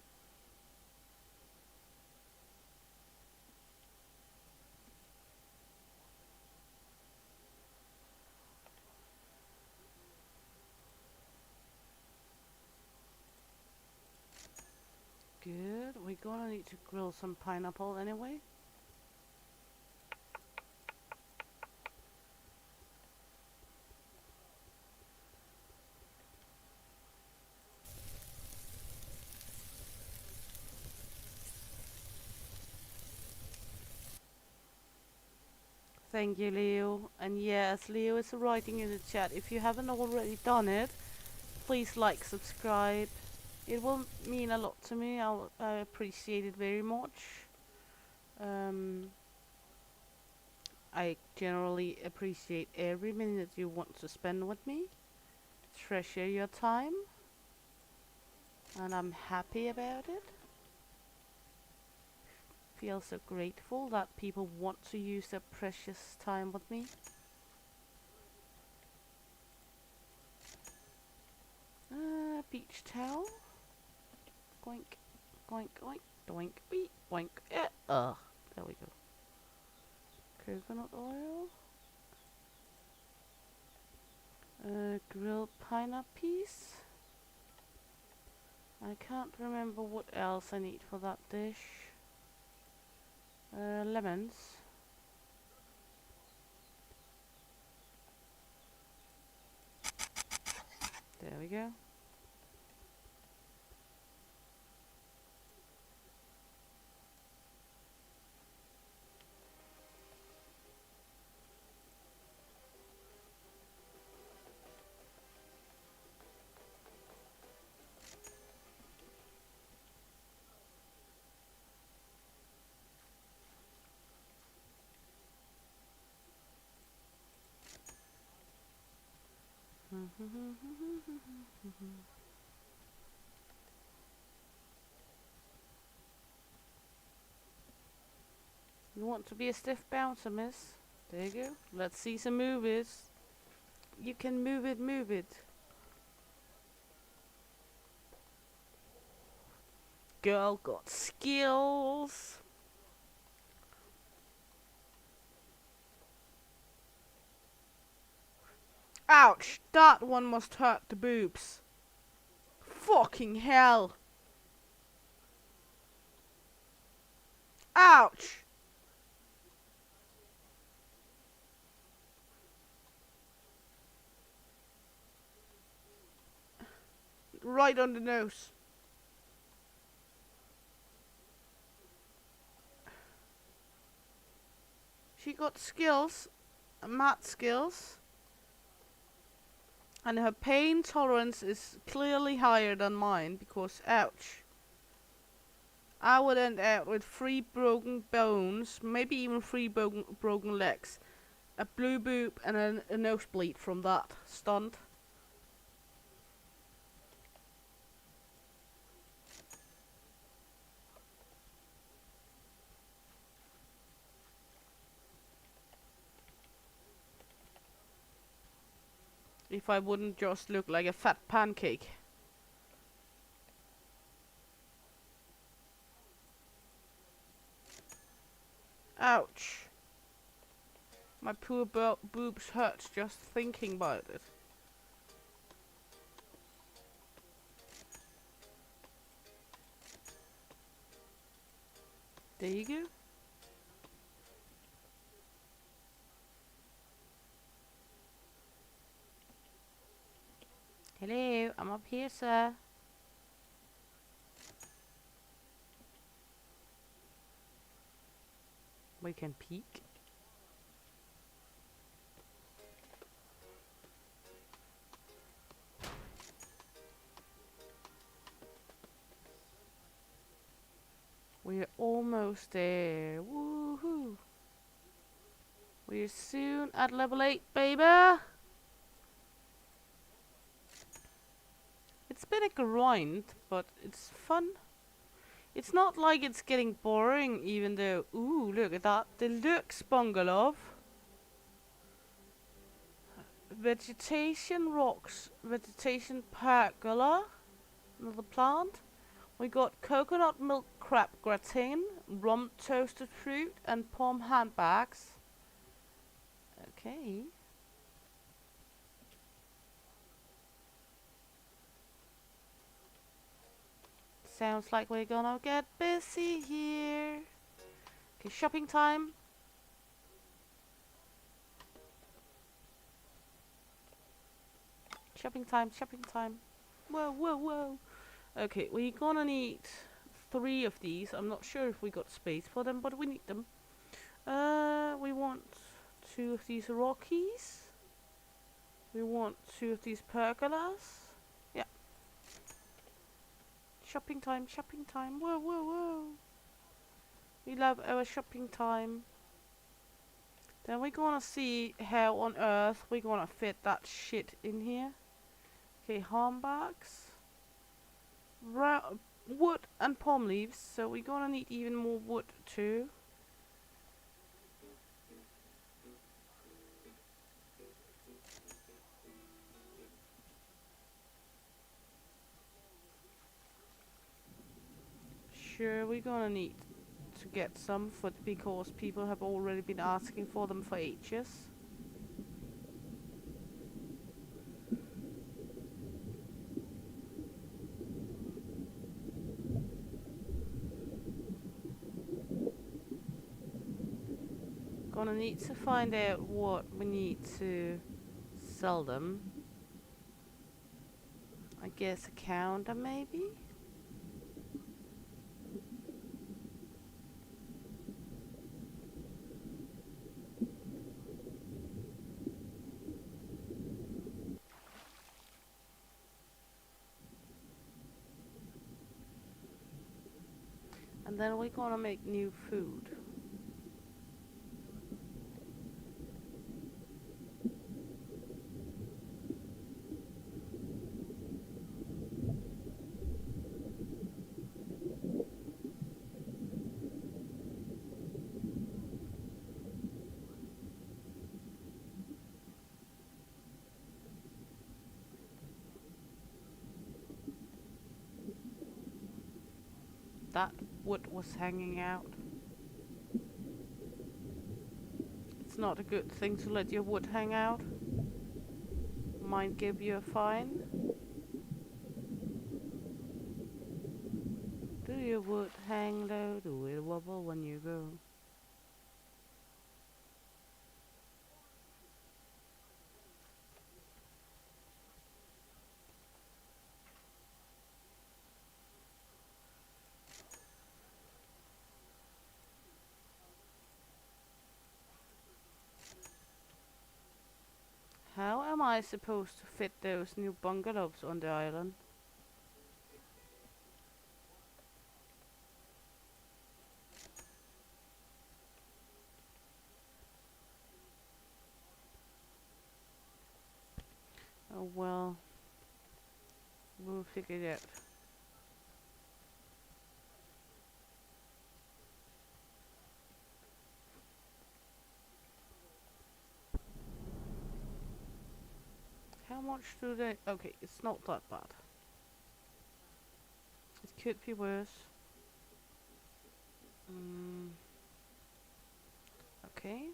Good. We're gonna need to grill some pineapple anyway. Thank you, Leo. And yes, Leo is writing in the chat. If you haven't already done it, please like, subscribe. It will mean a lot to me. I appreciate it very much. I generally appreciate every minute you want to spend with me. Treasure your time. And I'm happy about it. Feel so grateful that people want to use their precious time with me. Beach towel. Goink, goink, goink, doink, beep, boink. There we go. Coconut oil. Grilled pineapple piece. I can't remember what else I need for that dish. Lemons. There we go. You want to be a stiff bouncer, miss? There you go. Let's see some movies. You can move it, move it. Girl got skills. Ouch! That one must hurt the boobs. Fucking hell! Ouch! Right on the nose. she got skills, math skills, and her pain tolerance is clearly higher than mine because, ouch. I would end out with 3 broken bones, maybe even 3 broken legs, a blue boob, and a nosebleed from that stunt. If I wouldn't just look like a fat pancake. Ouch. My poor boobs hurt just thinking about it. There you go. Hello, I'm up here, sir. We can peek. We're almost there. Woohoo! We're soon at level 8, baby! It's been a grind, but it's fun. It's not like it's getting boring, even though... Ooh, look at that. Deluxe bungalow. Vegetation rocks. Vegetation pergola. Another plant. We got coconut milk crab gratin, rum toasted fruit, and palm handbags. Okay. Sounds like we're gonna get busy here. Okay, shopping time. Shopping time, shopping time. Whoa, whoa, whoa. Okay, we're gonna need 3 of these. I'm not sure if we got space for them, but we need them. We want 2 of these Rockies. We want 2 of these pergolas. Yeah. Shopping time, shopping time. Whoa, whoa, whoa. We love our shopping time. Then we're gonna see how on earth we're gonna fit that shit in here. Okay, handbags. Wood and palm leaves, so we're gonna need even more wood too. Sure, we're gonna need to get some for because people have already been asking for them for ages. Gonna need to find out what we need to sell them. I guess a counter maybe? And then we're gonna make new food. That wood was hanging out. It's not a good thing to let your wood hang out. Might give you a fine. Do your wood hang low? Do it wobble when you go? I supposed to fit those new bungalows on the island? Oh well, we'll figure it out. How much do they... Okay, it's not that bad. It could be worse. Okay.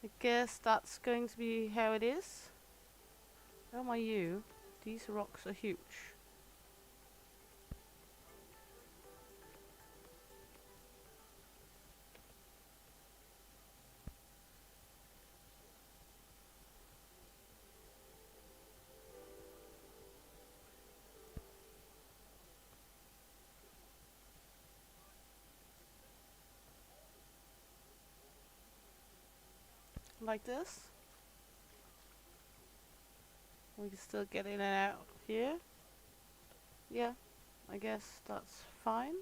I guess that's going to be how it is. Oh my you. These rocks are huge. Like this. We can still get in and out here. Yeah, I guess that's fine.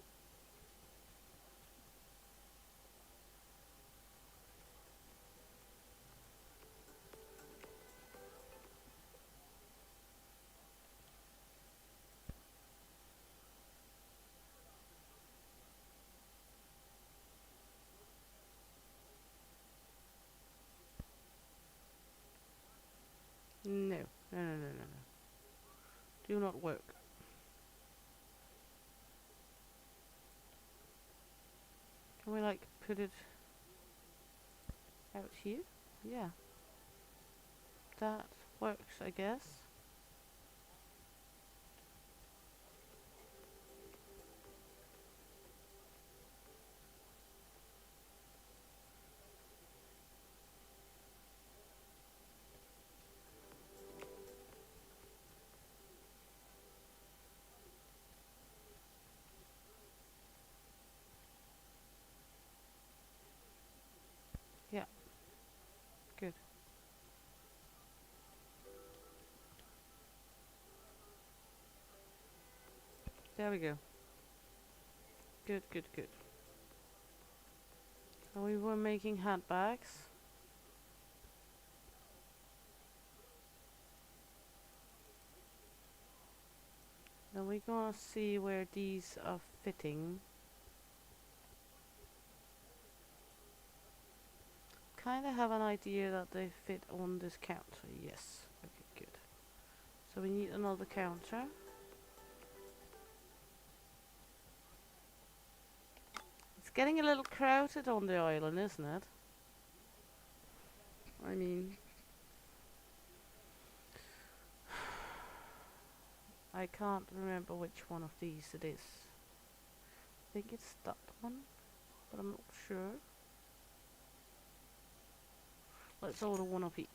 No, no, no, no, no, no. Do not work. Can we like put it out here? Yeah. That works, I guess. Yeah. Good. There we go. Good, good, good. So we were making handbags. Now we're gonna see where these are fitting. Kinda have an idea that they fit on this counter. Yes. Okay, good. So we need another counter. It's getting a little crowded on the island, isn't it? I mean, I can't remember which one of these it is. I think it's that one, but I'm not sure. Let's order one of each.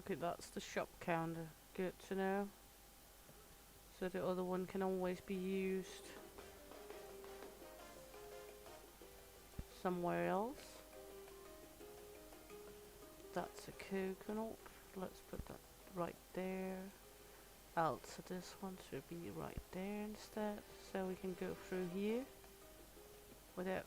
Okay, that's the shop counter. Good to know. So the other one can always be used somewhere else. that's a coconut. Let's put that right there. Also, this one should be right there instead, so we can go through here without.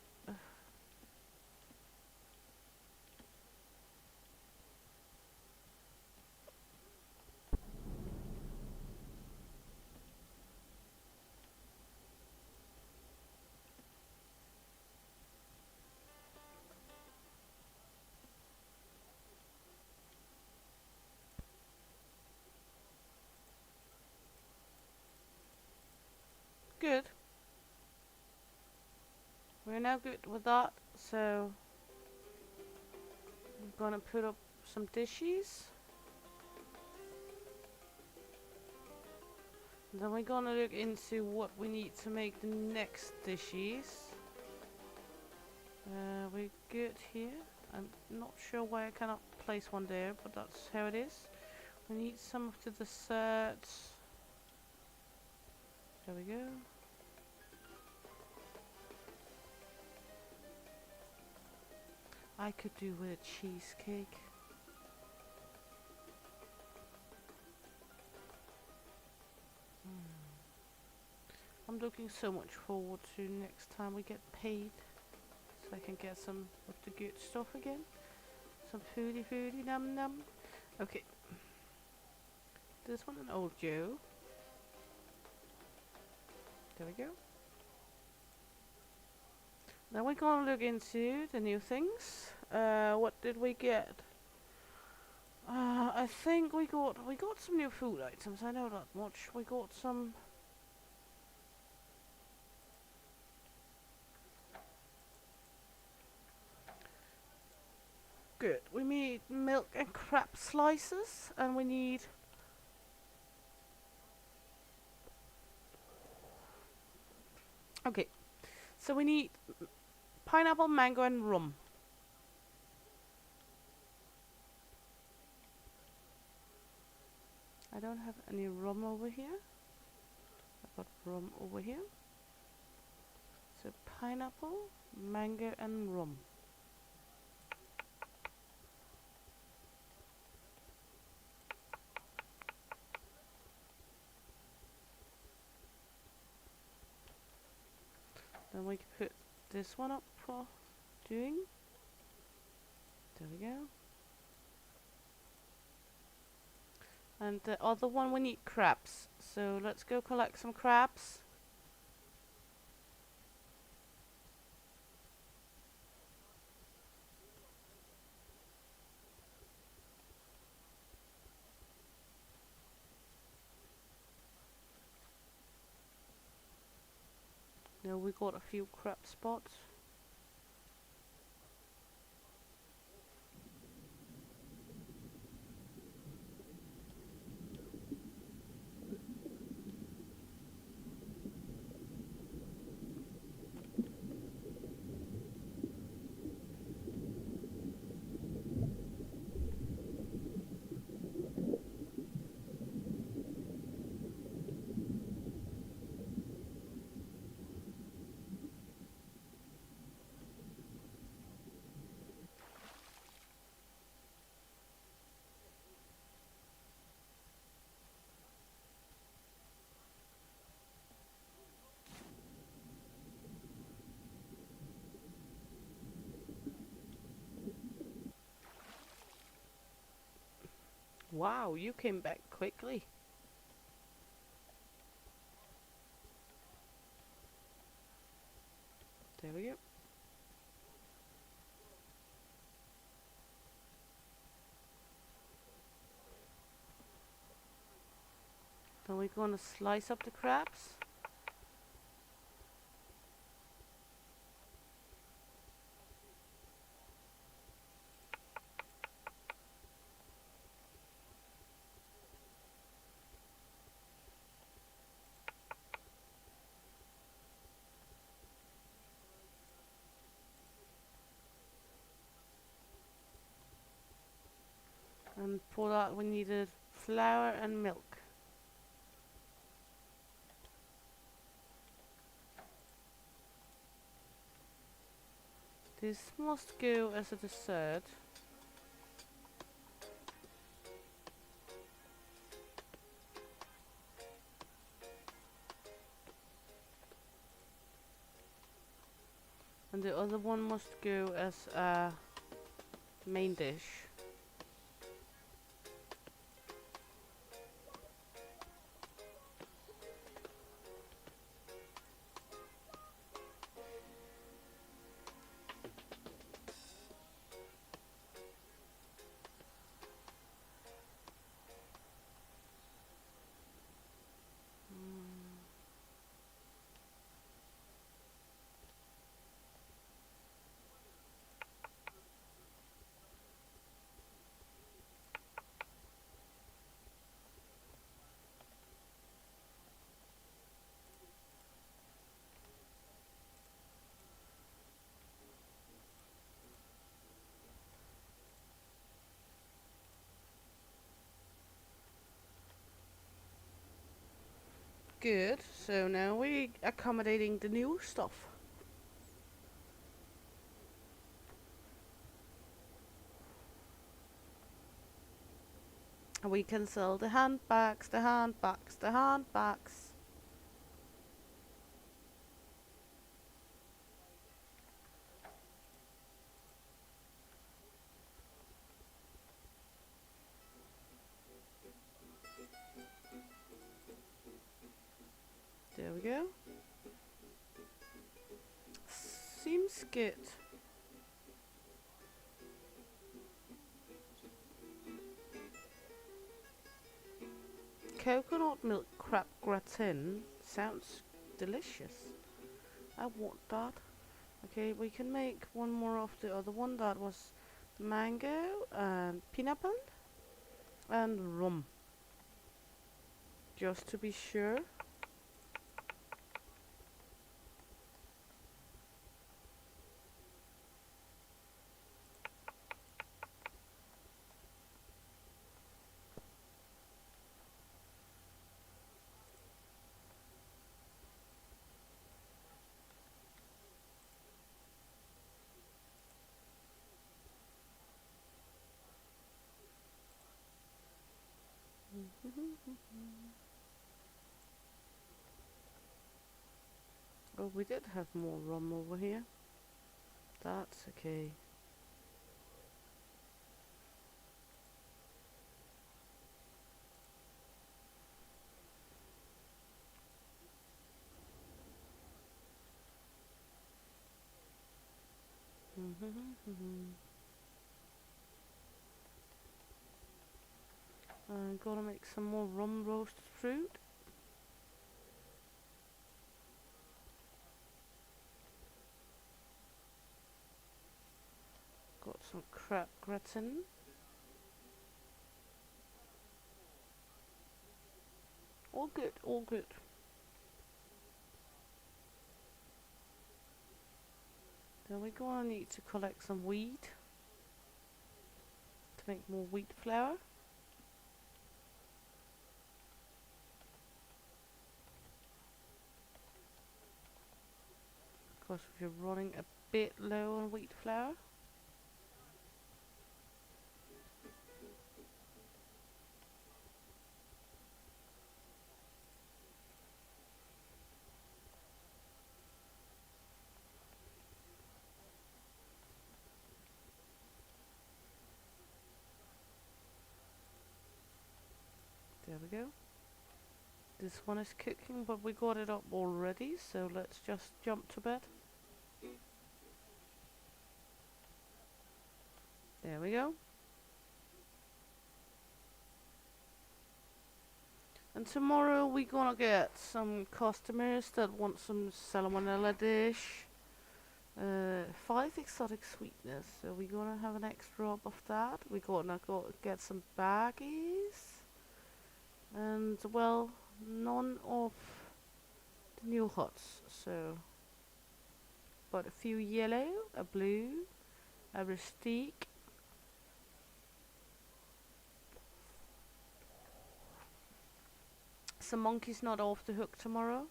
Good. We're now good with that, so I'm gonna put up some dishes. Then we're gonna look into what we need to make the next dishes. We're good here. I'm not sure why I cannot place one there, but that's how it is. We need some of the desserts. There we go. I could do with a cheesecake. I'm looking so much forward to next time we get paid, so I can get some of the good stuff again. Some foodie num num. Okay. This one an old Joe. There we go. Now we're gonna look into the new things. What did we get? I think we got some new food items. I know that much. We got some. Good. We need milk and crab slices, and we need. Okay, so we need pineapple, mango, and rum. I don't have any rum over here. I've got rum over here. So pineapple, mango, and rum. Then we can put this one up for doing. There we go. And the other one we need crabs. So let's go collect some crabs. Now we got a few crab spots. Wow, you came back quickly. There we go. Then we're gonna slice up the crabs. And for that we needed flour and milk. This must go as a dessert. And the other one must go as a main dish. Good. So now we're accommodating the new stuff. And we can sell the handbags, the handbags, the handbags. There we go. Seems good. Coconut milk crab gratin sounds delicious. I want that. Okay, we can make one more of the other one that was mango and pineapple and rum. Just to be sure. Oh, we did have more rum over here. That's okay. I'm gonna make some more rum roasted fruit. Got some crab gratin. All good, all good. Then we're gonna need to collect some wheat to make more wheat flour. Because we're running a bit low on wheat flour. There we go. This one is cooking, but we got it up already, so let's just jump to bed. There we go. And tomorrow we're gonna get some customers that want some salmonella dish. 5 exotic sweetness, so we're gonna have an extra of that. We're gonna go get some baggies. And well, none of the new hots, so but a few yellow, a blue, a rustique. Some monkey's not off the hook tomorrow.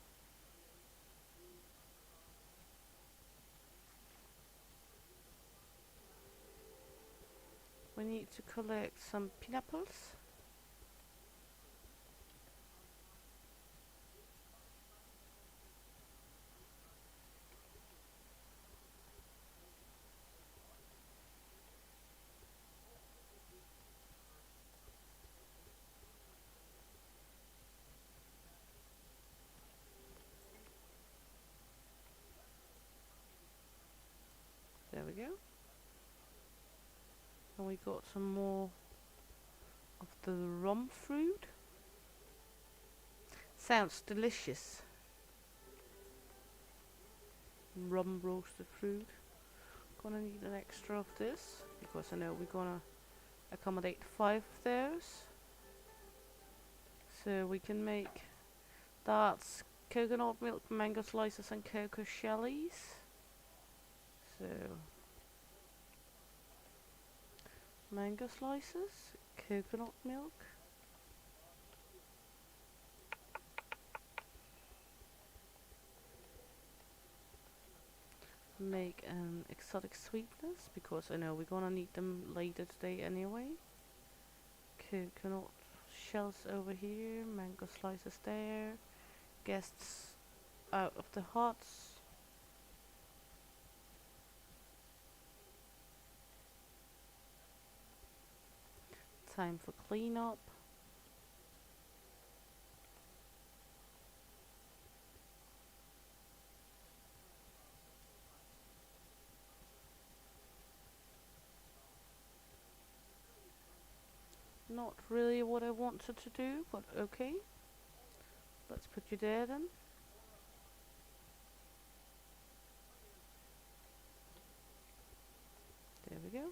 We need to collect some pineapples. we got some more of the rum fruit. Sounds delicious. Rum roasted fruit. Gonna need an extra of this because I know we're gonna accommodate 5 of those. So we can make that's coconut milk, mango slices, and cocoa shellies. So mango slices, coconut milk. Make an exotic sweetness because I know we're gonna need them later today anyway. Coconut shells over here, mango slices there, guests out of the huts. Time for cleanup. Not really what I wanted to do, but okay. Let's put you there then. There we go.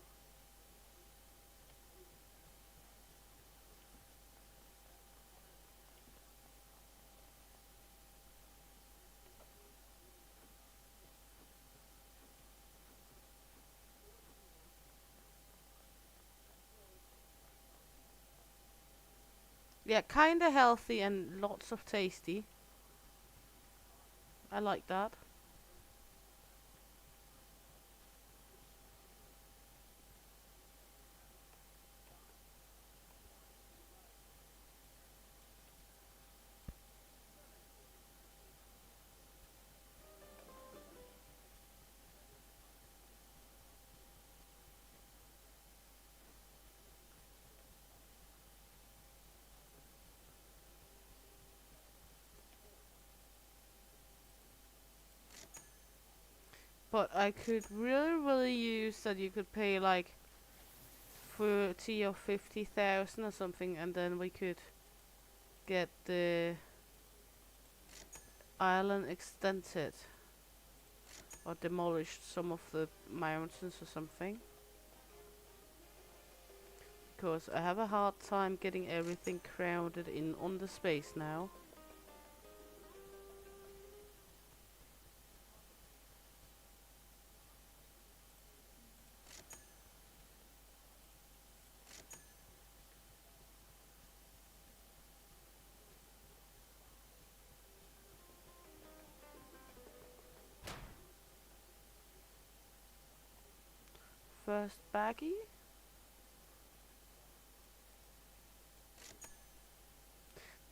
Yeah, kinda healthy and lots of tasty. I like that. But I could really use that you could pay like 30 or 50,000 or something, and then we could get the island extended or demolished some of the mountains or something. Because I have a hard time getting everything crowded in on the space now. First baggie.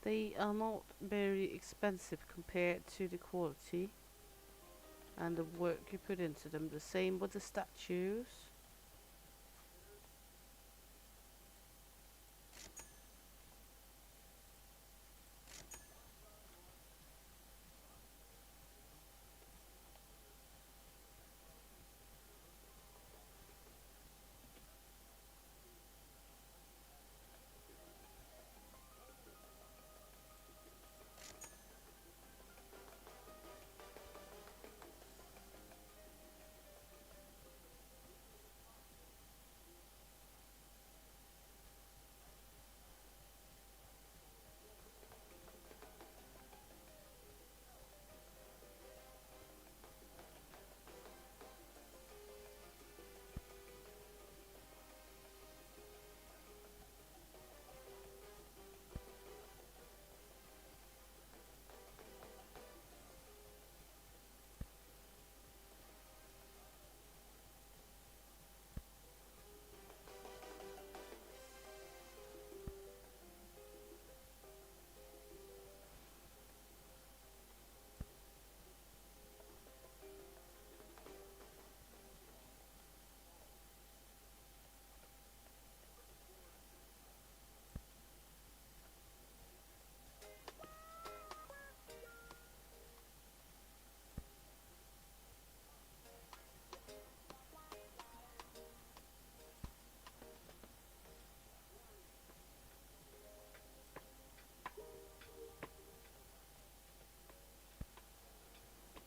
They are not very expensive compared to the quality and the work you put into them. The same with the statues.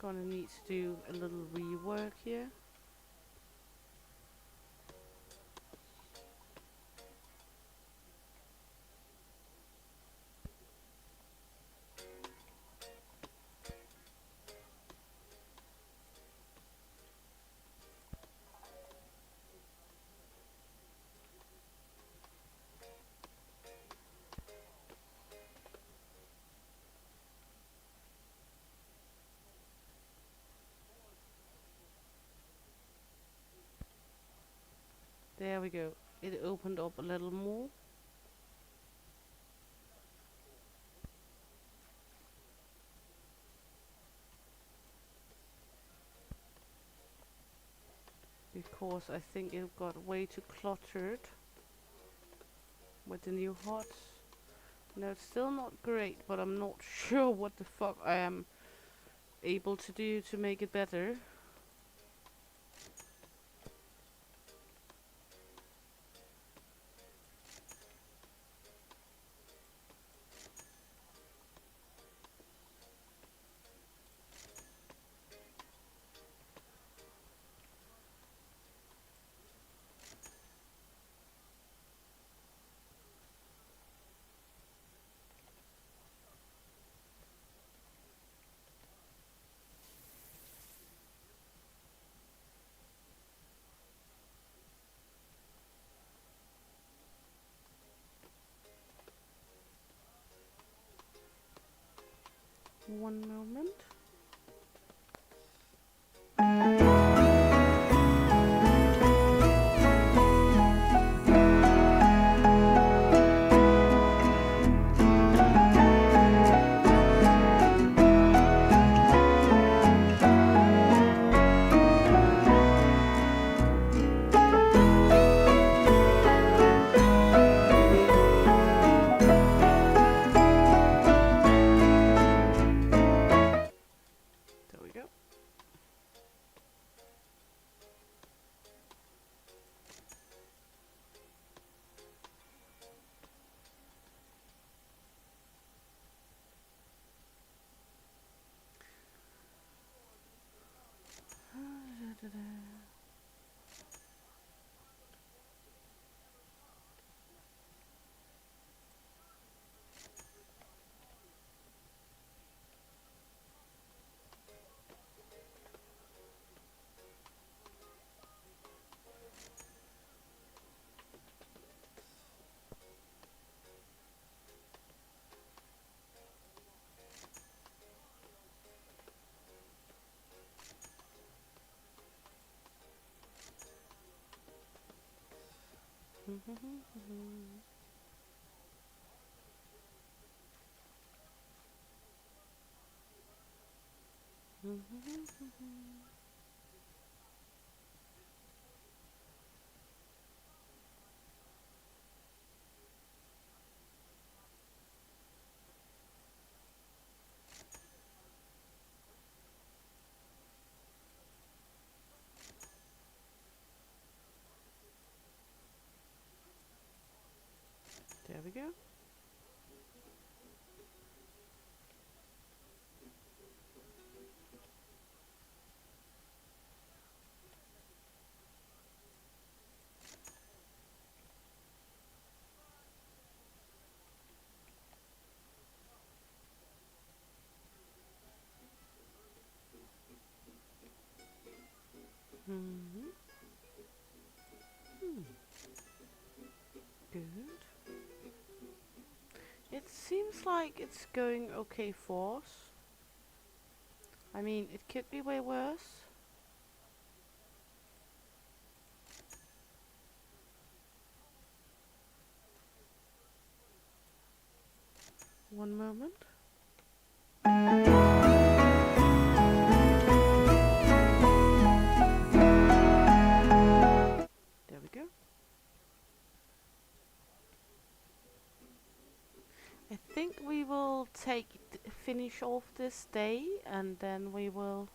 Gonna need to do a little rework here. There we go. It opened up a little more. Because I think it got way too cluttered with the new HUDs. No, it's still not great, but I'm not sure what the fuck I am able to do to make it better. One moment. There we go. There we go. Good. It seems like it's going okay for us. I mean, it could be way worse. One moment. There we go. I think we will finish off this day and then we will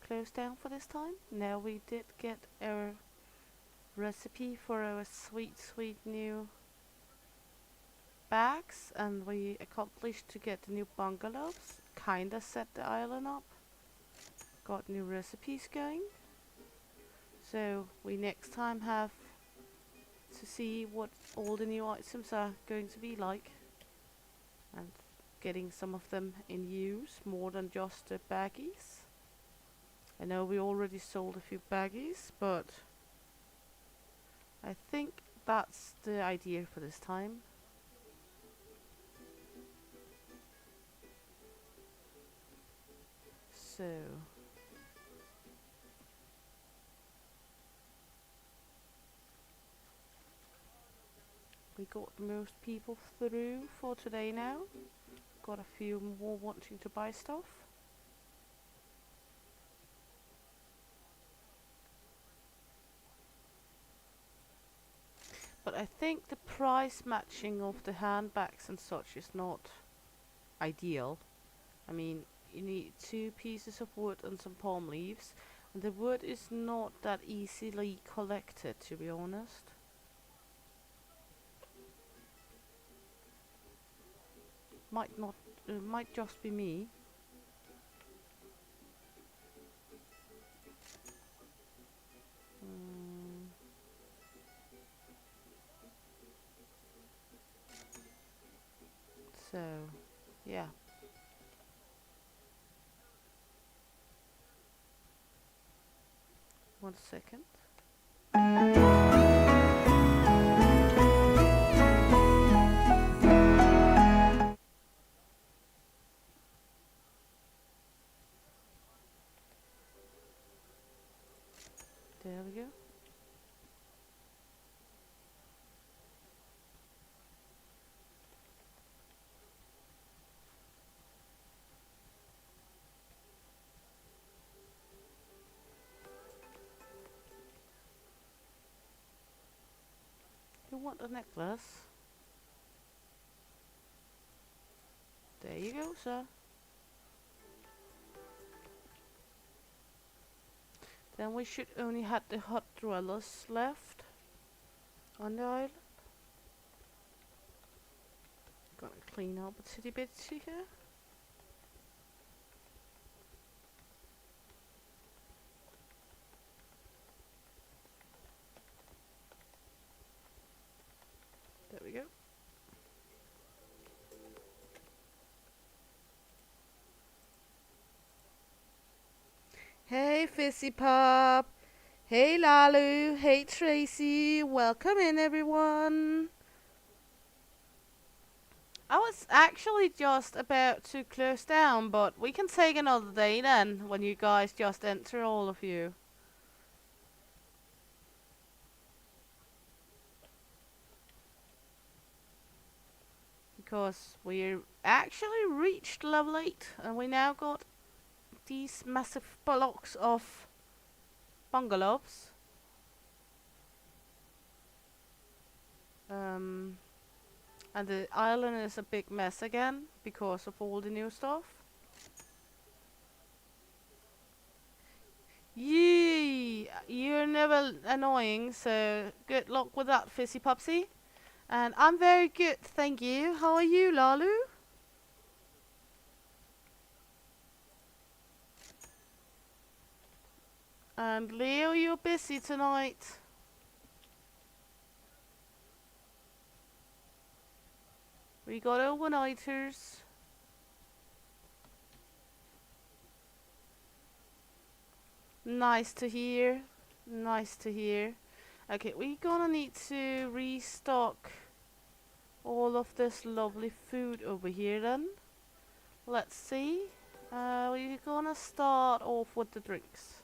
close down for this time. Now we did get our recipe for our sweet new bags, and we accomplished to get the new bungalows. Kinda set the island up. got new recipes going. So we next time have to see what all the new items are going to be like. And getting some of them in use more than just the baggies. I know we already sold a few baggies, but I think that's the idea for this time. So we got most people through for today now. Got a few more wanting to buy stuff. But I think the price matching of the handbags and such is not ideal. I mean, you need 2 pieces of wood and some palm leaves, and the wood is not that easily collected, to be honest. Might just be me. So, yeah. One second. There we go. You want a necklace? There you go, sir. Then we should only have the hot dwellers left on the island. Gonna clean up a titty bit here. There we go. Hey Fizzy Pop! Hey Lalu! Hey Tracy! Welcome in everyone! I was actually just about to close down, but we can take another day then, when you guys just enter, all of you. Because we actually reached level 8, and we now got these massive blocks of bungalows. And the island is a big mess again because of all the new stuff. Yee! You're never annoying, so good luck with that, Fizzy Pupsy. And I'm very good, thank you. How are you, Lalu? And Leo, you're busy tonight. We got overnighters. Nice to hear. Nice to hear. Okay, we're gonna need to restock all of this lovely food over here then. Let's see. We're gonna start off with the drinks.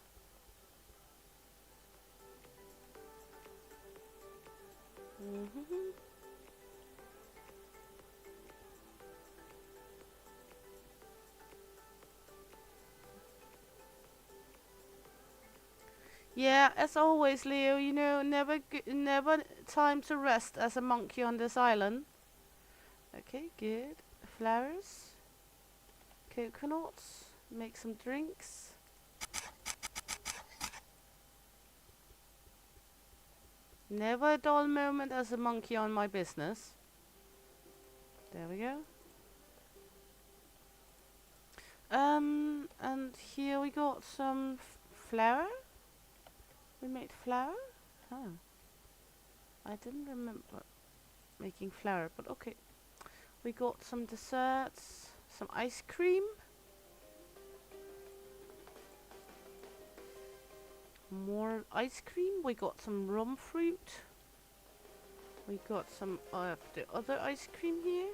Yeah, as always, Leo, you know, never time to rest as a monkey on this island. Okay, good. Flowers. Coconuts. Make some drinks. Never a dull moment as a monkey on my business. There we go. And And here we got some flour. We made flour? Huh. I didn't remember making flour, but okay. We got some desserts, some ice cream. More ice cream. We got some rum fruit. We got some of the other ice cream here.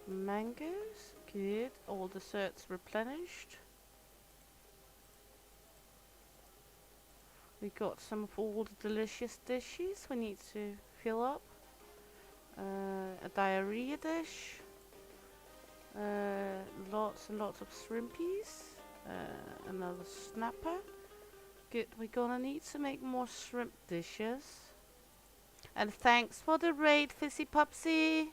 Mangoes. Good. All desserts replenished. We got some of all the delicious dishes we need to fill up. A diarrhea dish. Lots and lots of shrimpies. Another snapper. Good. We're gonna need to make more shrimp dishes. And thanks for the raid, Fizzy Pupsy.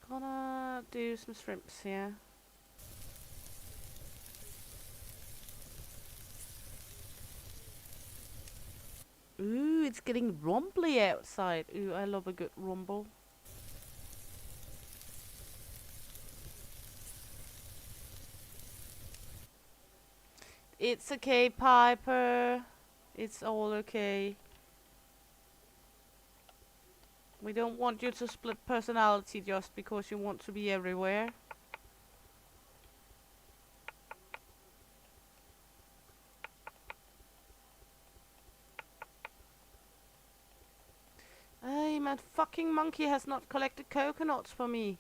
Gonna do some shrimps here. Ooh, it's getting rumbly outside. Ooh, I love a good rumble. It's okay, Piper. It's all okay. We don't want you to split personality just because you want to be everywhere. Hey, my fucking monkey has not collected coconuts for me.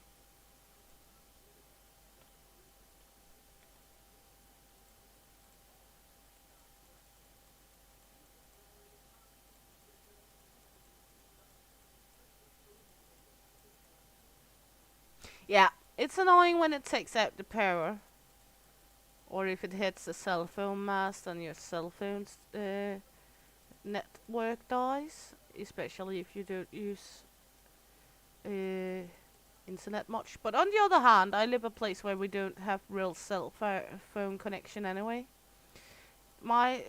Yeah, it's annoying when it takes out the power. Or if it hits the cell phone mast and your cell phone's network dies. Especially if you don't use internet much. But on the other hand, I live a place where we don't have real cell phone connection anyway. My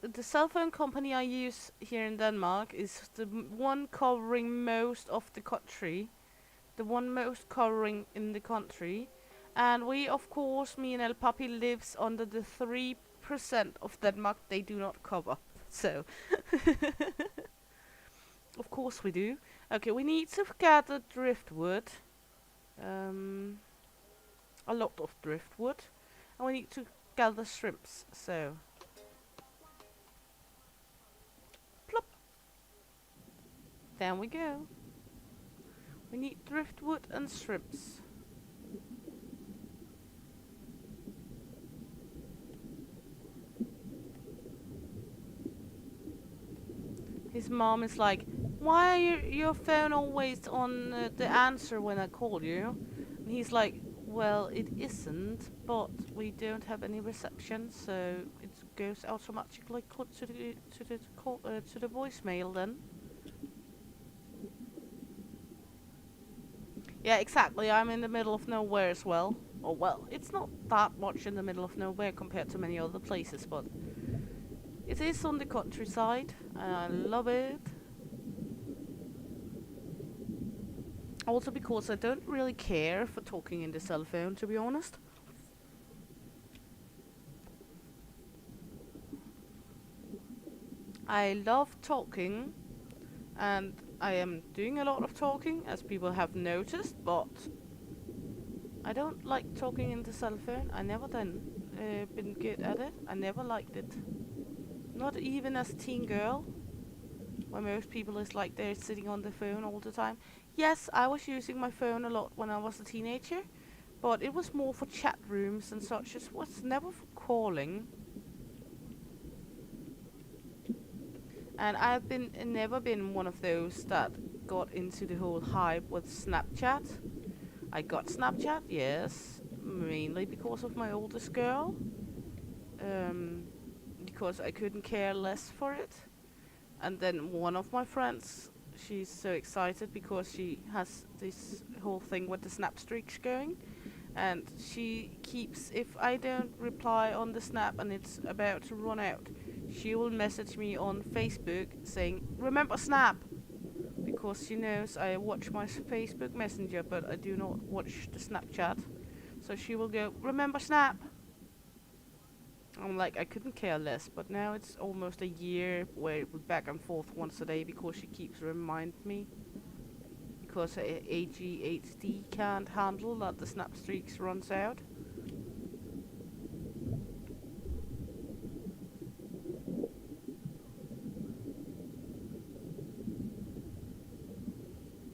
the cell phone company I use here in Denmark is the one covering most of the country. The one most covering in the country. And we, of course, me and El Papi lives under the 3% of Denmark they do not cover. So, of course we do. Okay, we need to gather driftwood. A lot of driftwood. And we need to gather shrimps, so. Plop. There we go. We need driftwood and shrimps. His mom is like, why are your phone always on the answer when I call you? And he's like, well, it isn't, but we don't have any reception, so it goes automatically to the voicemail then. Yeah, exactly. I'm in the middle of nowhere as well. Oh well, it's not that much in the middle of nowhere compared to many other places, but it is on the countryside, and I love it. Also because I don't really care for talking in the cell phone, to be honest. I love talking, and I am doing a lot of talking, as people have noticed, but I don't like talking in the cell phone. I never been good at it. I never liked it. Not even as a teen girl, where most people is like they're sitting on the phone all the time. Yes, I was using my phone a lot when I was a teenager, but it was more for chat rooms and such. It was never for calling. And I've never been one of those that got into the whole hype with Snapchat. I got Snapchat, yes, mainly because of my oldest girl. Because I couldn't care less for it. And then one of my friends, she's so excited because she has this whole thing with the snap streaks going. And she keeps, if I don't reply on the snap and it's about to run out, she will message me on Facebook saying, remember snap! because she knows I watch my Facebook Messenger, but I do not watch the Snapchat. So she will go, remember Snap? I'm like, I couldn't care less, but now it's almost a year where we're back and forth once a day because she keeps reminding me. Because her ADHD can't handle that the snap streaks runs out.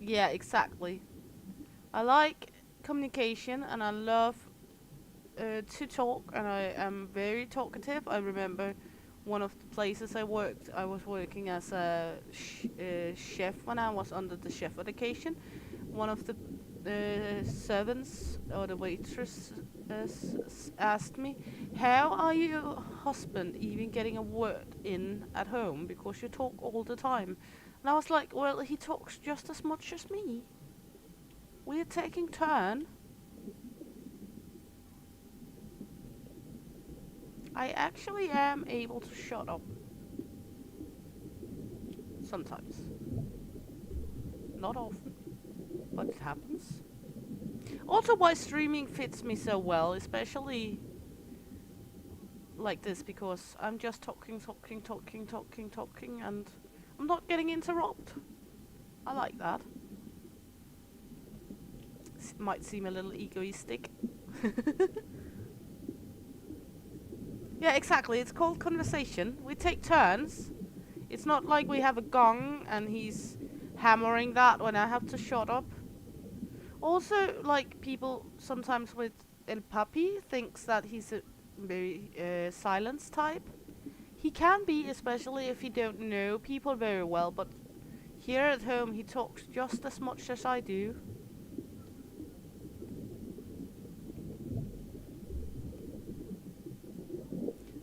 Yeah, exactly. I like communication and I love to talk, and I am very talkative. I remember one of the places I was working as a chef when I was under the chef education. One of the servants or the waitress asked me, "How are your husband even getting a word in at home because you talk all the time?" And I was like, "Well, he talks just as much as me. We're taking turn." I actually am able to shut up sometimes. Not often, but it happens. Also, why streaming fits me so well, especially like this, because I'm just talking, and I'm not getting interrupted. I like that. Might seem a little egoistic. Yeah, exactly. It's called conversation. We take turns. It's not like we have a gong and he's hammering that when I have to shut up. Also, like, people sometimes with El Papi thinks that he's a very silence type. He can be, especially if you don't know people very well, but here at home he talks just as much as I do.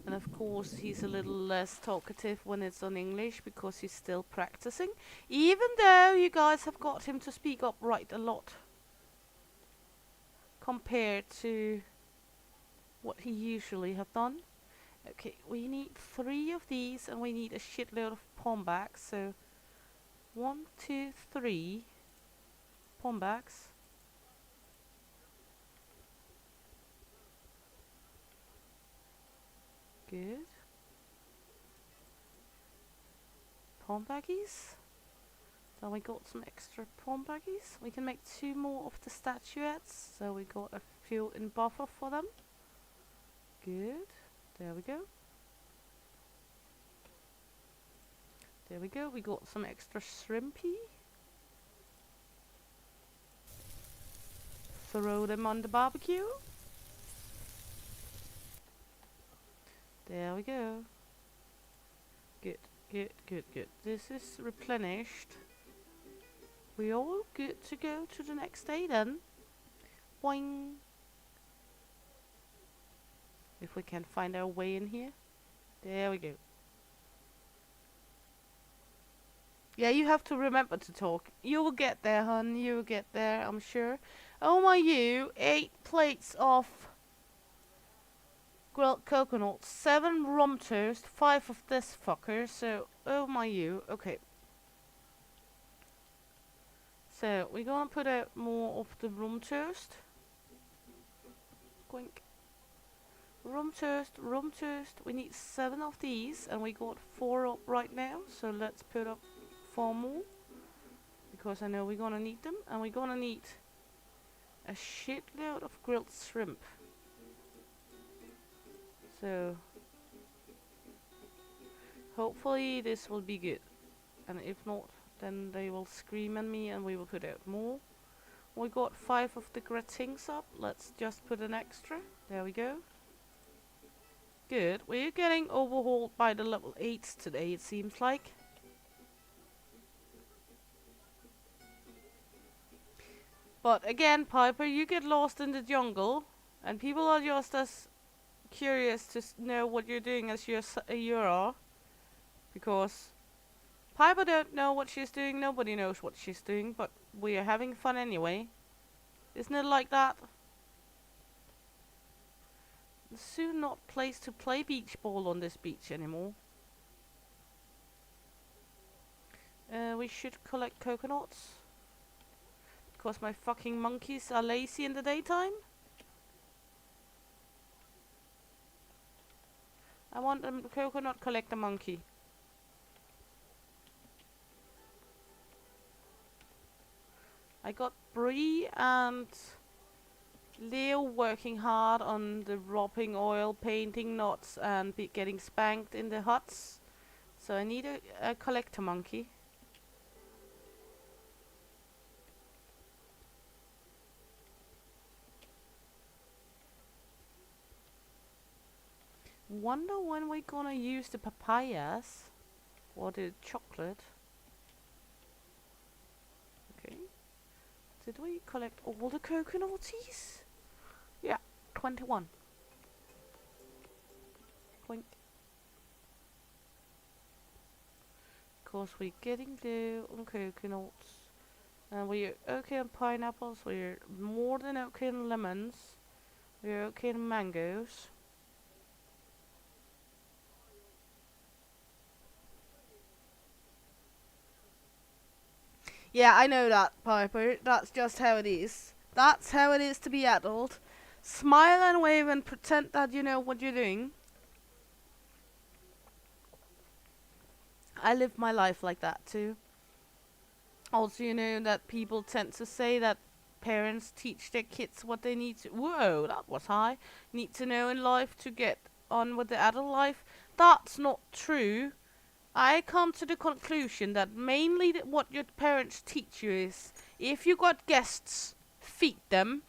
And of course he's a little less talkative when it's on English because he's still practicing. Even though you guys have got him to speak up right a lot compared to what he usually have done. Okay, we need 3 of these and we need a shitload of pombacks. So 1, 2, 3 pombacks. Good. Pombaggies. Then we got some extra pombaggies. We can make 2 more of the statuettes. So we got a few in buffer for them. Good. There we go. There we go. We got some extra shrimpy. Throw them on the barbecue. There we go. Good, good, good, good. This is replenished. We all good to go to the next day then. Boing. If we can find our way in here. There we go. Yeah, you have to remember to talk. You will get there, hun. You will get there, I'm sure. Oh my you, 8 plates of grilled coconut, 7 rum toast, 5 of this fucker. So, oh my you. Okay. So, we're gonna put out more of the rum toast. Quink. Rum toast, rum toast. We need 7 of these, and we got 4 up right now. So let's put up 4 more, because I know we're gonna need them, and we're gonna need a shitload of grilled shrimp. So hopefully this will be good, and if not, then they will scream at me and we will put out more. We got 5 of the gratings up. Let's just put an extra. There we go. Good. We're getting overhauled by the level 8s today, it seems like. But again, Piper, you get lost in the jungle, and people are just as curious to know what you're doing as you are. Because Piper don't know what she's doing, nobody knows what she's doing, but we are having fun anyway. Isn't it like that? Soon not place to play beach ball on this beach anymore. We should collect coconuts. Because my fucking monkeys are lazy in the daytime. I want a coconut collector monkey. I got Bree and Leo working hard on the rubbing oil, painting knots, and getting spanked in the huts. So I need a collector monkey. Wonder when we're gonna use the papayas or the chocolate. Okay. Did we collect all the coconuties? Yeah, 21. Quink. Of course, we're getting low on coconuts. And we're okay on pineapples, we're more than okay on lemons. We're okay on mangoes. Yeah, I know that, Piper. That's just how it is. That's how it is to be adult. Smile and wave and pretend that you know what you're doing. I live my life like that too. Also, you know that people tend to say that parents teach their kids what they need to. Whoa, that was high. Need to know in life to get on with the adult life. That's not true. I come to the conclusion that mainly what your parents teach you is if you got guests, feed them,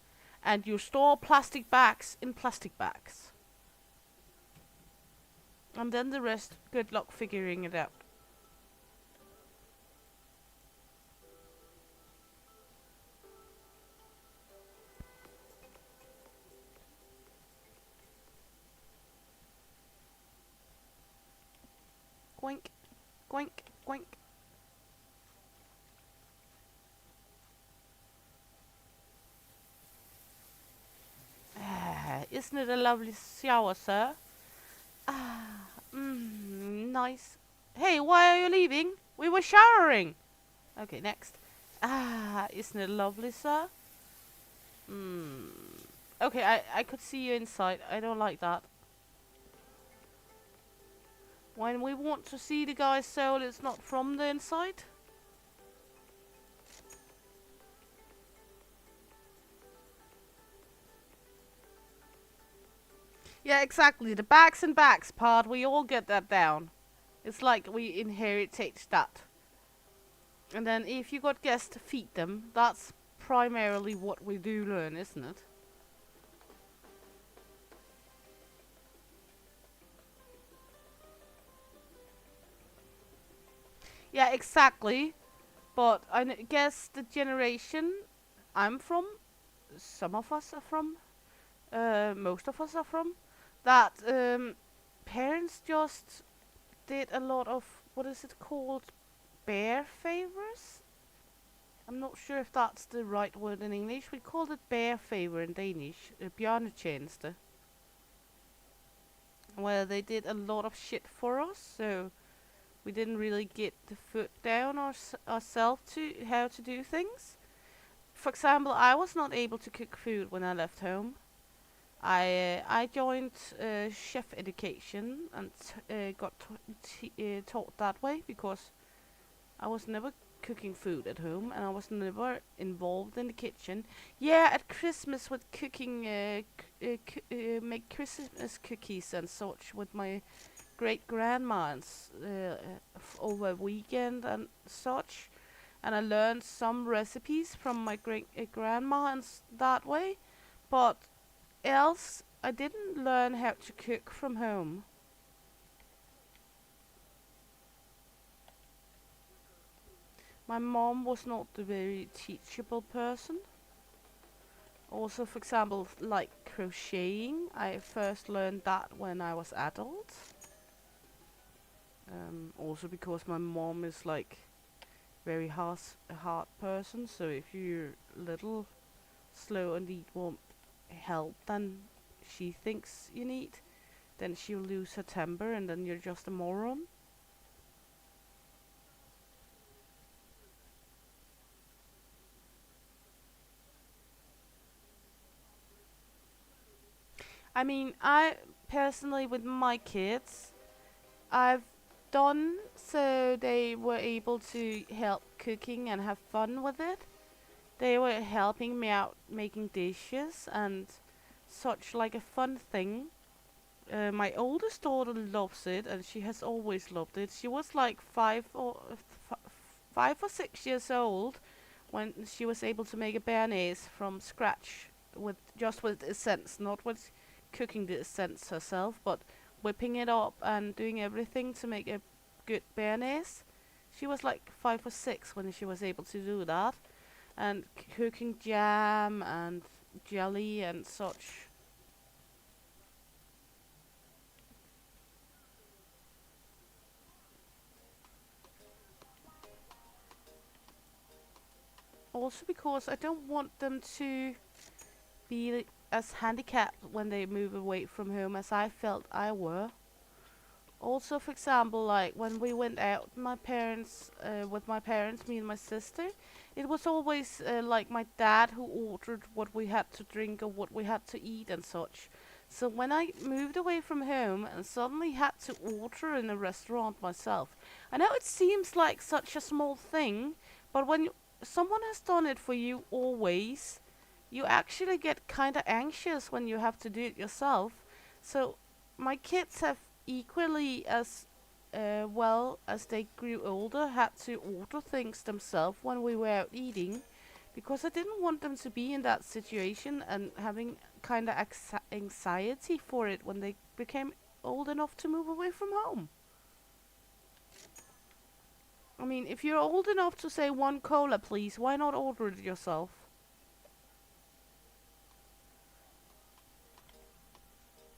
and you store plastic bags in plastic bags. And then the rest, good luck figuring it out. Goink, goink, goink. Isn't it a lovely shower, sir? Nice. Hey, why are you leaving? We were showering. Okay, next. Isn't it lovely, sir? Okay, I could see you inside. I don't like that. When we want to see the guy's soul, it's not from the inside. Yeah, exactly. The backs and backs part, we all get that down. It's like we inherit that. And then if you got guests to feed them, that's primarily what we do learn, isn't it? Yeah, exactly. But I guess the generation I'm from, some of us are from, most of us are from, that parents just did a lot of, what is it called, bear favors? I'm not sure if that's the right word in English. We called it bear favor in Danish, bjørnetjeneste. Where they did a lot of shit for us, so we didn't really get the foot down ourselves to how to do things. For example, I was not able to cook food when I left home. I joined chef education and got taught that way because I was never cooking food at home and I was never involved in the kitchen. Yeah, at Christmas with cooking, make Christmas cookies and such with my great grandmas over a weekend and such. And I learned some recipes from my great grandma and that way, but else I didn't learn how to cook from home. My mom was not a very teachable person. Also, for example, like crocheting, I first learned that when I was adult. Also because my mom is like very hard person, so if you're little slow and need more help than she thinks you need, then she'll lose her temper and then you're just a moron. I mean, I personally, with my kids, I've done so they were able to help cooking and have fun with it. They were helping me out making dishes and such like a fun thing. My oldest daughter loves it, and she has always loved it. She was like 5 or 6 years old when she was able to make a béarnaise from scratch with just with essence, not with cooking the essence herself, but whipping it up and doing everything to make a good béarnaise. She was like 5 or 6 when she was able to do that, and cooking jam and jelly and such. Also because I don't want them to be as handicapped when they move away from home as I felt I were. Also, for example, like when we went out, with my parents, me and my sister, it was always like my dad who ordered what we had to drink or what we had to eat and such. So when I moved away from home and suddenly had to order in a restaurant myself, I know it seems like such a small thing, but when someone has done it for you always, you actually get kind of anxious when you have to do it yourself. So my kids have equally as well as they grew older had to order things themselves when we were out eating, because I didn't want them to be in that situation and having kind of anxiety for it when they became old enough to move away from home. I mean, if you're old enough to say one cola please, why not order it yourself?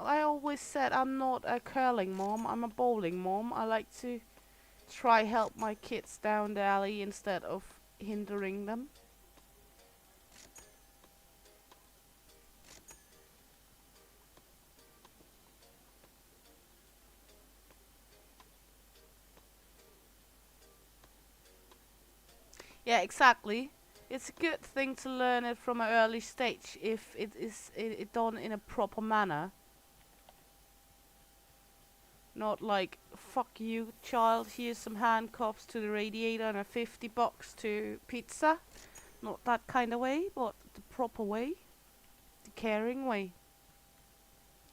I always said I'm not a curling mom, I'm a bowling mom. I like to try help my kids down the alley instead of hindering them. Yeah, exactly. It's a good thing to learn it from an early stage if it is done in a proper manner. Not like, fuck you, child, here's some handcuffs to the radiator and a 50 bucks to pizza. Not that kind of way, but the proper way. The caring way.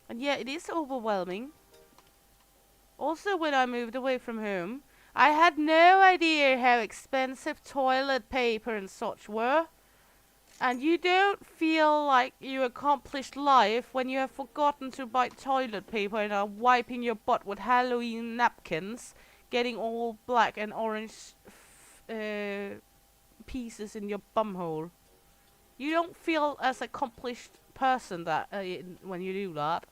And yeah, it is overwhelming. Also, when I moved away from home, I had no idea how expensive toilet paper and such were. And you don't feel like you accomplished life when you have forgotten to buy toilet paper and are wiping your butt with Halloween napkins, getting all black and orange pieces in your bumhole. You don't feel as accomplished person that when you do that.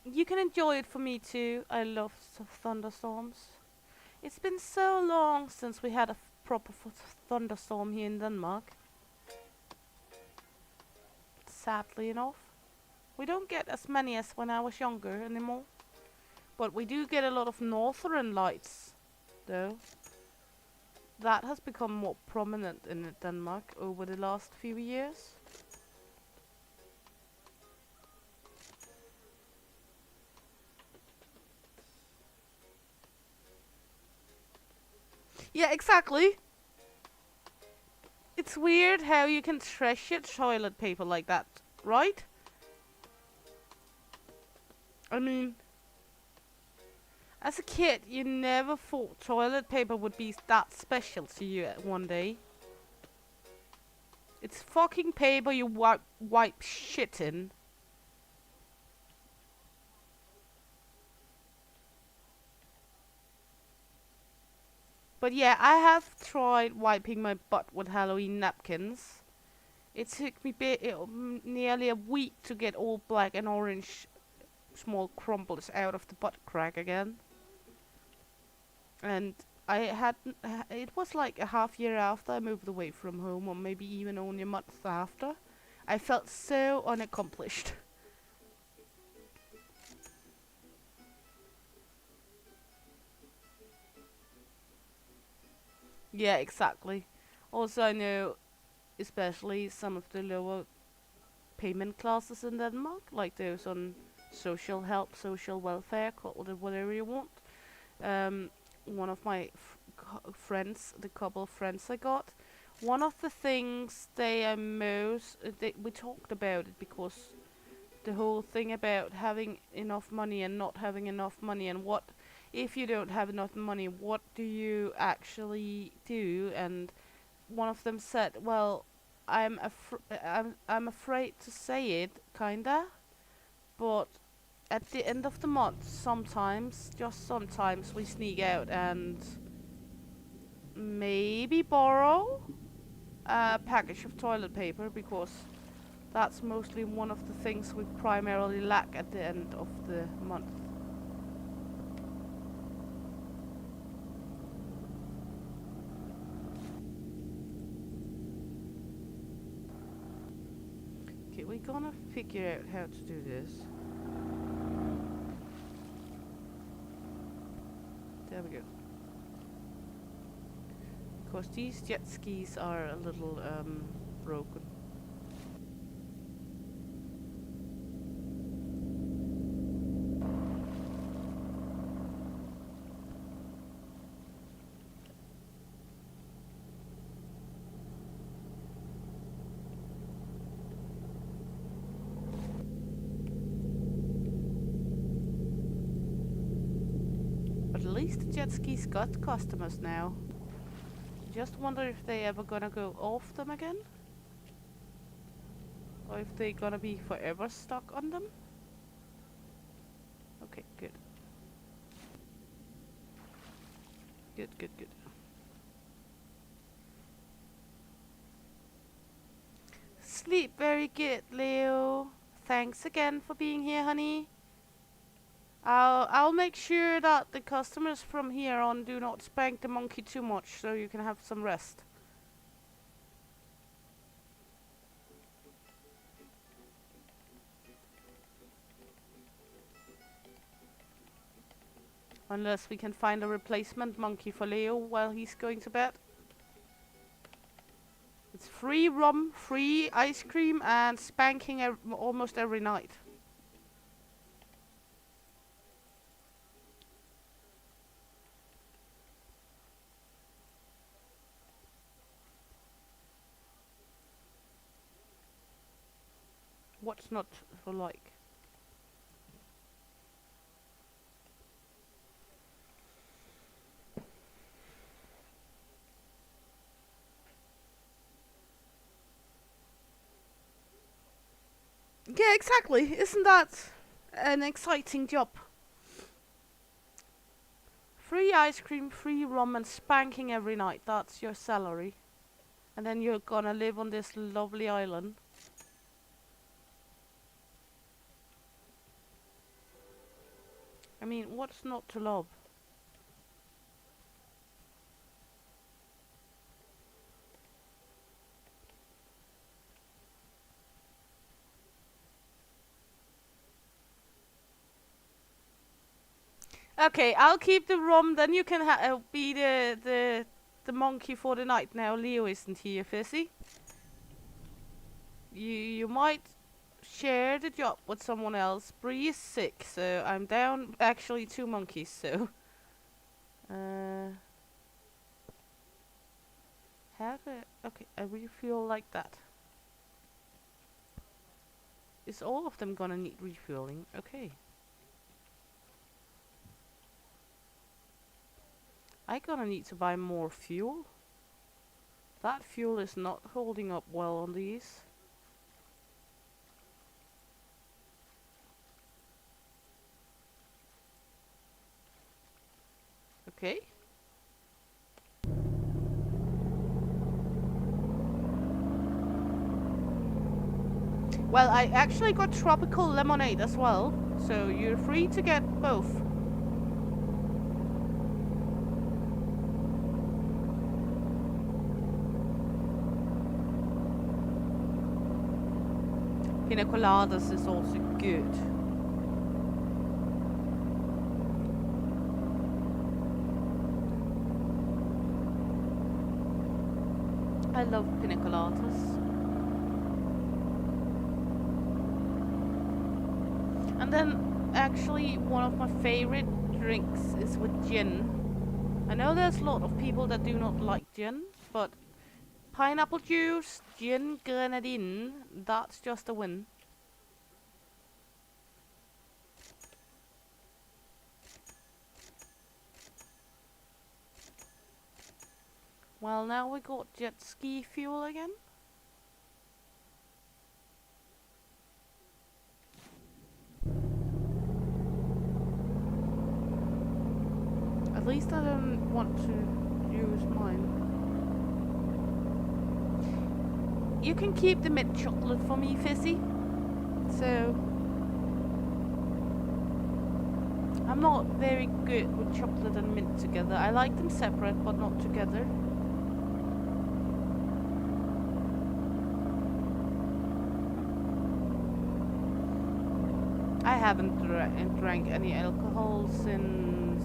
You can enjoy it for me too. I love thunderstorms. It's been so long since we had a proper thunderstorm here in Denmark. Sadly enough. We don't get as many as when I was younger anymore. But we do get a lot of northern lights, though. That has become more prominent in Denmark over the last few years. Yeah, exactly. It's weird how you can treasure toilet paper like that, right? I mean, as a kid, you never thought toilet paper would be that special to you one day. It's fucking paper you wipe shit in. But yeah, I have tried wiping my butt with Halloween napkins. It took me nearly a week to get all black and orange small crumbles out of the butt crack again. And I had it was like a half year after I moved away from home, or maybe even only a month after. I felt so unaccomplished. Yeah, exactly. Also, I know, especially some of the lower payment classes in Denmark, like those on social help, social welfare, call it whatever you want. Um, one of my friends, the couple of friends I got, one of the things they are most, we talked about it because the whole thing about having enough money and not having enough money, and what if you don't have enough money, what do you actually do? And one of them said, well, I'm afraid to say it, kinda, but at the end of the month, sometimes, just sometimes, we sneak out and maybe borrow a package of toilet paper, because that's mostly one of the things we primarily lack at the end of the month. Okay, we're gonna figure out how to do this. There we go. Because these jet skis are a little broken. But at least the jet skis got customers now. Just wonder if they ever gonna go off them again, or if they gonna be forever stuck on them. Okay, good. Good, good, good. Sleep very good, Leo. Thanks again for being here, honey. I'll make sure that the customers from here on do not spank the monkey too much, so you can have some rest. Unless we can find a replacement monkey for Leo while he's going to bed. It's free rum, free ice cream, and spanking almost every night. What's not for like? Yeah, exactly. Isn't that an exciting job? Free ice cream, free rum, and spanking every night. That's your salary. And then you're gonna live on this lovely island. I mean, what's not to love? Okay, I'll keep the rum. Then you can be the monkey for the night. Now Leo isn't here, Fizzy. You might share the job with someone else. Bree is sick, so I'm down actually 2 monkeys. So, how do okay, I refuel like that. Is all of them gonna need refueling? Okay. I gonna need to buy more fuel. That fuel is not holding up well on these. Okay. Well, I actually got tropical lemonade as well, so you're free to get both. Pina coladas is also good. I love pina coladas. And then, actually, one of my favorite drinks is with gin. I know there's a lot of people that do not like gin, but pineapple juice, gin, grenadine, that's just a win. Well, now we got jet ski fuel again. At least I don't want to use mine. You can keep the mint chocolate for me, Fizzy. So, I'm not very good with chocolate and mint together. I like them separate, but not together. I haven't drank any alcohol since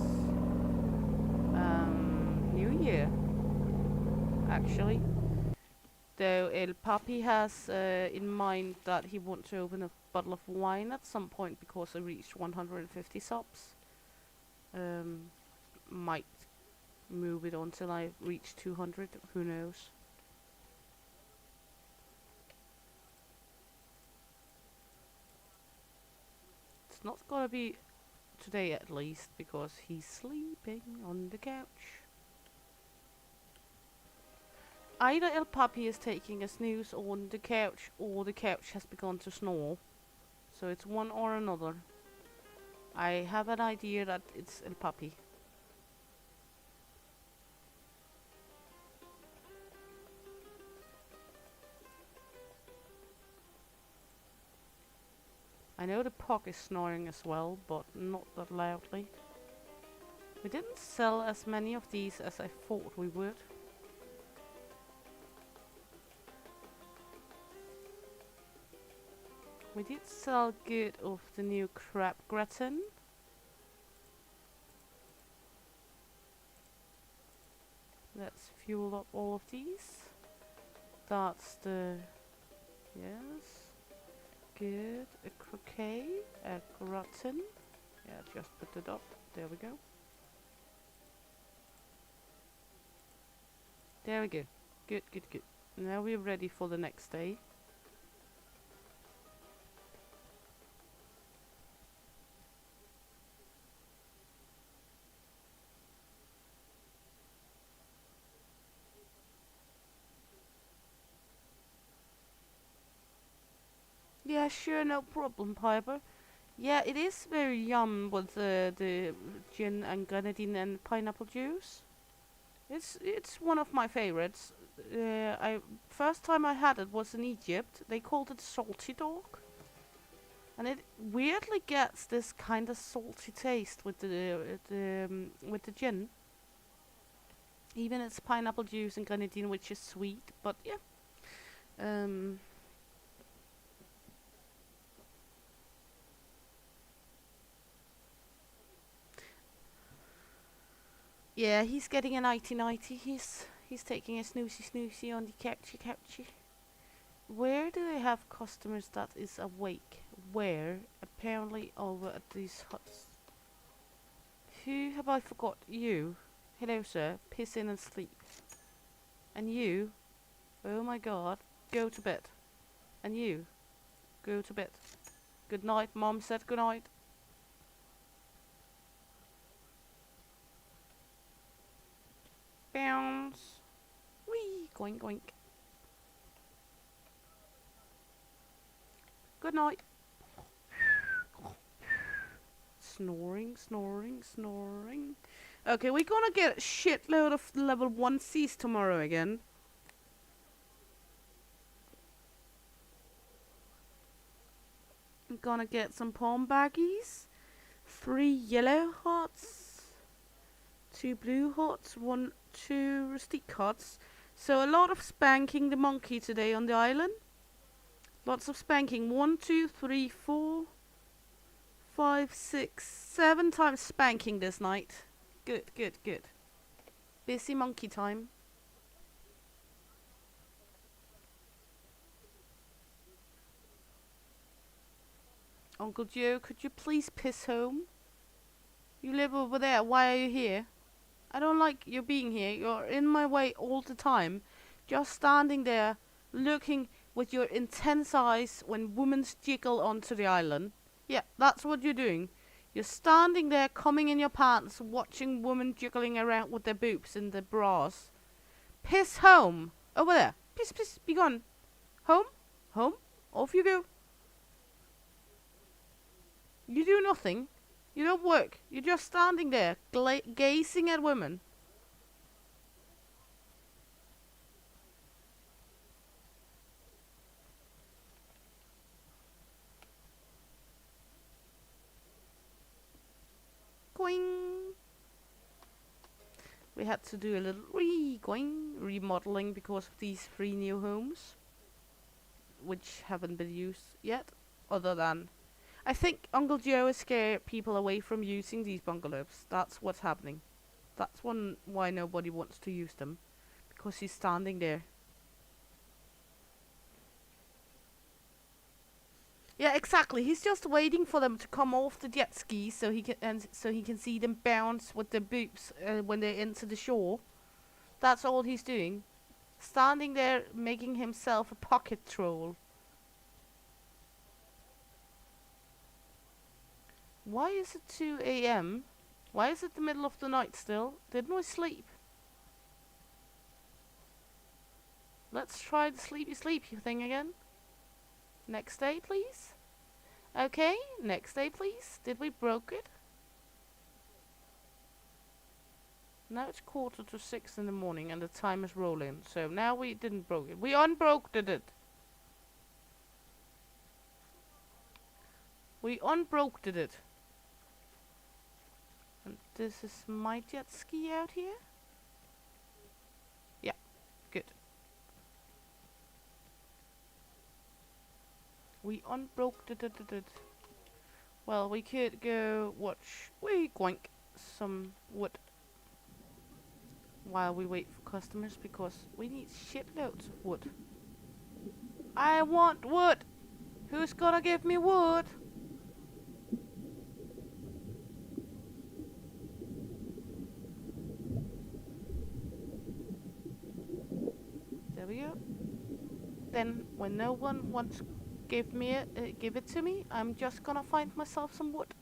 New Year, actually. Though El Papi has in mind that he wants to open a bottle of wine at some point because I reached 150 subs. Might move it on till I reach 200, who knows. It's not gonna be today at least, because he's sleeping on the couch. Either El Papi is taking a snooze on the couch, or the couch has begun to snore. So it's one or another. I have an idea that it's El Papi. I know the Pog is snoring as well, but not that loudly. We didn't sell as many of these as I thought we would. We did sell good of the new crab gratin. Let's fuel up all of these. That's the... yes. Good. A croquet. A gratin. Yeah, just put it up. There we go. There we go. Good, good, good. Now we're ready for the next day. Yeah, sure, no problem, Piper. Yeah, it is very yum with the gin and grenadine and pineapple juice. It's one of my favorites. I first time I had it was in Egypt. They called it salty dog, and it weirdly gets this kind of salty taste with with the gin. Even it's pineapple juice and grenadine, which is sweet, but yeah. Yeah, he's getting a nighty-nighty. He's taking a snoozy on the couchy. Where do they have customers that is awake? Where? Apparently over at these huts. Who have I forgot? You. Hello, sir. Piss in and sleep. And you. Oh my god. Go to bed. And you. Go to bed. Good night. Mom said good night. Bounce. Wee. Goink, goink. Good night. Snoring. Okay, we're gonna get a shitload of level 1Cs tomorrow again. I'm gonna get some palm baggies, 3 yellow hearts, 2 blue hearts, 2 rustic hearts. So a lot of spanking the monkey today on the island. Lots of spanking. 1, 2, 3, 4, 5, 6, 7 times spanking this night. Good. Busy monkey time. Uncle Joe, could you please piss home? You live over there. Why are you here? I don't like you being here. You're in my way all the time. Just standing there, looking with your intense eyes when women jiggle onto the island. Yeah, that's what you're doing. You're standing there, coming in your pants, watching women jiggling around with their boobs in their bras. Piss home. Over there. Piss, piss, be gone. Home? Home? Off you go. You do nothing. You don't work. You're just standing there, gazing at women. Going. We had to do a little remodeling because of these 3 new homes, which haven't been used yet, other than I think Uncle Joe is scared people away from using these bungalows. That's what's happening. That's why nobody wants to use them, because he's standing there. Yeah, exactly. He's just waiting for them to come off the jet ski so he can see them bounce with their boobs when they enter the shore. That's all he's doing. Standing there making himself a pocket troll. Why is it 2 a.m.? Why is it the middle of the night still? Didn't we sleep? Let's try the sleepy thing again. Next day, please. Okay, next day, please. Did we broke it? Now it's 5:45 in the morning and the time is rolling. So now we didn't broke it. We unbroked it. We unbroked it. And this is my jet ski out here. Yeah, good. We unbroked it. Well, we could go watch. We goink some wood while we wait for customers because we need shitloads of wood. I want wood. Who's gonna give me wood? There we go. Then, when no one wants to give it to me, I'm just gonna find myself some wood.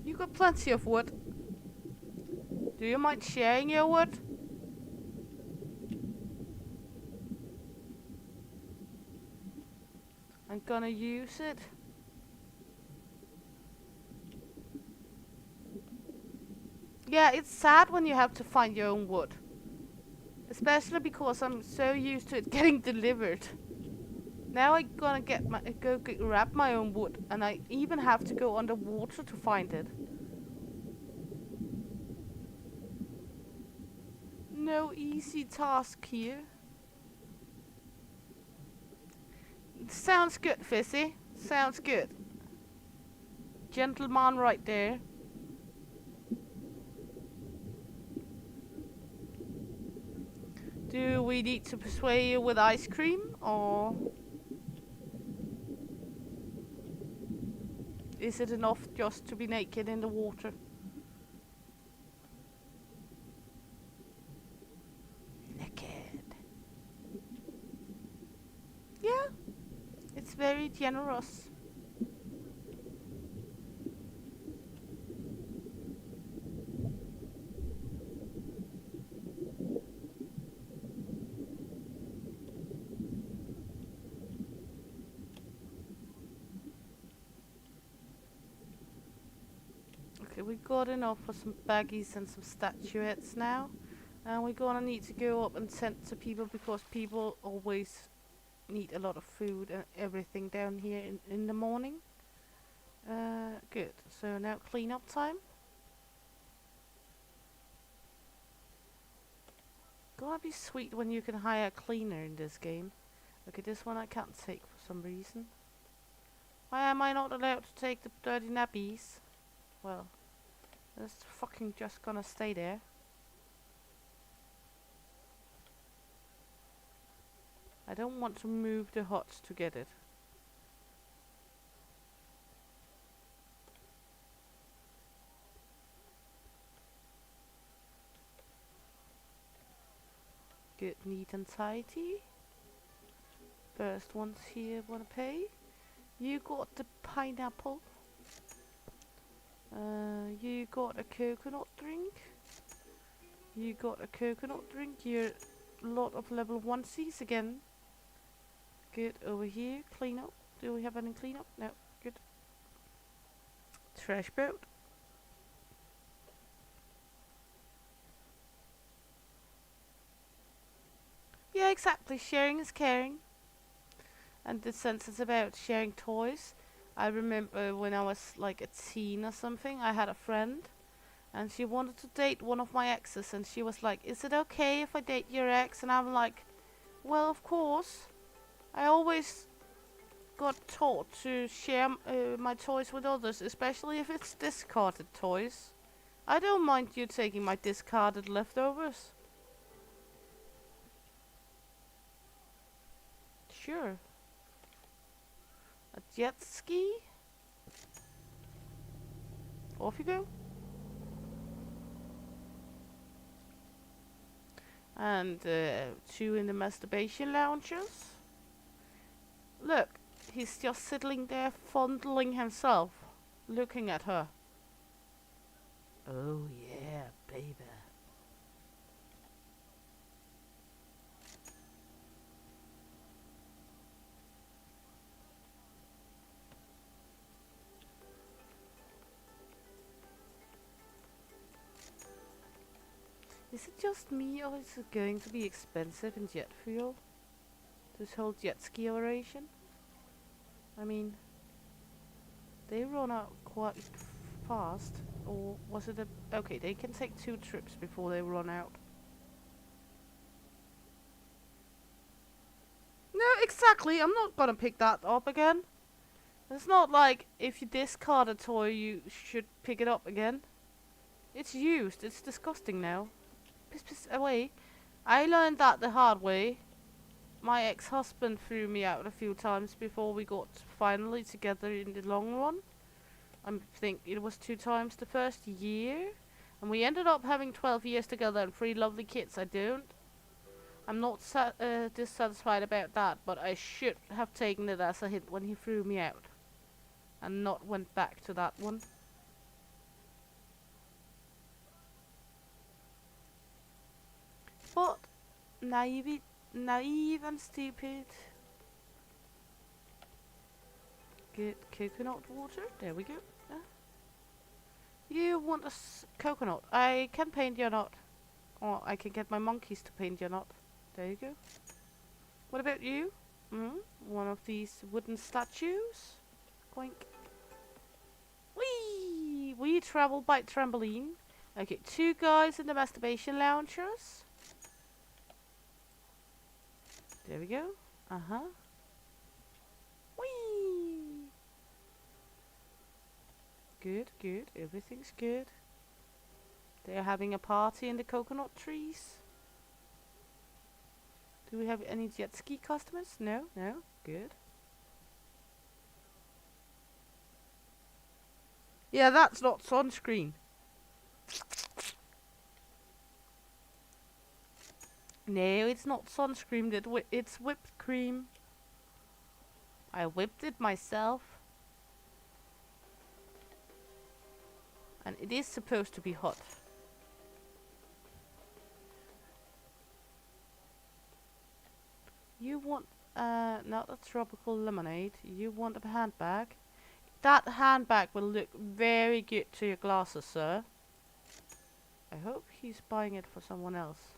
You got plenty of wood. Do you mind sharing your wood? I'm gonna use it. Yeah, it's sad when you have to find your own wood. Especially because I'm so used to it getting delivered. Now I'm gonna grab my own wood, and I even have to go underwater to find it. No easy task here. Sounds good, Fizzy. Sounds good. Gentleman right there. Do we need to persuade you with ice cream, or is it enough just to be naked in the water? Naked. Yeah, it's very generous. Okay, we got enough for some baggies and some statuettes now. And we're gonna need to go up and send to people because people always need a lot of food and everything down here in the morning. Good. So now clean up time. Gonna be sweet when you can hire a cleaner in this game. Okay, this one I can't take for some reason. Why am I not allowed to take the dirty nappies? Well, it's fucking just gonna stay there. I don't want to move the hots to get it. Good, neat and tidy. First ones here wanna pay. You got the pineapple. You got a coconut drink. You got a coconut drink. You're a lot of level 1Cs again. Good, over here, clean up. Do we have any clean up? No, good. Trash boat. Yeah, exactly. Sharing is caring. And the sense is about sharing toys. I remember when I was like a teen or something, I had a friend and she wanted to date one of my exes, and she was like, is it okay if I date your ex? And I'm like, well, of course. I always got taught to share my toys with others, especially if it's discarded toys. I don't mind you taking my discarded leftovers. Sure. A jet ski? Off you go. And 2 in the masturbation lounges. Look, he's just sitting there fondling himself, looking at her. Oh yeah, baby. Is it just me, or is it going to be expensive in jet fuel? This whole jet ski operation? I mean, they run out quite fast. Or was it a... Okay, they can take 2 trips before they run out. No, exactly. I'm not gonna pick that up again. It's not like if you discard a toy, you should pick it up again. It's used. It's disgusting now. Piss, piss away. I learned that the hard way. My ex-husband threw me out a few times before we got finally together in the long run. I think it was 2 times the first year. And we ended up having 12 years together and 3 lovely kids. I'm not dissatisfied about that, but I should have taken it as a hint when he threw me out. And not went back to that one. But naive and stupid. Get coconut water. There we go. You want a coconut? I can paint your knot. Or I can get my monkeys to paint your knot. There you go. What about you? One of these wooden statues? Quink. Whee! We travel by trampoline. Okay, 2 guys in the masturbation loungers. There we go. Whee! Good, good. Everything's good. They're having a party in the coconut trees. Do we have any jet ski customers? No, no. Good. Yeah, that's not sunscreen. No, it's not sunscreen. It's whipped cream. I whipped it myself. And it is supposed to be hot. You want, not a tropical lemonade. You want a handbag. That handbag will look very good to your glasses, sir. I hope he's buying it for someone else.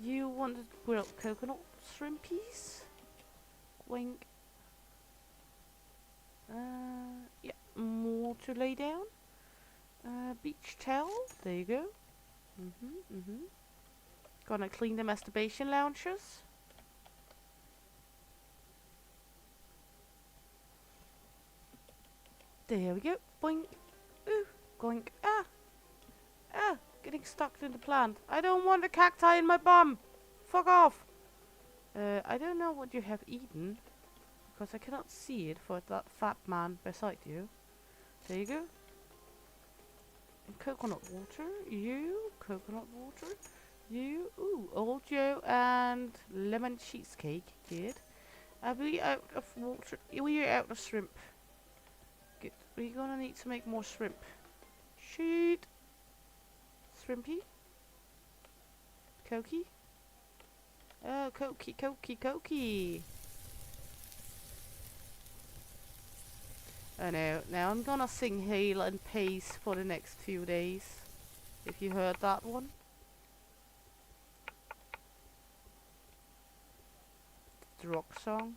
You wanted grilled coconut shrimpies? Wink. Yeah, more to lay down. Beach towel. There you go. Gonna clean the masturbation lounges. There we go. Boink. Ooh. Goink. Ah. Ah. Getting stuck in the plant. I don't want a cacti in my bum. Fuck off. I don't know what you have eaten, because I cannot see it for that fat man beside you. There you go. And coconut water. You. Coconut water. You. Ooh. Old Joe and lemon cheesecake. Good. Are we out of water? We are out of shrimp. Good. We're gonna need to make more shrimp. Shoot. Shrimpy. Cokie. Oh, Cokie. I know. Now I'm gonna sing Hail and Pace for the next few days. If you heard that one. The rock song.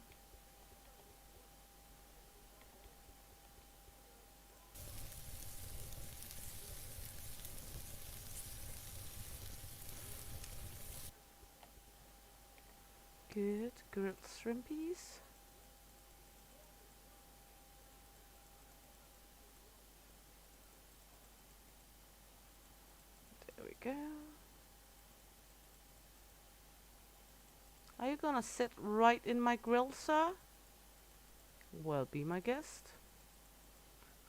Good. Grilled shrimpies. There we go. Are you gonna sit right in my grill, sir? Well, be my guest.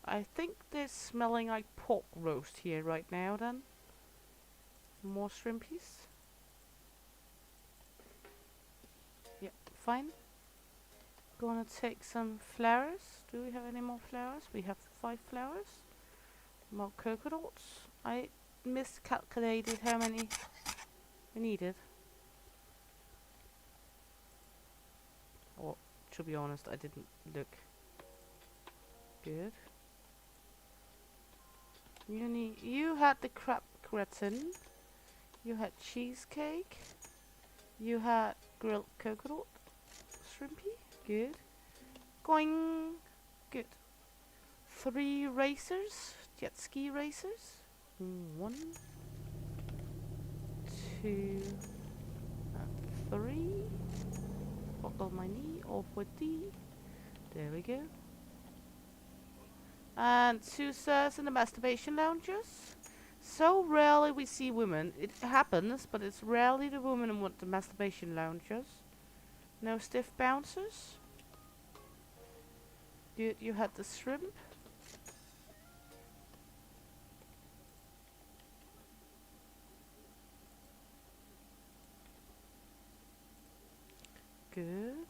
I think they're smelling like pork roast here right now then. More shrimpies. Yep, fine. Gonna take some flowers. Do we have any more flowers? We have 5 flowers. More coconuts. I miscalculated how many we needed. Or, to be honest, I didn't look. Good. You had the crab gratin. You had cheesecake. You had grilled coconut. Shrimpy. Good. Going. Good. 3 racers. Jet ski racers. 1, 2, and 3. Buckle my knee. Off with thee. There we go. And 2 sirs in the masturbation lounges. So rarely we see women. It happens, but it's rarely the women who want the masturbation lounges. No stiff bouncers. Good, you had the shrimp. Good.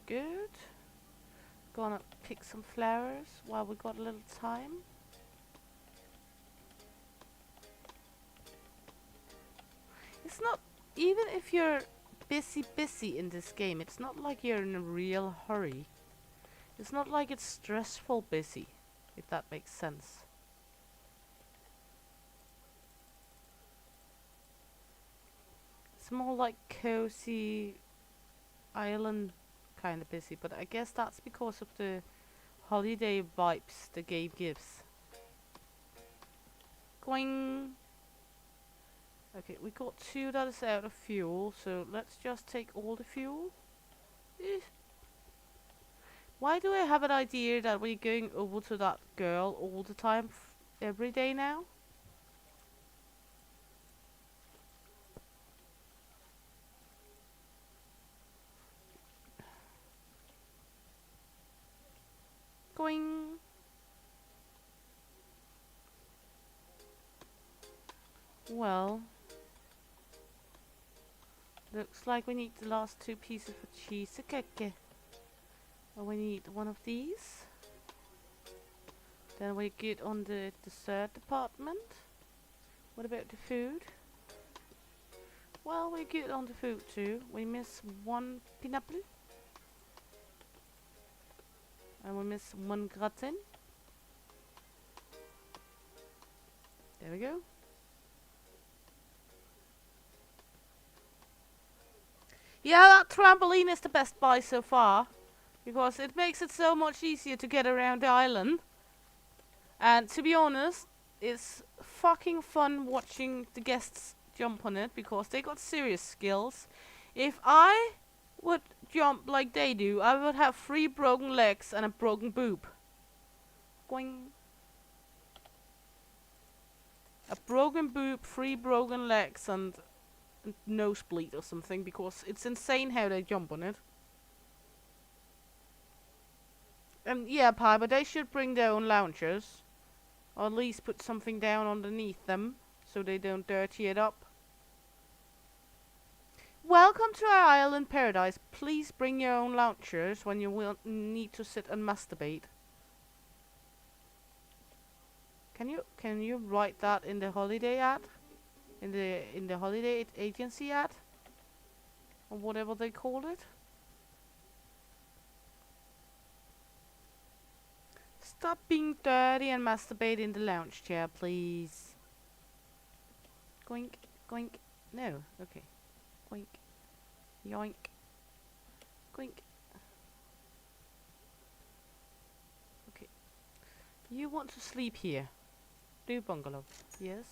Good. Gonna pick some flowers while we got a little time. It's not, even if you're busy in this game, it's not like you're in a real hurry. It's not like it's stressful busy, if that makes sense. It's more like cozy island kind of busy, but I guess that's because of the holiday vibes the game gives. Going. Okay, we got 2 that is out of fuel, so let's just take all the fuel. Why do I have an idea that we're going over to that girl all the time, every day now? Going. Well, looks like we need the last 2 pieces for cheesecake. And we need one of these. Then we get on the dessert department. What about the food? Well, we get on the food too. We miss 1 pineapple. And we miss 1 gratin. There we go. Yeah, that trampoline is the best buy so far. Because it makes it so much easier to get around the island. And to be honest, it's fucking fun watching the guests jump on it. Because they got serious skills. If I would jump like they do, I would have 3 broken legs and a broken boob. Going. A broken boob, 3 broken legs, and nosebleed or something, because it's insane how they jump on it. And yeah, Pi, but they should bring their own launchers. Or at least put something down underneath them, so they don't dirty it up. Welcome to our island paradise. Please bring your own launchers when you will need to sit and masturbate. Can you write that in the holiday ad? In the holiday agency ad? Or whatever they call it? Stop being dirty and masturbate in the lounge chair, please. Goink, goink. No, okay. Goink. Yoink. Goink. Okay. You want to sleep here. Blue bungalow. Yes.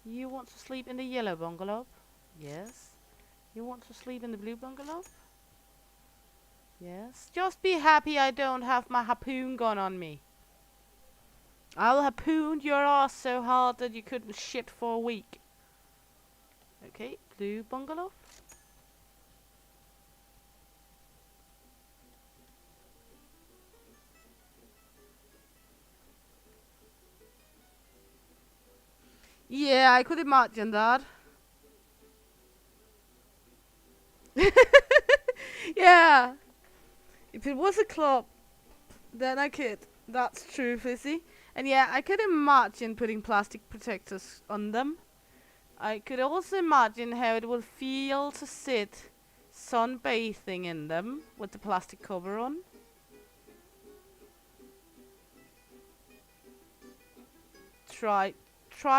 You want to sleep in the yellow bungalow? Yes. You want to sleep in the blue bungalow? Yes. Just be happy I don't have my harpoon gun on me. I'll harpoon your ass so hard that you couldn't shit for a week. Okay, blue bungalow. Yeah, I could imagine that. Yeah. If it was a club, then I could. That's true, Fizzy. And yeah, I could imagine putting plastic protectors on them. I could also imagine how it would feel to sit sunbathing in them with the plastic cover on. Try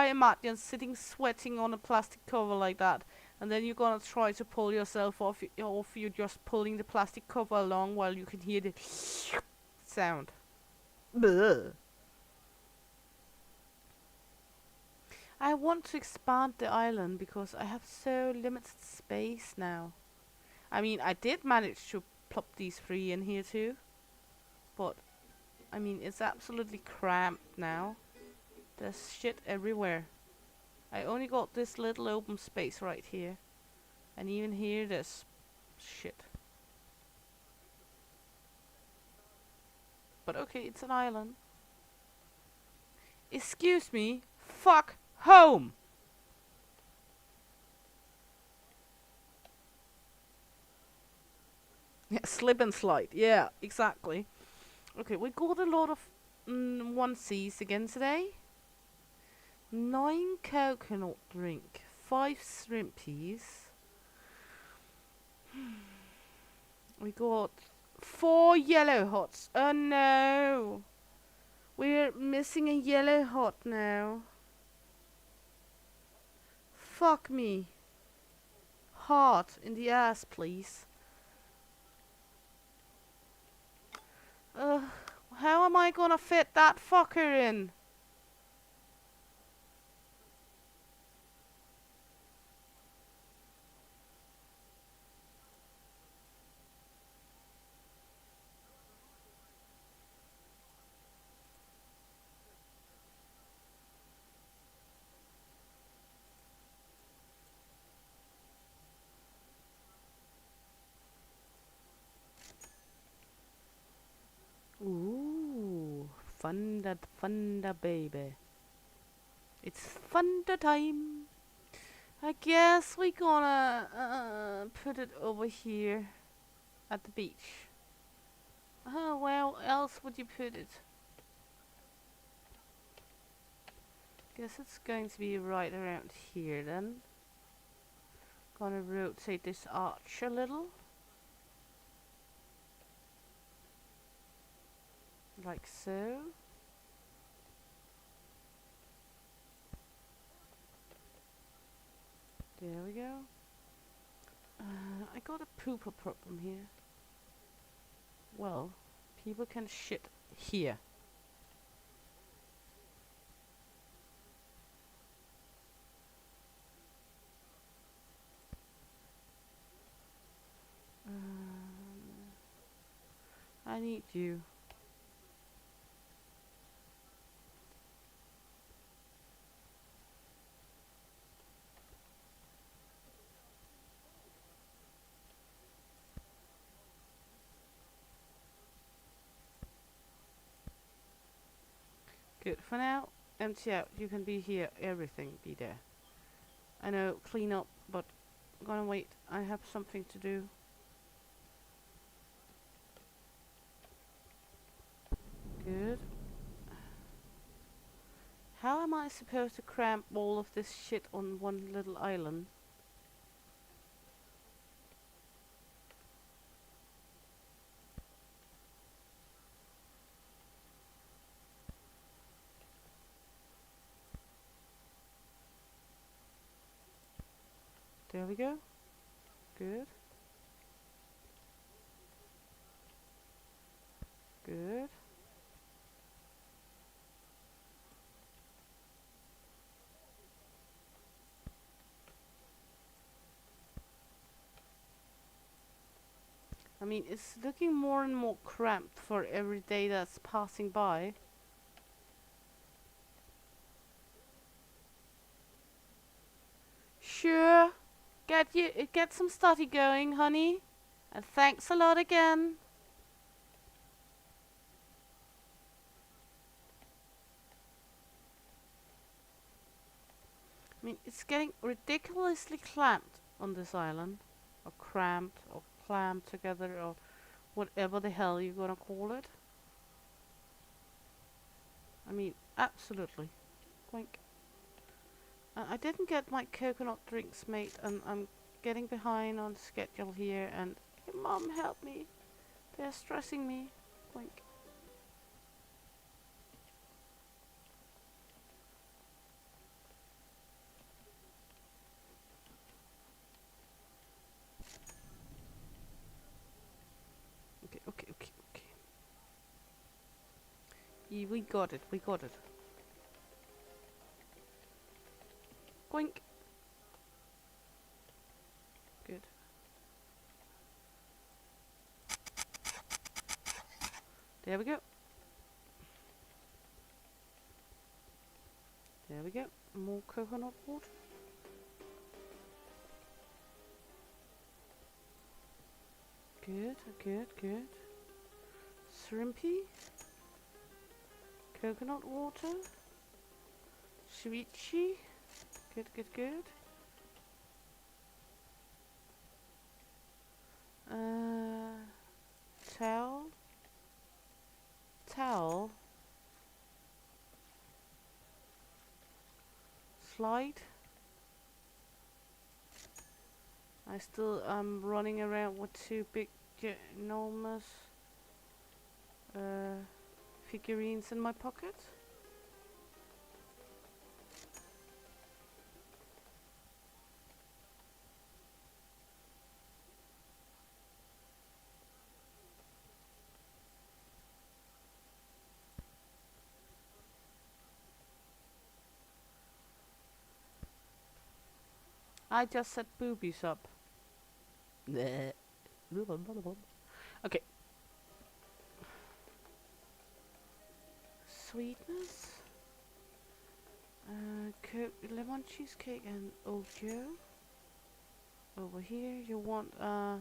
imagine sitting sweating on a plastic cover like that, and then you're gonna try to pull yourself off. You're just pulling the plastic cover along while you can hear the sound. Bleh. I want to expand the island because I have so limited space now. I mean, I did manage to plop these 3 in here too, but I mean, it's absolutely cramped now. There's shit everywhere. I only got this little open space right here. And even here there's shit. But okay, it's an island. Excuse me, fuck home! Yeah, slip and slide. Yeah, exactly. Okay, we got a lot of onesies again today. 9 coconut drink, 5 shrimpies. We got 4 yellow hots. Oh no! We're missing a yellow hot now. Fuck me. Heart in the ass, please. How am I gonna fit that fucker in? Ooh, funda baby. It's funda time. I guess we gonna put it over here at the beach. Where else would you put it? Guess it's going to be right around here then. Gonna rotate this arch a little. Like so. There we go. I got a pooper problem here. Well, people can shit here. I need you. Good. For now, empty out. You can be here. Everything be there. I know, clean up, but I'm gonna wait. I have something to do. Good. How am I supposed to cramp all of this shit on one little island? There we go. Good. Good. I mean, it's looking more and more cramped for every day that's passing by. Sure. Get some study going, honey. And thanks a lot again. I mean, it's getting ridiculously clamped on this island. Or cramped, or clammed together, or whatever the hell you're gonna call it. I mean, absolutely. Quink. I didn't get my coconut drinks made, and I'm getting behind on schedule here, and hey, Mom, help me. They're stressing me. Quink. Okay. Yeah, we got it. Quink. Good. There we go. There we go. More coconut water. Good. Shrimpy. Coconut water. Sweetchi. Good. Towel. Slide. I still am running around with two big enormous figurines in my pocket. I just set boobies up. Okay. Sweetness. Lemon cheesecake and Ojo. Over here, you want a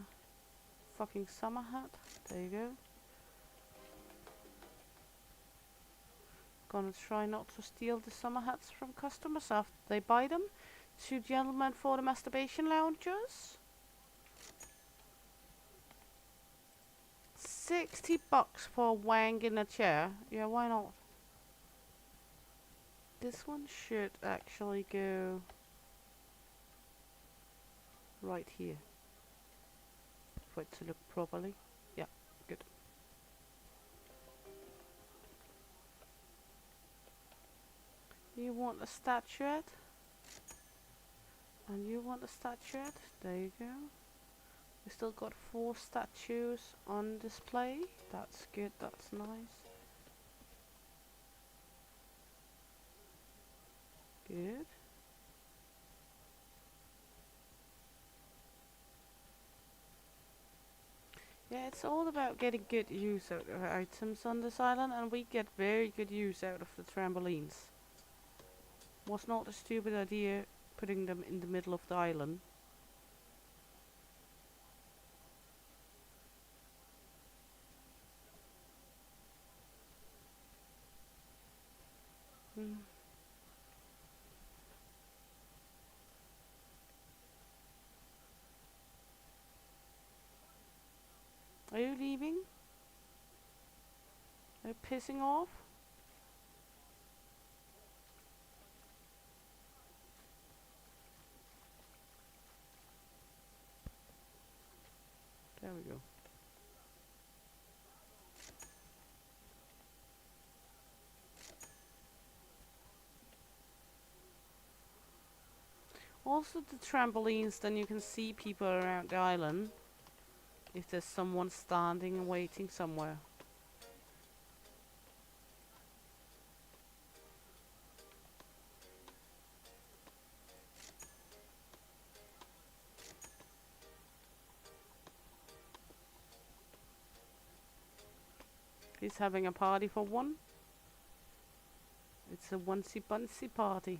fucking summer hat. There you go. Gonna try not to steal the summer hats from customers after they buy them. 2 gentlemen for the masturbation loungers. $60 for a wang in a chair. Yeah, why not? This one should actually go right here for it to look properly. Yeah, good. You want a statuette? And you want a statuette? There you go. We still got 4 statues on display. That's good, that's nice. Good. Yeah, it's all about getting good use out of items on this island, and we get very good use out of the trampolines. Was not a stupid idea putting them in the middle of the island. Hmm. Are you leaving? Are you pissing off? There we go. Also the trampolines, then you can see people around the island if there's someone standing and waiting somewhere. He's having a party for one. It's a onesie bunsy party.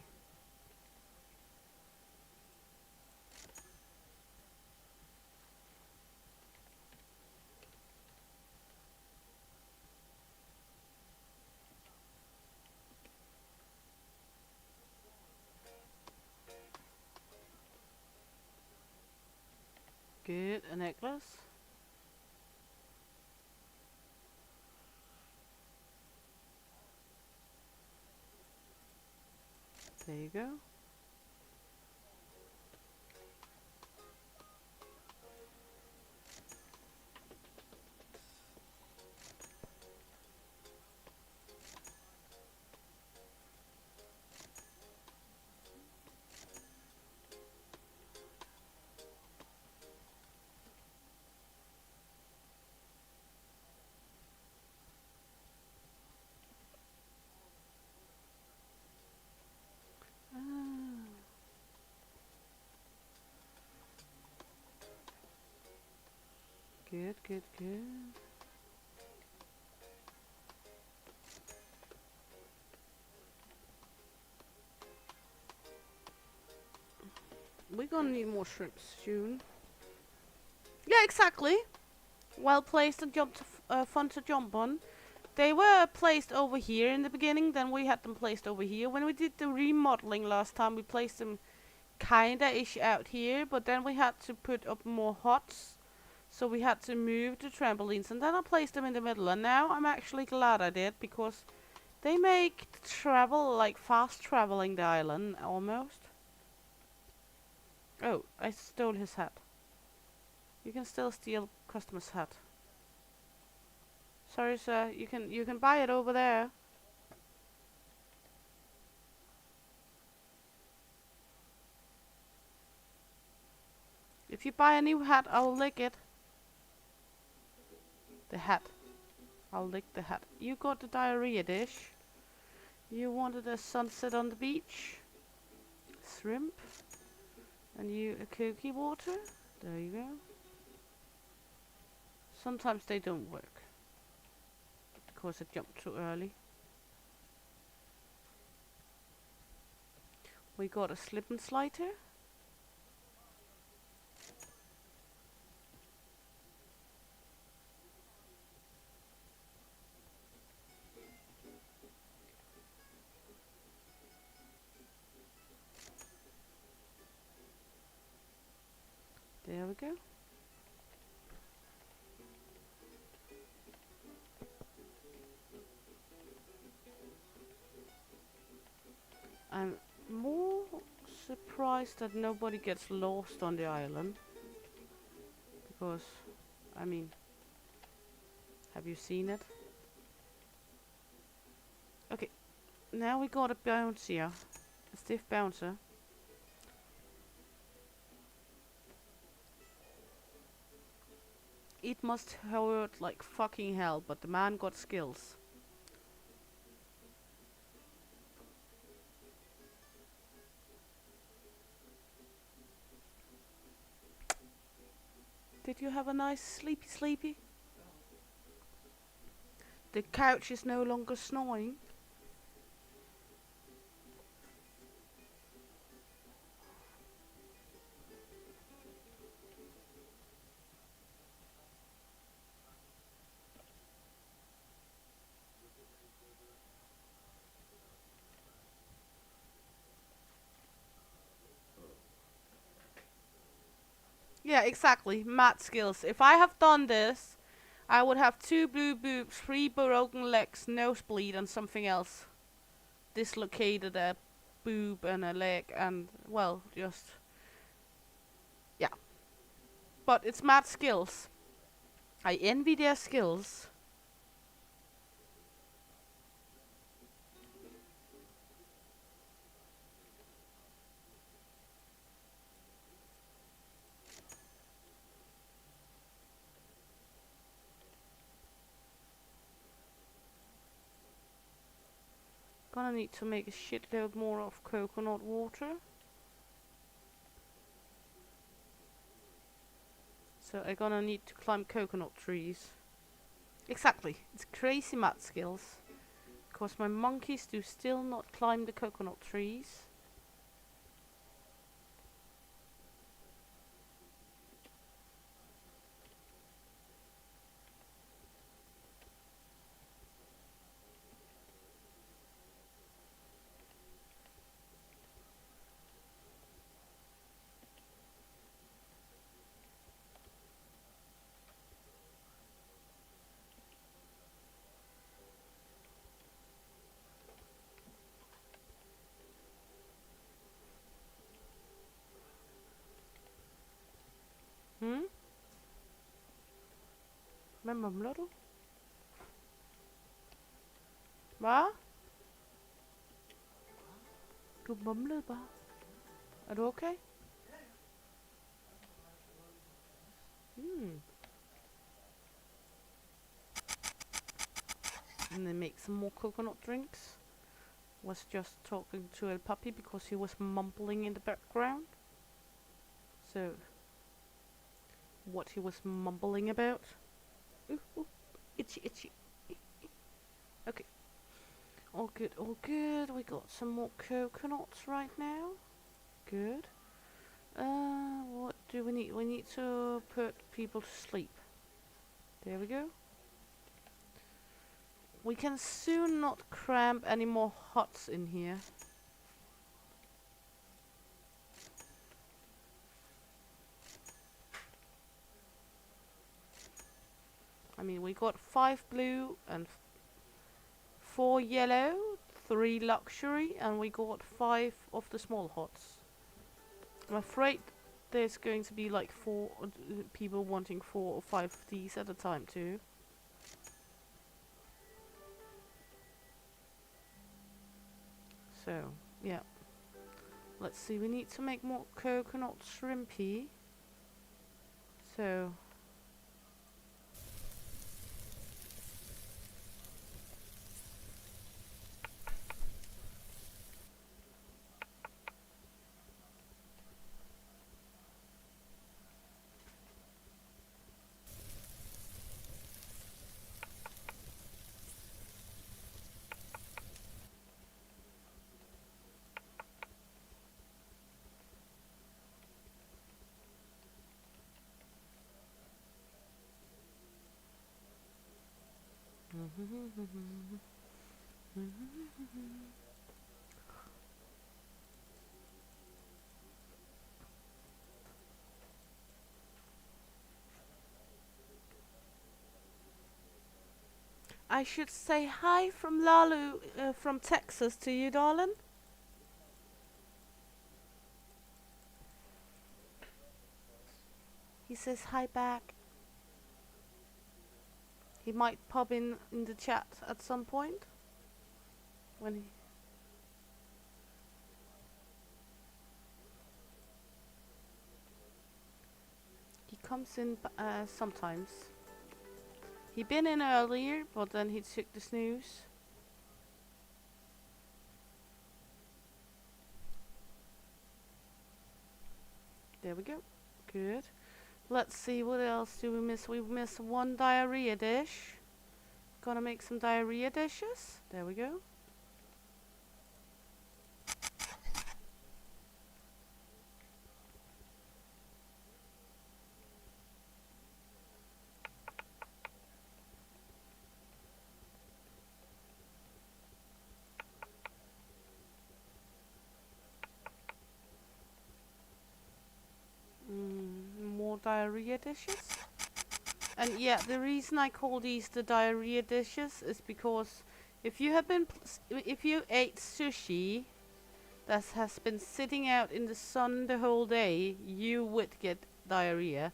Good, a necklace. There you go. Ah, good, good, good. We're gonna need more shrimps soon. Yeah, exactly. Well placed and fun to jump on. They were placed over here in the beginning, then we had them placed over here. When we did the remodeling last time, we placed them kinda-ish out here, but then we had to put up more huts. So we had to move the trampolines, and then I placed them in the middle. And now I'm actually glad I did, because they make travel, like fast traveling the island, almost. Oh, I stole his hat. You can still steal customer's hat. Sorry, sir. You can buy it over there. If you buy a new hat, I'll lick it. The hat. I'll lick the hat. You got the diarrhea dish. You wanted a sunset on the beach. Shrimp. And you a cookie water. There you go. Sometimes they don't work. Because I jumped too early. We got a slip and slider. There we go. I'm more surprised that nobody gets lost on the island. Because, I mean, have you seen it? Okay, now we got a bouncer. A stiff bouncer. It must hurt like fucking hell, but the man got skills. Did you have a nice sleepy? The couch is no longer snoring. Yeah, exactly. Math skills. If I have done this, I would have 2 blue boobs, 3 broken legs, nosebleed, and something else. Dislocated a boob and a leg, and, well, just... yeah. But it's math skills. I envy their skills. Gonna need to make a shitload more of coconut water. So I'm gonna need to climb coconut trees. Exactly. It's crazy math skills. Because my monkeys do still not climb the coconut trees. Hmm? Hvad mumler du? Hvad? Du mumlede bare. Er du okay? Hmm. And then make some more coconut drinks. Was just talking to El Papi because he was mumbling in the background. So, what he was mumbling about. Ooh, itchy, itchy. Okay. All good, all good. We got some more coconuts right now. Good. What do we need? We need to put people to sleep. There we go. We can soon not cramp any more huts in here. I mean, we got 5 blue and 4 yellow, 3 luxury, and we got 5 of the small huts. I'm afraid there's going to be like 4 people wanting 4 or 5 of these at a time too. So, yeah. Let's see, we need to make more coconut shrimpy. So... I should say hi from Lalu from Texas to you, darling. He says hi back. He might pop in the chat at some point. When he comes in sometimes. He been in earlier, but then he took the snooze. There we go. Good. Let's see, what else do we miss? We miss one diarrhea dish. Gonna make some diarrhea dishes. There we go. More diarrhea dishes. And yeah, the reason I call these the diarrhea dishes is because if you ate sushi that has been sitting out in the sun the whole day, you would get diarrhea.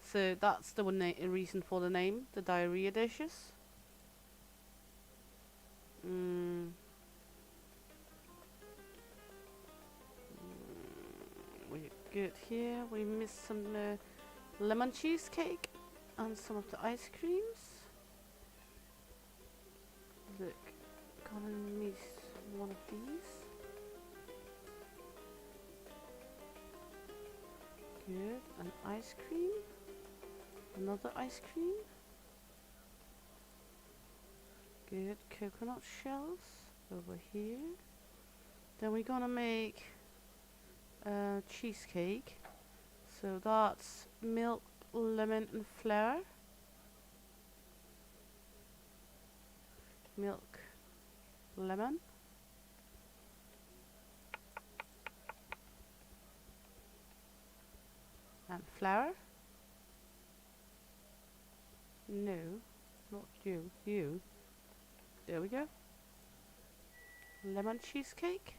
So that's the reason for the name, the diarrhea dishes. We're good here. We missed some lemon cheesecake and some of the ice creams. Look, gonna miss one of these. Good, an ice cream. Another ice cream. Good, coconut shells over here. Then we're gonna make cheesecake. So that's milk, lemon and flour. Milk, lemon. And flour. No, not you, you. There we go. Lemon cheesecake.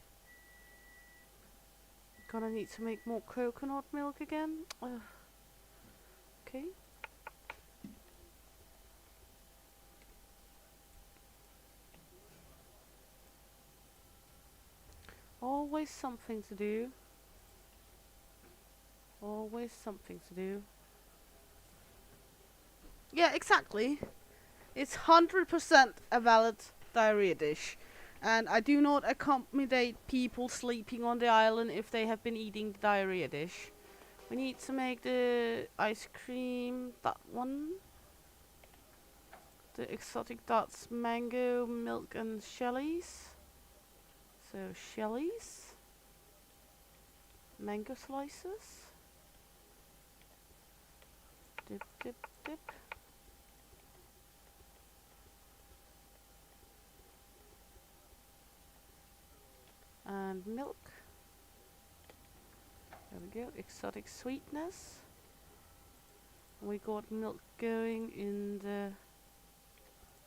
Gonna need to make more coconut milk again. Okay. Always something to do. Always something to do. Yeah, exactly. It's 100% a valid diarrhea dish. And I do not accommodate people sleeping on the island if they have been eating the diarrhea dish. We need to make the ice cream, that one. The exotic, that's mango, milk and shellies. So shellies. Mango slices. Dip, dip, dip. And milk. There we go, exotic sweetness. We got milk going in the...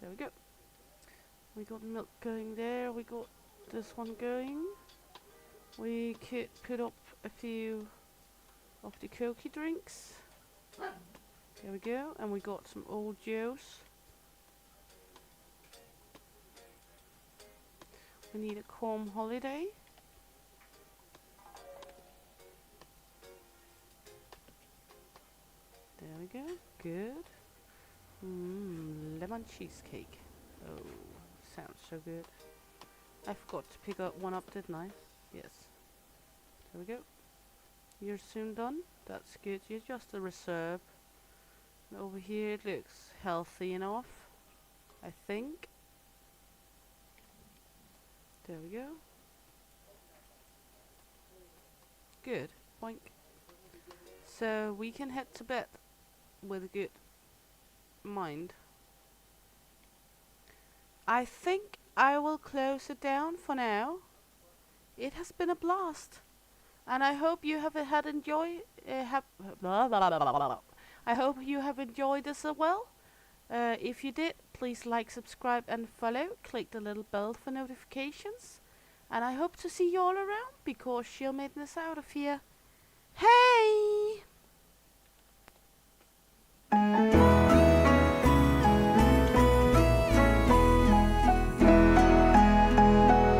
There we go. We got milk going there, we got this one going. We could put up a few of the Cokie drinks. There we go, and we got some old Joes. We need a calm holiday. There we go, good. Lemon cheesecake. Oh, sounds so good. I forgot to pick up one up, didn't I? Yes. There we go. You're soon done. That's good. You're just a reserve. And over here it looks healthy enough, I think. There we go. Good. Boink. So we can head to bed with a good mind. I think I will close it down for now. It has been a blast, and I hope you have had I hope you have enjoyed this as well. If you did, please like, subscribe and follow. Click the little bell for notifications. And I hope to see you all around, because she'll make this out of here. Hey!